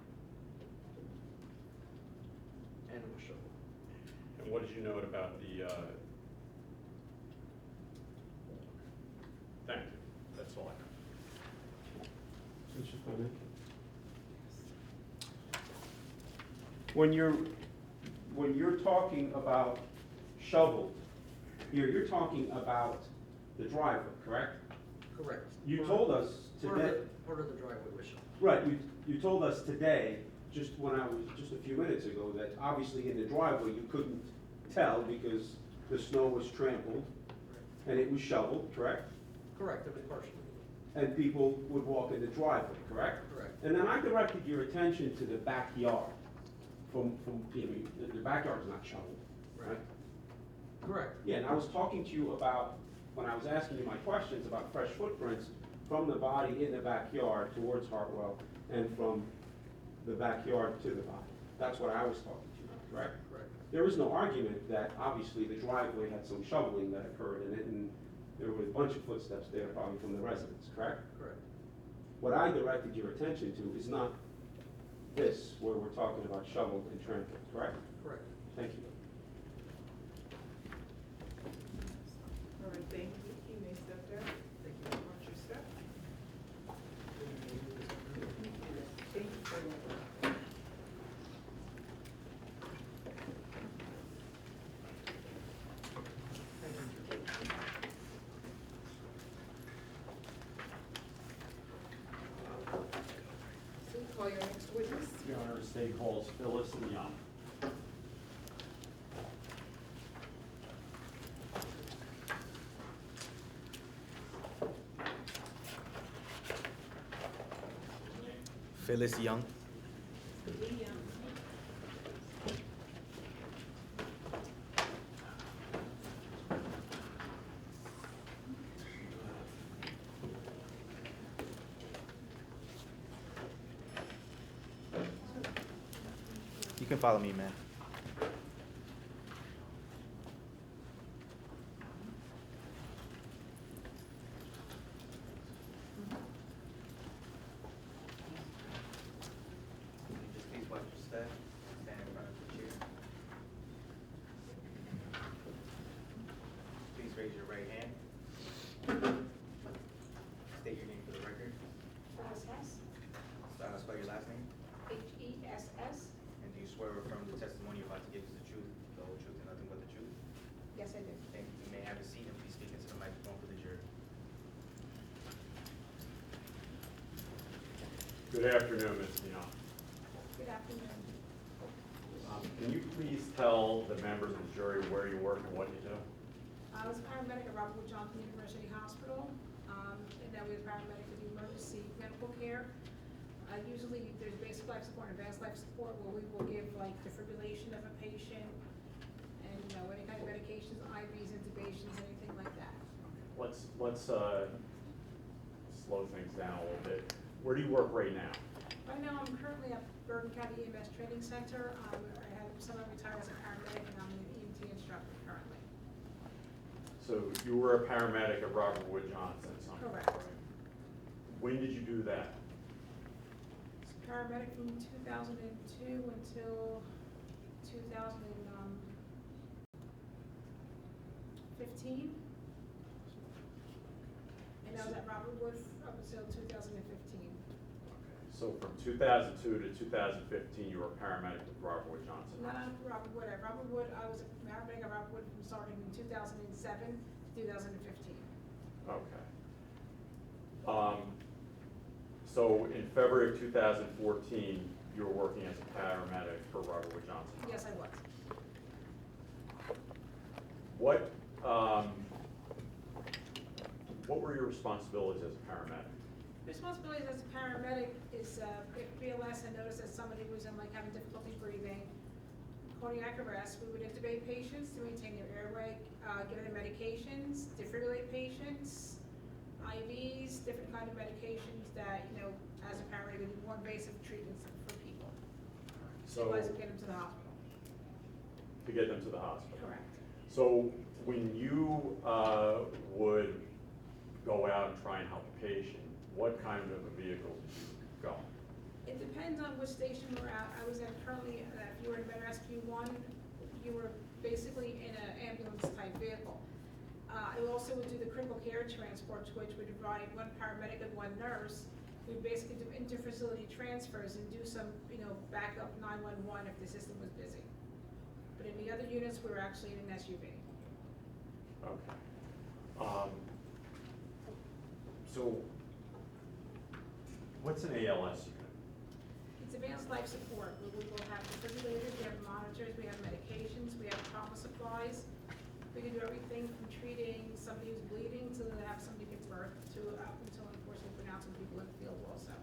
And it was shoveled. And what did you note about the, thank you, that's all I have. Mr. Clement? When you're talking about shoveled, you're talking about the driveway, correct? Correct. You told us today. Part of the driveway was shoveled. Right, you told us today, just a few minutes ago, that obviously in the driveway you couldn't tell because the snow was trampled and it was shoveled, correct? Correct, it was partially. And people would walk in the driveway, correct? Correct. And then I directed your attention to the backyard. The backyard is not shoveled, right? Correct. Yeah, and I was talking to you about, when I was asking you my questions about fresh footprints from the body in the backyard towards Hartwell and from the backyard to the body. That's what I was talking to you about, correct? Correct. There was no argument that obviously the driveway had some shoveling that occurred in it, and there was a bunch of footsteps there probably from the residents, correct? Correct. What I directed your attention to is not this, where we're talking about shoveled and trampled, correct? Correct. Thank you. All right, thank you. You may step down. Thank you very much. Your step. Thank you very much. So call your next witness. Your Honor, the state calls Phyllis Young. Phyllis Young. You can follow me, man. Just please watch your step. Stand in front of the chair. Please raise your right hand. State your name for the record. Spell your last name. Hess. And do you swear or affirm the testimony you're about to give is the truth, the whole truth, and nothing but the truth? Yes, I do. Thank you. You may have a seat and please speak into the microphone for the jury. Good afternoon, Ms. Young. Good afternoon. Can you please tell the members of the jury where you work and what you do? I was a paramedic at Robert Wood Johnson University Hospital, and then we were paramedic for the emergency medical care. Usually there's basic life support and advanced life support where we will give like defibrillation of a patient and any kind of medications, IVs, intubations, anything like that. Let's slow things down a little bit. Where do you work right now? Right now I'm currently at Bergen County EMS Training Center. I have someone retired as a paramedic and I'm an EMT instructor currently. So you were a paramedic at Robert Wood Johnson. Correct. When did you do that? Paramedic from 2002 until 2015. And I was at Robert Wood up until 2015. So from 2002 to 2015, you were a paramedic with Robert Wood Johnson? Not at Robert Wood. At Robert Wood, I was a paramedic at Robert Wood from starting in 2007 to 2015. Okay. So in February of 2014, you were working as a paramedic for Robert Wood Johnson? Yes, I was. What were your responsibilities as a paramedic? Responsibilities as a paramedic is, if BLS had noticed that somebody was having difficulty breathing, cardiac arrest, we would intubate patients to maintain their airway, give them medications, defibrillate patients, IVs, different kind of medications that, as a paramedic, we do more invasive treatments for people. So Otherwise, we get them to the hospital. to get them to the hospital? Correct. So when you would go out and try and help a patient, what kind of a vehicle did you go? It depends on which station we're at. I was at currently, if you were in Med Rescue 1, you were basically in an ambulance type vehicle. It also would do the critical care transport, which would provide one paramedic and one nurse. We basically do interfacility transfers and do some, backup 911 if the system was busy. But in the other units, we were actually in an SUV. Okay. So, what's an ALS unit? It's advanced life support. We will have defibrillators, we have monitors, we have medications, we have trauma supplies. We can do everything from treating somebody who's bleeding to have somebody give birth to up until unfortunately pronouncing people in the field also.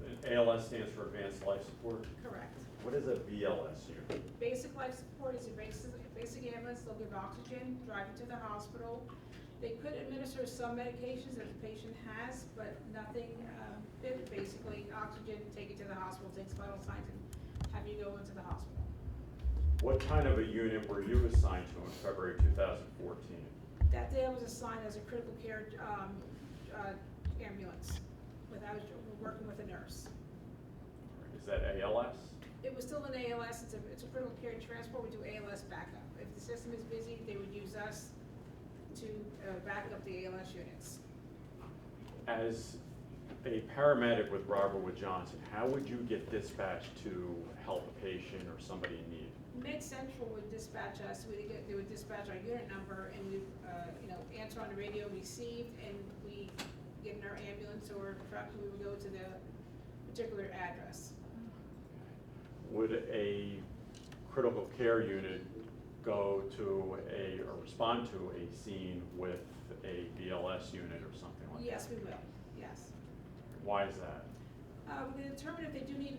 And ALS stands for Advanced Life Support. Correct. What is a BLS unit? Basic life support is a basic ambulance. They'll give oxygen, drive you to the hospital. They could administer some medications that the patient has, but nothing, basically oxygen, take you to the hospital, take vital signs, and have you go into the hospital. What kind of a unit were you assigned to in February 2014? That day I was assigned as a critical care ambulance. I was working with a nurse. Is that ALS? It was still an ALS. It's a critical care transport. We do ALS backup. If the system is busy, they would use us to back up the ALS units. As a paramedic with Robert Wood Johnson, how would you get dispatched to help a patient or somebody in need? Med Central would dispatch us. They would dispatch our unit number, and we, answer on the radio, received, and we get in our ambulance or truck, and we would go to the particular address. Would a critical care unit go to or respond to a scene with a BLS unit or something like that? Yes, we will. Yes. Why is that? We can determine if they do need,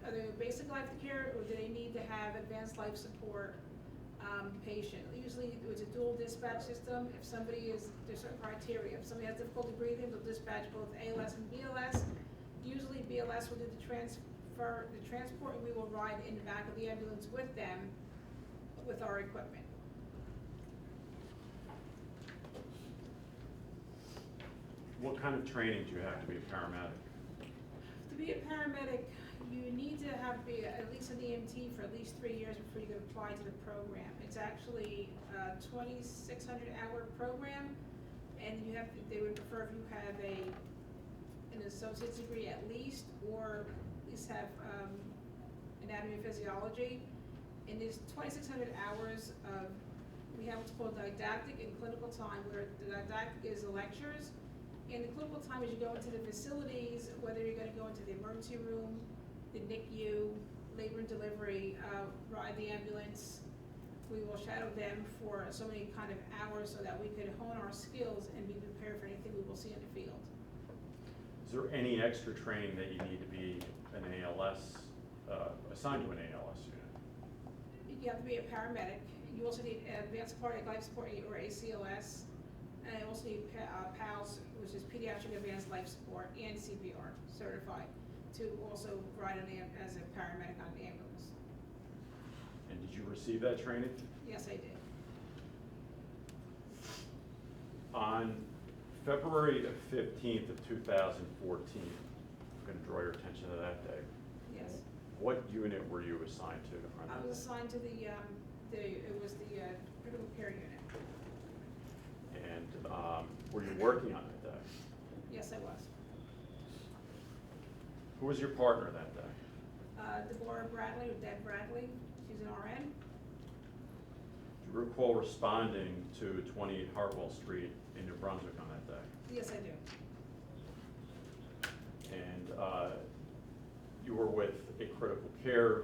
either basic life care or do they need to have advanced life support patient. Usually it's a dual dispatch system. If somebody there's certain criteria. If somebody has difficulty breathing, they'll dispatch both ALS and BLS. Usually BLS will do the transport, and we will ride in the back of the ambulance with them with our equipment. What kind of training do you have to be a paramedic? To be a paramedic, you need to be at least an EMT for at least 3 years before you can apply to the program. It's actually a 2,600-hour program, and they would prefer if you have an associate's degree at least, or at least have anatomy and physiology. In these 2,600 hours we have what's called didactic and clinical time, where the didactic is the lectures, and the clinical time is you go into the facilities, whether you're going to go into the emergency room, the NICU, labor and delivery, ride the ambulance. We will shadow them for so many kind of hours so that we could hone our skills and be prepared for anything we will see in the field. Is there any extra training that you need to be an ALS, assigned to an ALS unit? You have to be a paramedic. You also need advanced cardiac life support or ACLS. And you also need PALS, which is Pediatric Advanced Life Support, and CPR certified to also ride as a paramedic on an ambulance. And did you receive that training? Yes, I did. On February 15th of 2014, I'm going to draw your attention to that day. Yes. What unit were you assigned to? I was assigned to the critical care unit. And were you working on that day? Yes, I was. Who was your partner that day? Deborah Bradley, or Deb Bradley. She's an RN. Do you recall responding to 28 Hartwell Street in New Brunswick on that day? Yes, I do. And you were with a critical care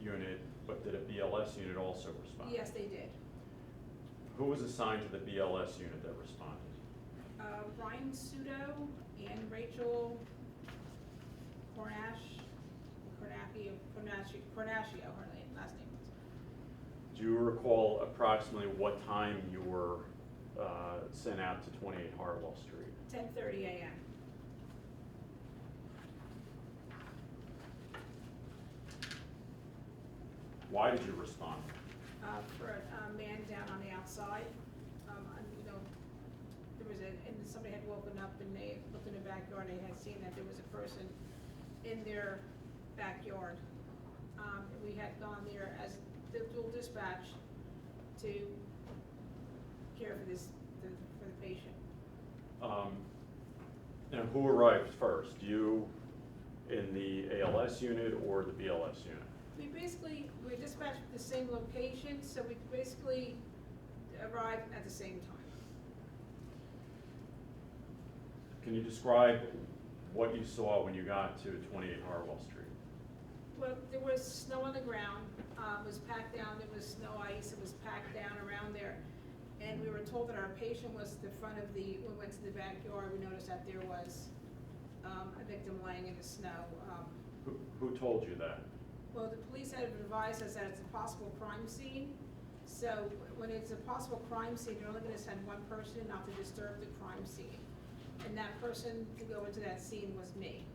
unit, but did a BLS unit also respond? Yes, they did. Who was assigned to the BLS unit that responded? Brian Sudo and Rachel Cornacchio, her last name was. Do you recall approximately what time you were sent out to 28 Hartwell Street? 10:30 a.m. Why did you respond? For a man down on the outside. There was and somebody had woken up and they looked in the backyard and they had seen that there was a person in their backyard. we had gone there as the dual dispatch to care for for the patient. Now, who arrived first, you in the ALS unit or the BLS unit? We dispatched the same location, so we basically arrived at the same time. Can you describe what you saw when you got to 28 Harwell Street? Well, there was snow on the ground, it was packed down, there was snow ice, it was packed down around there. And we were told that our patient was at the front of when we went to the backyard, we noticed that there was a victim laying in the snow. Who told you that? Well, the police had advised us that it's a possible crime scene. So when it's a possible crime scene, you're only gonna send one person not to disturb the crime scene. And that person to go into that scene was me.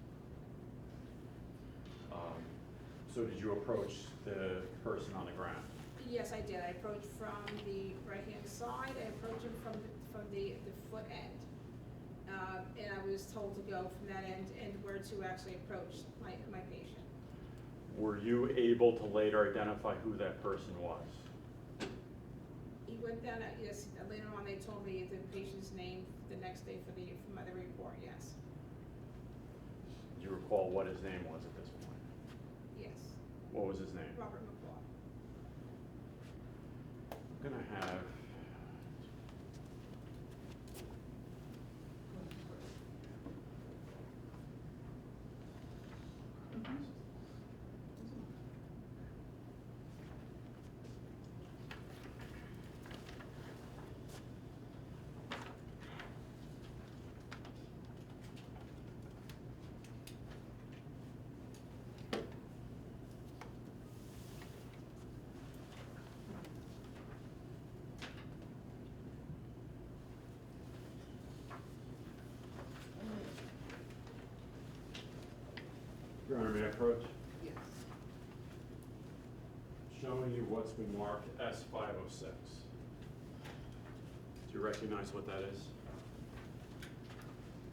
So did you approach the person on the ground? Yes, I did. I approached from the right-hand side. I approached him from the foot end. And I was told to go from that end and where to actually approach my patient. Were you able to later identify who that person was? He went down, yes, later on they told me the patient's name the next day for the report, yes. Do you recall what his name was at this point? Yes, What was his name? Robert McCaw. I'm gonna have. Your Honor, may I approach? Yes. Showing you what's been marked S506. Do you recognize what that is?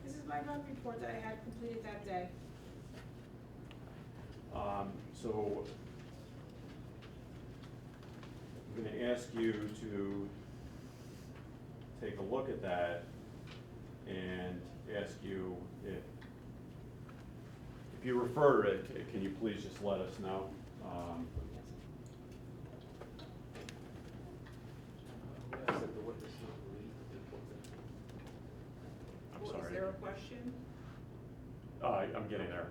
This is my drug report that I had completed that day. So I'm going to ask you to take a look at that and ask you if you refer to it, can you please just let us know? I'm sorry. Is there a question? I'm getting there.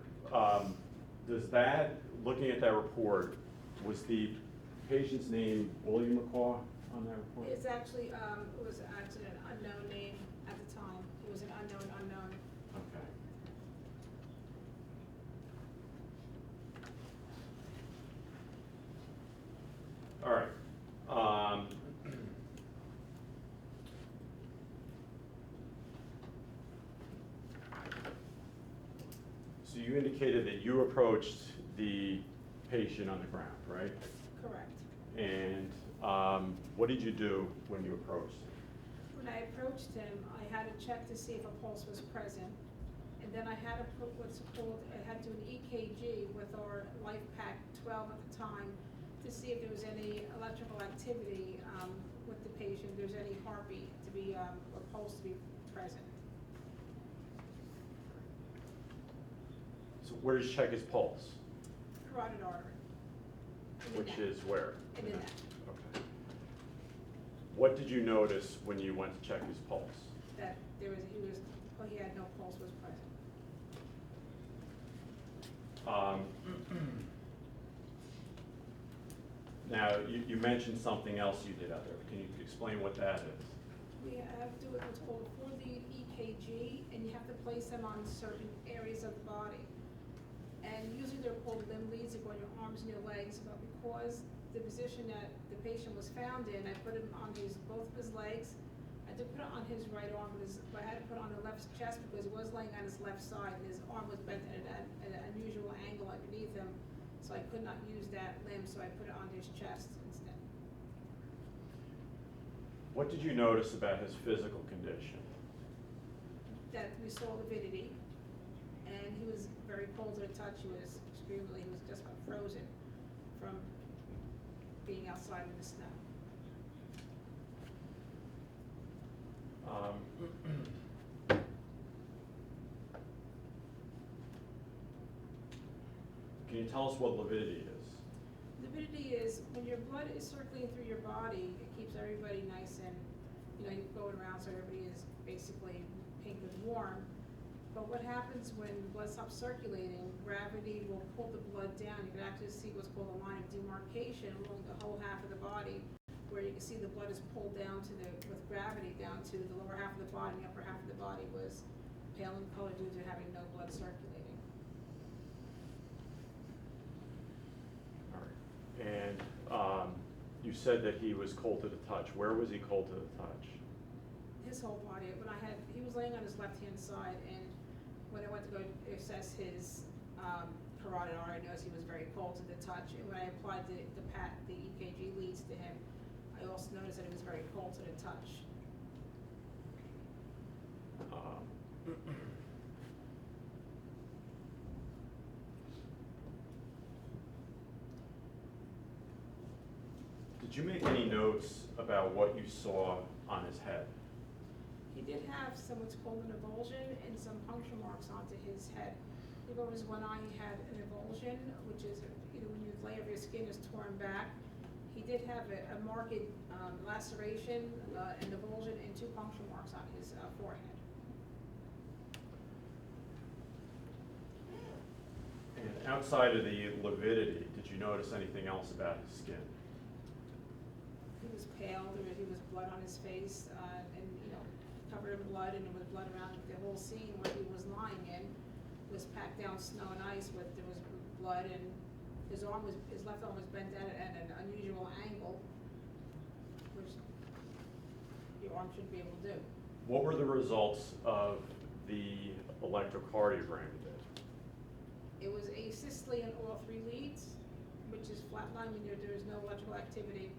Does that, looking at that report, was the patient's name William McCaw on that report? It's actually, it was actually an unknown name at the time. It was an unknown. Okay. All right. So you indicated that you approached the patient on the ground, right? Correct. And what did you do when you approached him? When I approached him, I had to check to see if a pulse was present. And then I had to put what's called, I had to do an EKG with our Life Pack 12 at the time to see if there was any electrical activity with the patient, if there's any heartbeat to be, or pulse to be present. So where did you check his pulse? Carotid artery. In the Which neck. is where? In the neck. Okay. What did you notice when you went to check his pulse? That there was, he had no pulse was present. Now, you mentioned something else you did out there. Can you explain what that is? We have to do what's called a 4-lead EKG, and you have to place them on certain areas of the body. And usually they're called limb leads, they go on your arms and your legs, but because the position that the patient was found in, I put him on both of his legs. I did put it on his right arm, but I had to put it on the left chest because he was laying on his left side, and his arm was bent at an unusual angle underneath him. So I could not use that limb, so I put it on his chest instead. What did you notice about his physical condition? That we saw lividity, and he was very cold to the touch. He was just about frozen from being outside in the snow. Can you tell us what lividity is? Lividity is when your blood is circulating through your body, it keeps everybody nice and, you're going around so everybody is basically pink and warm. But what happens when blood stops circulating, gravity will pull the blood down. You can actually see what's called a line of demarcation along the whole half of the body, where you can see the blood is pulled down with gravity down to the lower half of the body, and the upper half of the body was pale in color due to having no blood circulating. All right. And you said that he was cold to the touch. Where was he cold to the touch? His whole body. He was laying on his left-hand side, and when I went to go assess his carotid artery, I noticed he was very cold to the touch. And when I applied the EKG leads to him, I also noticed that he was very cold to the touch. Did you make any notes about what you saw on his head? He did have what's called an avulsion and some puncture marks onto his head. Over his one eye, he had an avulsion, which is when the layer of your skin is torn back. He did have a marked laceration, an avulsion, and 2 puncture marks on his forehead. And outside of the lividity, did you notice anything else about his skin? He was pale. He was blood on his face, and covered in blood, and there was blood around the whole scene where he was lying in. Was packed down snow and ice there was blood, and his left arm was bent down at an unusual angle, which your arm shouldn't be able to do. What were the results of the electrocardiogram you did? It was asystole in all 3 leads, which is flatline, meaning there is no electrical activity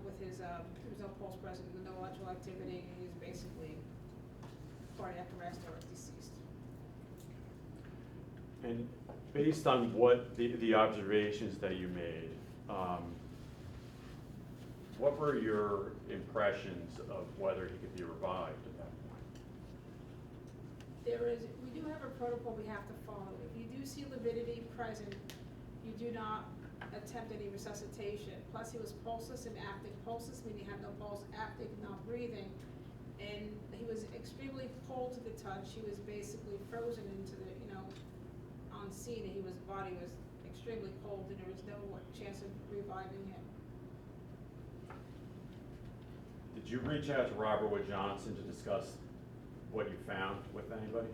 with his, there was no pulse present, no electrical activity, and he was basically cardiac arrest or deceased. And based on what the observations that you made, what were your impressions of whether he could be revived at that point? We do have a protocol we have to follow. If you do see lividity present, you do not attempt any resuscitation. Plus, he was pulseless and aptic. Pulseless meaning he had no pulse, aptic, not breathing. And he was extremely cold to the touch. He was basically frozen into the, on scene. His body was extremely cold, and there was no chance of reviving him. Did you reach out to Robert Wood Johnson to discuss what you found with anybody?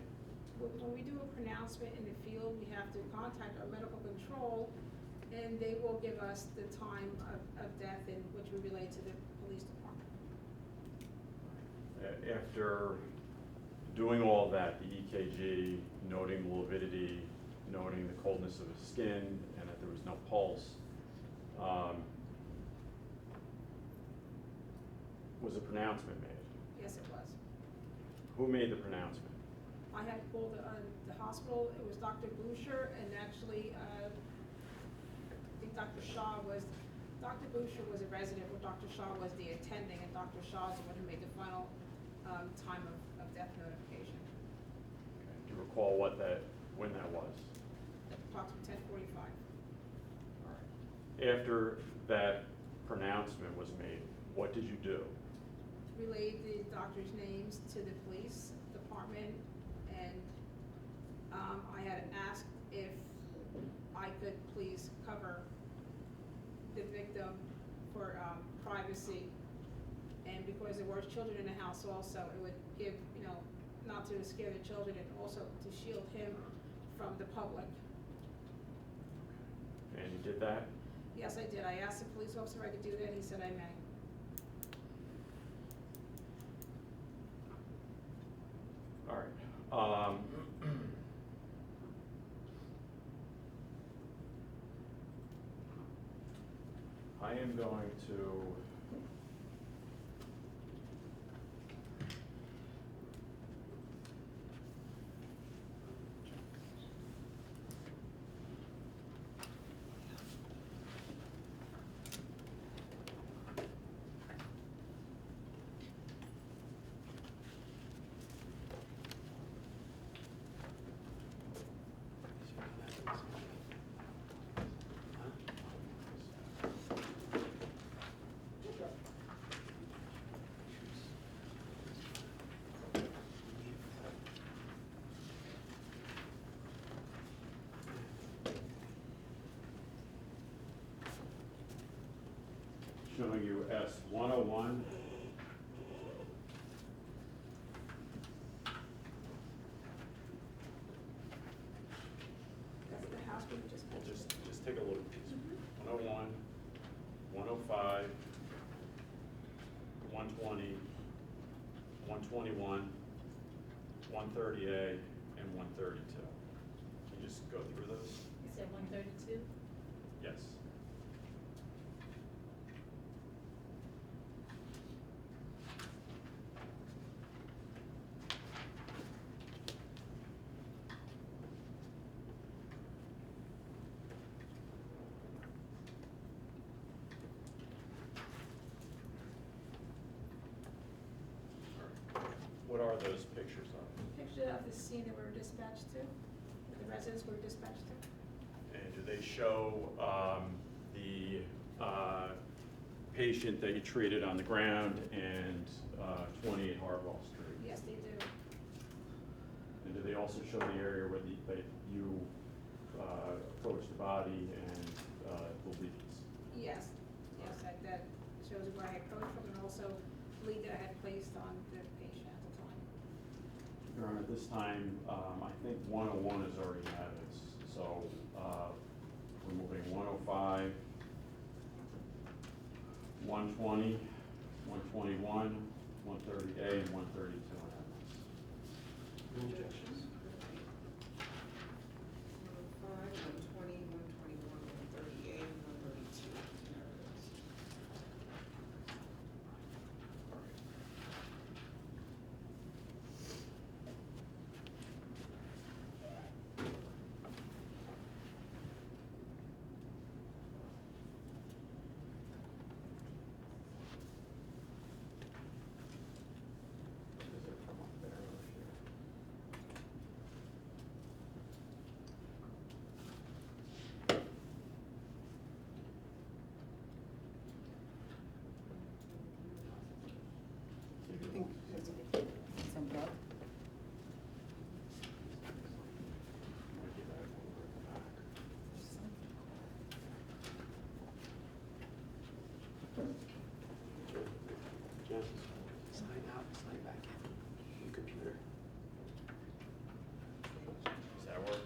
When we do a pronouncement in the field, we have to contact our medical control, and they will give us the time of death, in which we relay to the police department. After doing all that, the EKG, noting the lividity, noting the coldness of his skin, and that there was no pulse, was a pronouncement made? Yes, it was. Who made the pronouncement? I had called the hospital. It was Dr. Boucher, and actually, I think Dr. Boucher was a resident, where Dr. Shaw was the attending, and Dr. Shaw is the one who made the final time of death notification. Okay. Do you recall when that was? Approximately 10:45. All right. After that pronouncement was made, what did you do? Relayed the doctor's names to the police department, and I had asked if I could please cover the victim for privacy, and because there were children in the house also, it would give, not to scare the children, and also to shield him from the public. And you did that? Yes, I did. I asked the police officer if I could do that, he said I may. All right. I am going to showing you S101. That's the house we just Well, mentioned. just take a look at these. 101, 105, 120, 121, 130A, and 132. Can you just go through those? You said 132? Yes. What are those pictures of? Picture of the scene that we were dispatched to, the residents were dispatched to. And do they show the patient that you treated on the ground and 28 Hartwell Street? Yes, they do. And do they also show the area where that you approached the body and the leads? Yes, yes, that shows where I approached from and also lead that I had placed on the patient at the time. Your Honor, at this time, I think 101 is already had it, so we're moving 105, 120, 121, 130A, and 132 on evidence. Objections? 105, 120, 121, 138, and 132. Some blood? Sign out, sign back in, your computer. Does that work?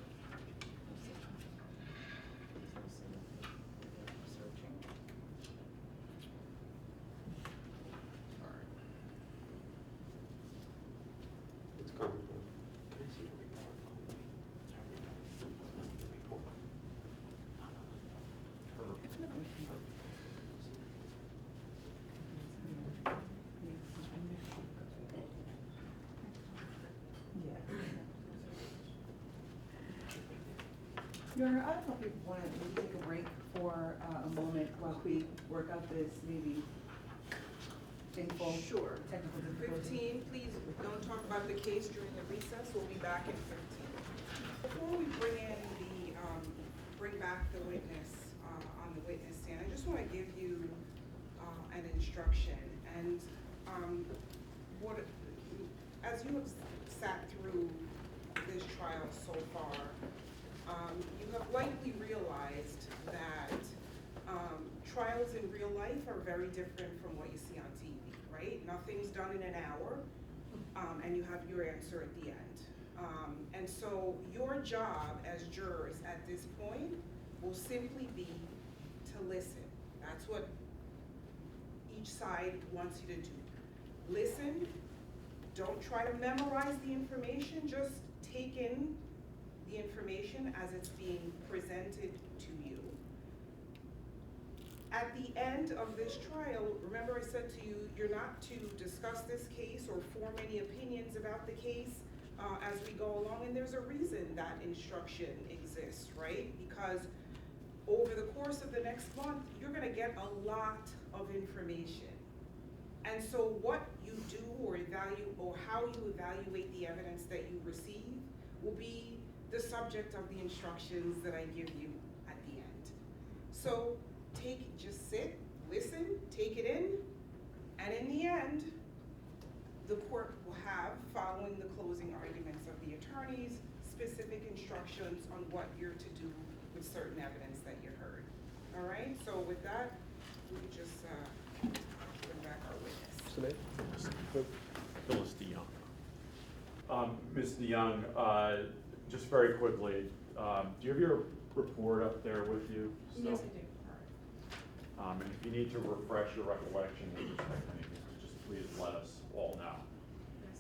It's coming. Can I see the report? Your Honor, I don't know if you want to maybe take a break for a moment while we work out this maybe info. Sure. Technical difficulty. 15, please don't talk about the case during the recess. We'll be back in 15. Before we bring back the witness on the witness stand, I just want to give you an instruction. And as you have sat through this trial so far, you have likely realized that trials in real life are very different from what you see on TV, right? Nothing's done in an hour, and you have your answer at the end. And so your job as jurors at this point will simply be to listen. That's what each side wants you to do. Listen, don't try to memorize the information, just take in the information as it's being presented to you. At the end of this trial, remember I said to you, you're not to discuss this case or form any opinions about the case as we go along, and there's a reason that instruction exists, right? Because over the course of the next month, you're gonna get a lot of information. And so what you do or how you evaluate the evidence that you receive will be the subject of the instructions that I give you at the end. So just sit, listen, take it in, and in the end, the court will have, following the closing arguments of the attorneys, specific instructions on what you're to do with certain evidence that you heard. All right, so with that, we can just What's the name? Phyllis DeYoung. Ms. DeYoung, just very quickly, do you have your report up there with you? Yes, still? I do. And if you need to refresh your recollection with respect to anything, just please let us all know. Yes.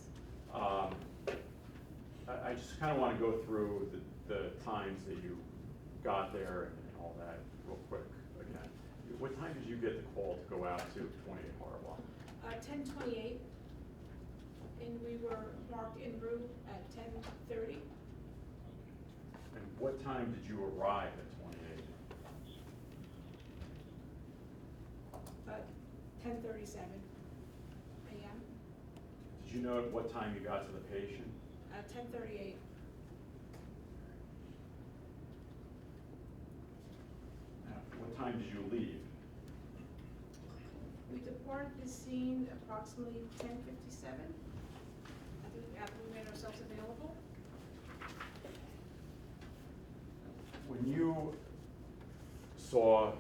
I just kind of want to go through the times that you got there and all that real quick again. What time did you get the call to go out to 28 Hartwell? 10:28, and we were marked en route at 10:30. And what time did you arrive at 28? 10:37 a.m. Did you know at what time you got to the patient? 10:38. What time did you leave? We departed the scene approximately 10:57. After we made ourselves available. When you saw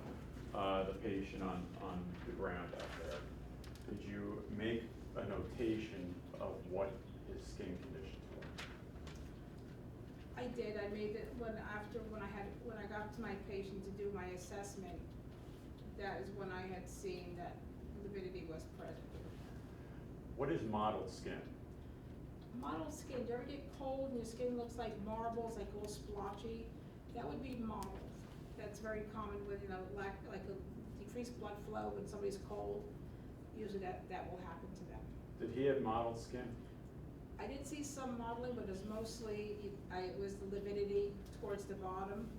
the patient on the ground out there, did you make a notation of what his skin conditions were? I did. I made it when I got to my patient to do my assessment. That is when I had seen that lividity was present. What is mottled skin? Mottled skin. Do you ever get cold and your skin looks like marbles, like all splotchy? That would be mottled. That's very common with like a decreased blood flow when somebody's cold. Usually that will happen to them. Did he have mottled skin? I did see some modeling, but it was mostly, it was the lividity towards the bottom,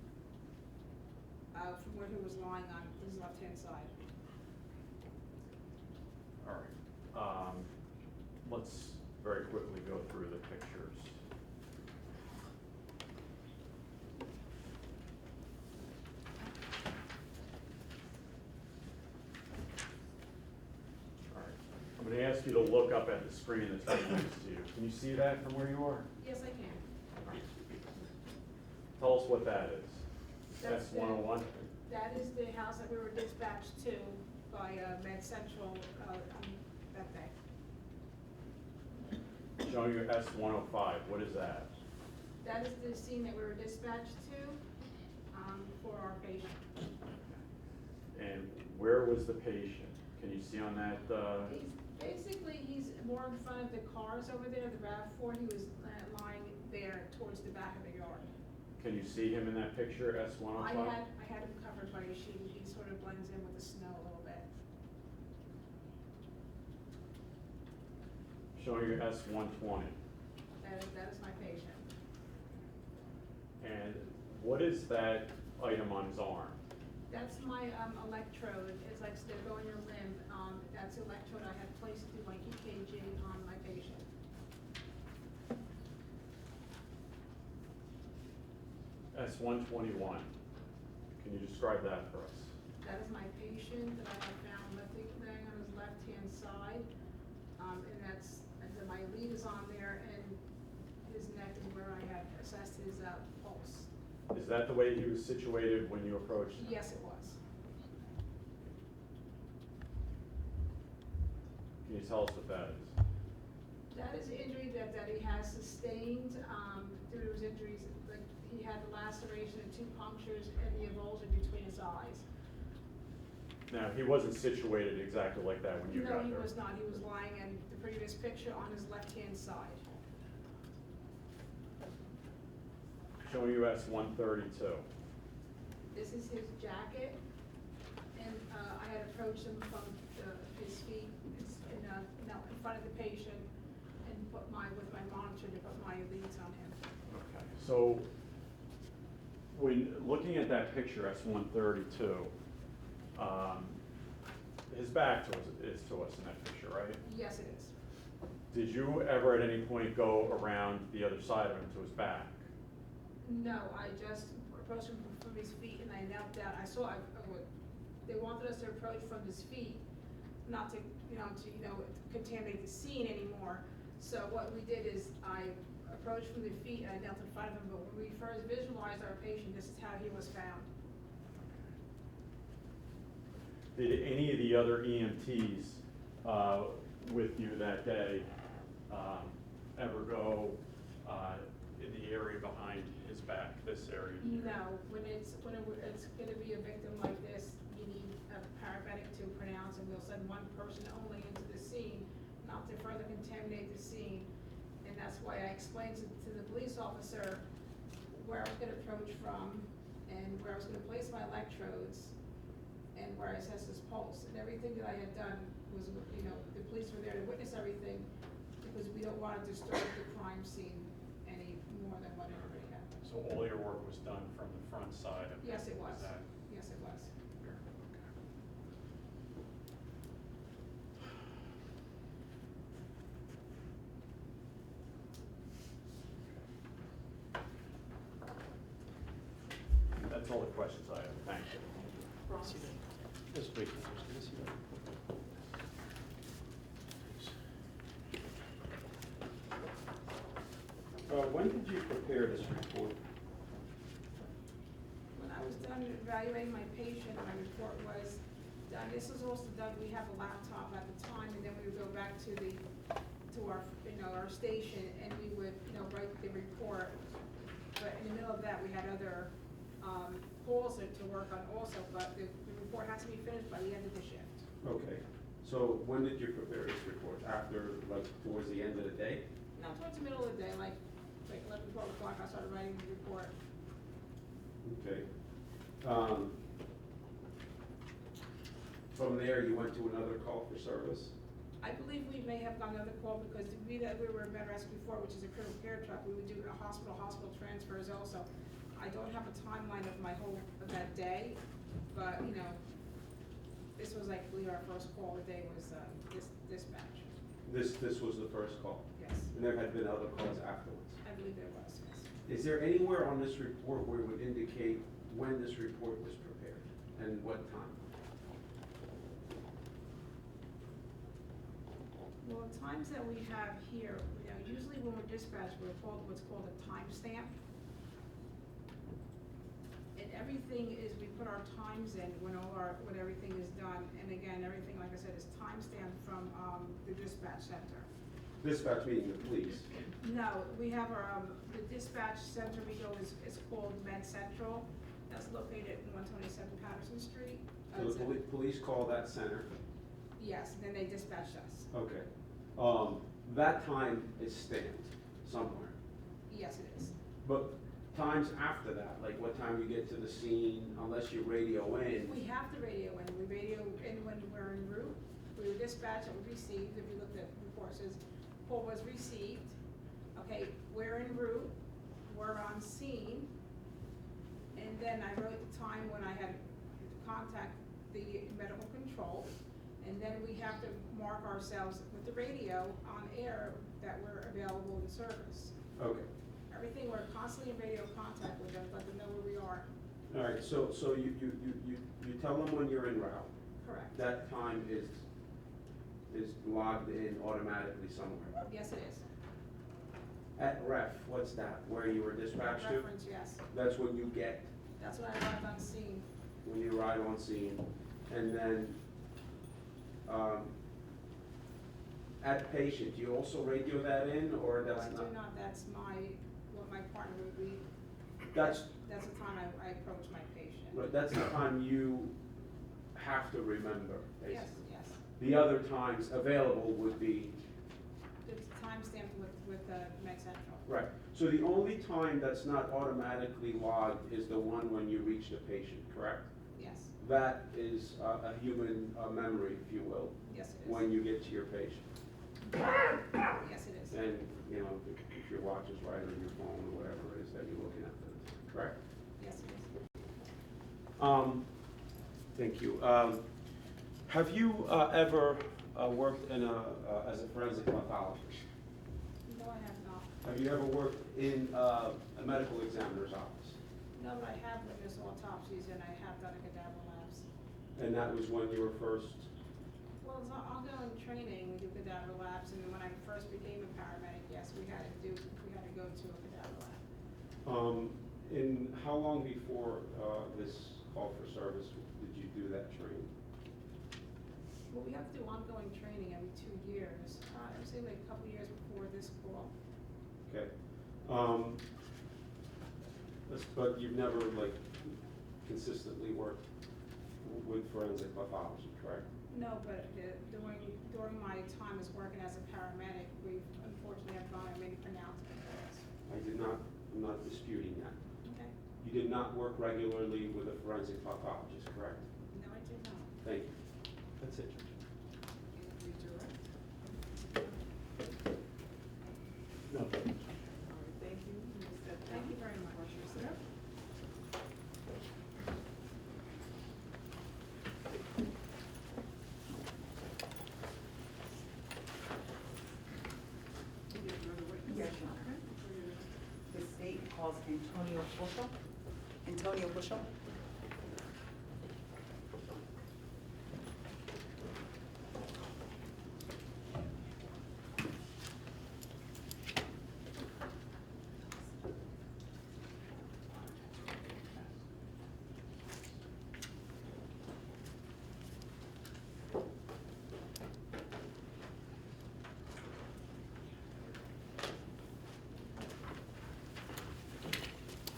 from where he was lying on his left-hand side. All right. Let's very quickly go through the pictures. All right. I'm going to ask you to look up at the screen that's right next to you. Can you see that from where you are? Yes, I can. Tell us what that is. That's the- S101? That is the house that we were dispatched to by Med Central on that day. Showing you S105. What is that? That is the scene that we were dispatched to for our patient. And where was the patient? Can you see on that? He's more in front of the cars over there, the RAV4. He was lying there towards the back of the yard. Can you see him in that picture, S105? I had him covered by a sheet. He sort of blends in with the snow a little bit. Showing you S120. That is my patient. And what is that item on his arm? That's my electrode. It's like they're going your limb. That's the electrode I had placed through my EKG on my patient. S121. Can you describe that for us? That is my patient that I have found laying on his left-hand side. And that's, my lead is on there, and his neck is where I had assessed his pulse. Is that the way he was situated when you approached him? Yes, it was. Can you tell us what that is? That is an injury that he has sustained due to his injuries. Like, he had a laceration and 2 punctures and the avulsion between his eyes. Now, he wasn't situated exactly like that when you got there? No, he was not. He was lying in the previous picture on his left-hand side. Showing you S132. This is his jacket, and I had approached him from his feet in front of the patient and with my monitor to put my leads on him. Okay. So, when looking at that picture, S132, his back is to us in that picture, right? Yes, it is. Did you ever at any point go around the other side of him to his back? No, I just approached him from his feet and I knelt down. They wanted us to approach from his feet, not to contaminate the scene anymore. So what we did is I approached from the feet and I knelt in front of him, but when we first visualized our patient, this is how he was found. Did any of the other EMTs, with you that day, ever go in the area behind his back, this area here? No, when it's gonna be a victim like this, you need a paramedic to pronounce, and we'll send one person only into the scene, not to further contaminate the scene. And that's why I explained to the police officer where I was gonna approach from, and where I was gonna place my electrodes, and where I assessed his pulse. And everything that I had done was, you know, the police were there to witness everything, because we don't wanna disturb the crime scene any more than what already happened. So all your work was done from the front side of? Yes, it was. Is that Yes, it was. fair? Okay. That's all the questions I have. Thank you. Yes, please. When did you prepare this report? When I was done evaluating my patient, my report was done. This was also done, we have a laptop at the time, and then we would go back to our, you know, our station, and we would, you know, write the report. But in the middle of that, we had other calls to work on also, but the report has to be finished by the end of the shift. Okay, so when did you prepare this report? After, like, towards the end of the day? Now, towards the middle of the day, like 11, 12 o'clock, I started writing the report. Okay. From there, you went to another call for service? I believe we may have done another call, because we were in bed rest before, which is a critical care truck, we would do hospital transfers also. I don't have a timeline of of that day, but, you know, this was like, I believe our first call of the day was, this dispatch. This was the first call? Yes, And there had been other calls afterwards? I believe there was, yes. Is there anywhere on this report where it would indicate when this report was prepared and what time? Well, the times that we have here, you know, usually when we're dispatched, we're called what's called a timestamp. And everything is, we put our times in when everything is done, and again, everything, like I said, is timestamped from, the dispatch center. Dispatch meaning the police? No, we have our, the dispatch center we go is called Med Central, that's located in 127 Patterson Street. So the police call that center? Yes, then they dispatch us. Okay. That time is stamped somewhere. Yes, it is. But times after that, like what time you get to the scene, unless you radio in? We have to radio in. We radio in when we're en route. We were dispatched and we received, if you look at the report, it says, call was received. Okay, we're en route, we're on scene. And then I wrote the time when I had to contact the medical control. And then we have to mark ourselves with the radio on air that we're available in service. Okay. Everything, we're constantly in radio contact with them, let them know where we are. All right, so you tell them when you're en route. Correct. That time is logged in automatically somewhere. Yes, it is. At ref, what's that? Where you were dispatched to? Reference, yes. That's when you get, That's when I arrived on scene. when you arrive on scene. And then, at patient, do you also radio that in, or No, that's I not? do not, that's what my partner would be, That's, that's the time I approach my patient. right, that's the time you have to remember, Yes, basically. yes. The other times available would be, It's timestamped with Med Central. right, so the only time that's not automatically logged is the one when you reach the patient, correct? Yes, That is a human memory, if you will, yes it is. when you get to your patient. Yes, it is. And, you know, if your watch is right or your phone or whatever it is that you're looking at, correct? Yes, it is. Thank you. Have you ever worked in as a forensic pathologist? No, I have not. Have you ever worked in a medical examiner's office? No, but I have witnessed autopsies and I have done a cadaver labs. And that was when you were first? Well, it's ongoing training, we do cadaver labs, and then when I first became a paramedic, yes, we had to go to a cadaver lab. In how long before this call for service did you do that training? Well, we have to do ongoing training every 2 years. I would say like a couple years before this fall. Okay. But you've never like consistently worked with forensic pathology, correct? No, but during my time as working as a paramedic, we've unfortunately have gotten many pronouncements for us. I'm not disputing that. Okay. You did not work regularly with a forensic pathologist, correct? No, I did not. Thank you. That's it. Redirect. No. All right, thank you. You may step down. Thank you very much. Watch your step. You have another witness? Yes, Your Honor. Okay. The state calls Antonio Bushel. Antonio Bushel.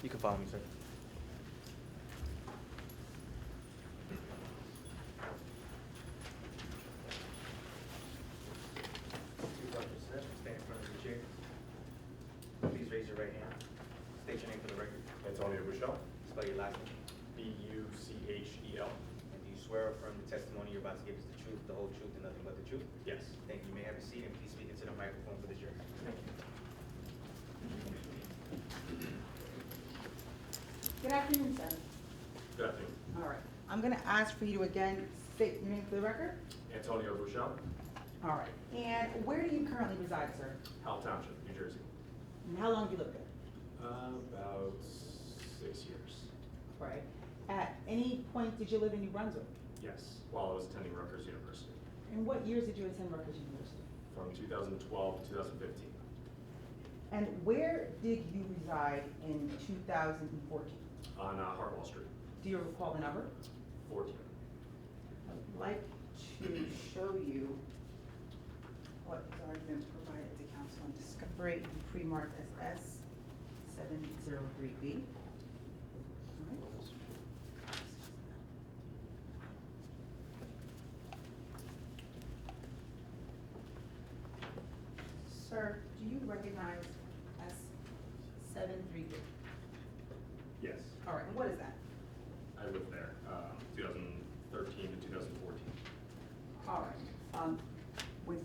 You can follow me, sir. Please help yourself. Stand in front of the chair. Please raise your right hand. State your name for the record. Antonio Bushel, Spell your last name. B-U-C-H-E-L. And do you swear or affirm the testimony you're about to give is the truth, the whole truth, and nothing but the truth? Yes. Thank you. You may have a seat, and please speak into the microphone for the jury. Good afternoon, sir. Good afternoon. All right. I'm going to ask for you to again state your name for the record. Antonio Bushel, All right. And where do you currently reside, sir? Howell Township, New Jersey. And how long have you lived there? About 6 years. Right. At any point did you live in New Brunswick? Yes, while I was attending Rutgers University. And what years did you attend Rutgers University? From 2012 to 2015. And where did you reside in 2014? On Hartwell Street, Do you recall the number? 14. I'd like to show you what has already been provided to council on discovery and pre-marked as S703B. Sir, do you recognize S73B? Yes, All right, and what is that? I lived there, 2013 to 2014. All right, with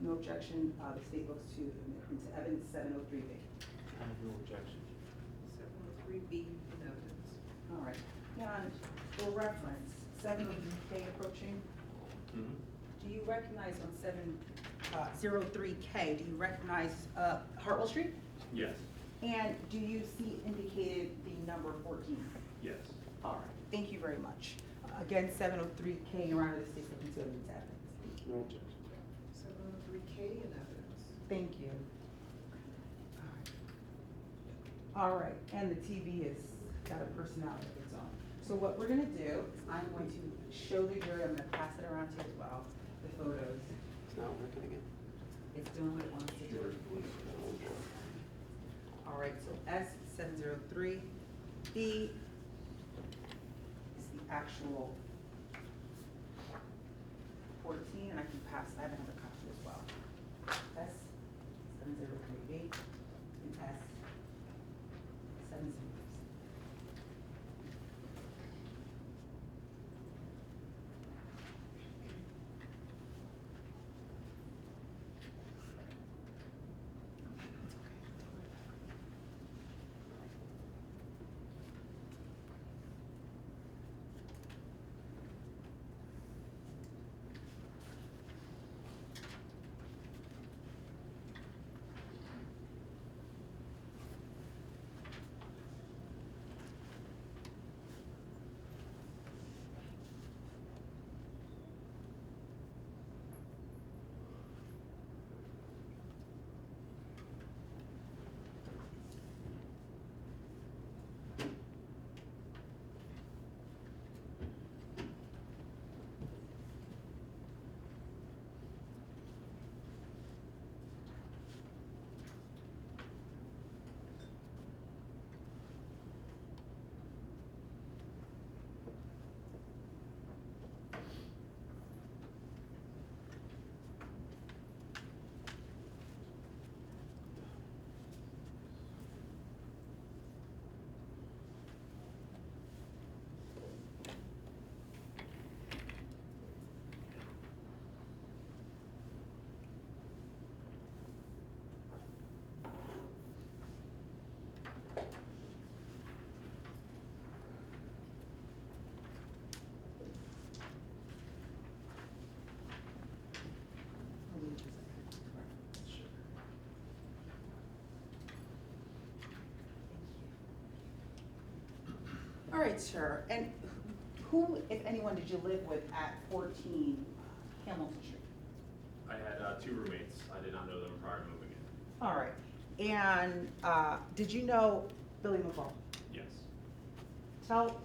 no objection, the state looks to admit into evidence 703B. I have no objection. 703B in evidence. All right, and for reference, 703K approaching, Mm-hmm. do you recognize on 703K, do you recognize Hartwell Street? Yes, And do you see indicated the number 14? yes. All right, thank you very much. Again, 703K, Your Honor, the state's looking to admit to evidence. No objection. 703K in evidence. Thank you. All right, and the TV has got a personality of its own. So what we're gonna do is I'm going to show the jury, I'm gonna pass it around to you as well, the photos. It's not working again. It's doing what it wants to do. All right, so S703B is the actual 14, and I can pass, I have another copy as well. S703B and S706. All right, sir. And who, if anyone, did you live with at 14 Hamilton Street? I had 2 roommates. I did not know them prior to moving in. All right. And did you know Billy McCall? Yes.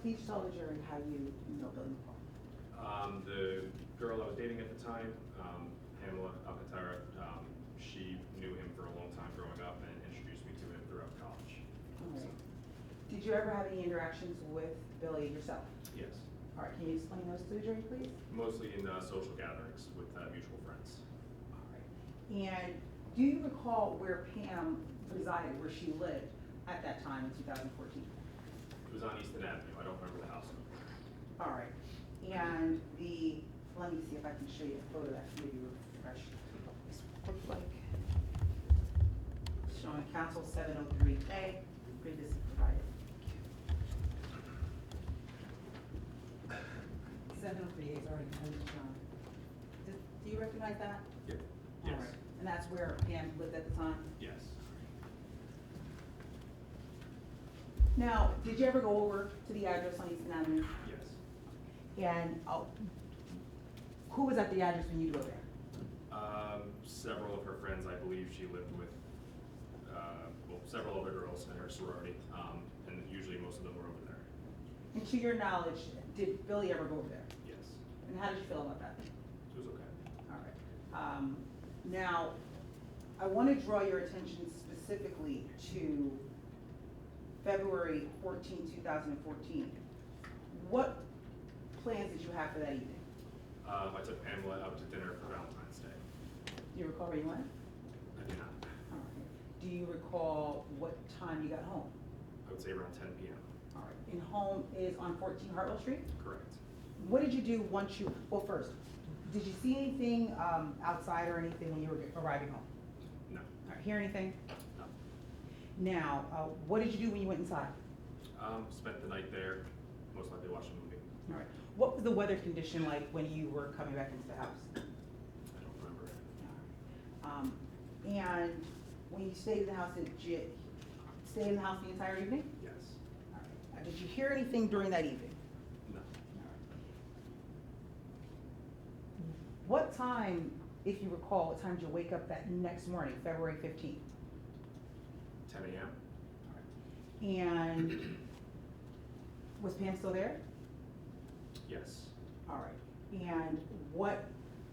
Please tell the jury how you know Billy McCall. The girl I was dating at the time, Pamela Alcantara, she knew him for a long time growing up and introduced me to him throughout college. All right. Did you ever have any interactions with Billy yourself? Yes. All right, can you explain those to the jury, please? Mostly in social gatherings with mutual friends. All right. And do you recall where Pam resided, where she lived at that time in 2014? It was on Easton Avenue. I don't remember the house number. All right. And let me see if I can show you a photo that maybe refresh. This look like, showing council 703A, previously provided. 703A is already shown. Do you recognize that? Yep. All Yes. right. And that's where Pam lived at the time? Yes. Now, did you ever go over to the address on Easton Avenue? Yes. And who was at the address when you go there? Several of her friends, I believe she lived with, several other girls in her sorority, and usually most of them were over there. And to your knowledge, did Billy ever go over there? Yes. And how did you feel about that? It was okay. All right. Now, I want to draw your attention specifically to February 14, 2014. What plans did you have for that evening? I took Pamela out to dinner for Valentine's Day. Do you recall where you went? I do not. All right. Do you recall what time you got home? I would say around 10 p.m. All right. And home is on 14 Hartwell Street? Correct. What did you do once you, well, first, did you see anything outside or anything when you were arriving home? No. All right. Hear anything? No. Now, what did you do when you went inside? Spent the night there, most likely watching a movie. All right. What was the weather condition like when you were coming back into the house? I don't remember. And when you stayed in the house, did you stay in the house the entire evening? Yes. All right. Did you hear anything during that evening? No. What time, if you recall, what time did you wake up that next morning, February 15th? 10 a.m. And was Pam still there? Yes. All right. And what,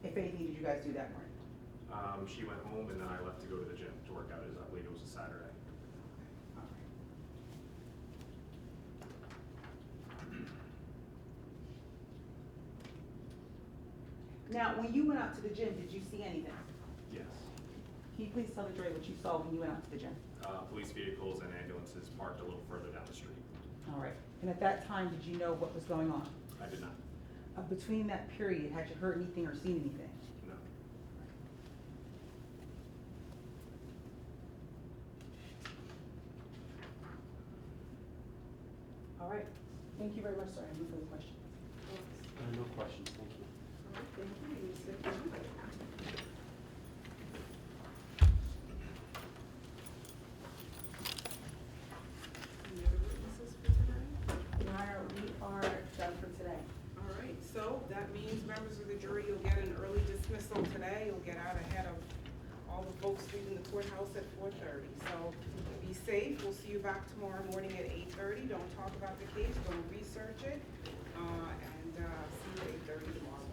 if anything, did you guys do that morning? She went home and then I left to go to the gym to work out, as I believe it was a Saturday. All right. Now, when you went out to the gym, did you see anything? Yes. Can you please tell the jury what you saw when you went out to the gym? Police vehicles and ambulances parked a little further down the street. All right. And at that time, did you know what was going on? I did not. Between that period, had you heard anything or seen anything? No. All right. Thank you very much, sir. I have no further questions. No questions, thank you. All right, thank you. You sit down. Any other witnesses for tonight? Your Honor, we are done for today. All right, so that means members of the jury, you'll get an early dismissal today. You'll get out ahead of all the folks leaving the courthouse at 4:30. So be safe. We'll see you back tomorrow morning at 8:30. Don't talk about the case, don't research it. And see you at 8:30 tomorrow.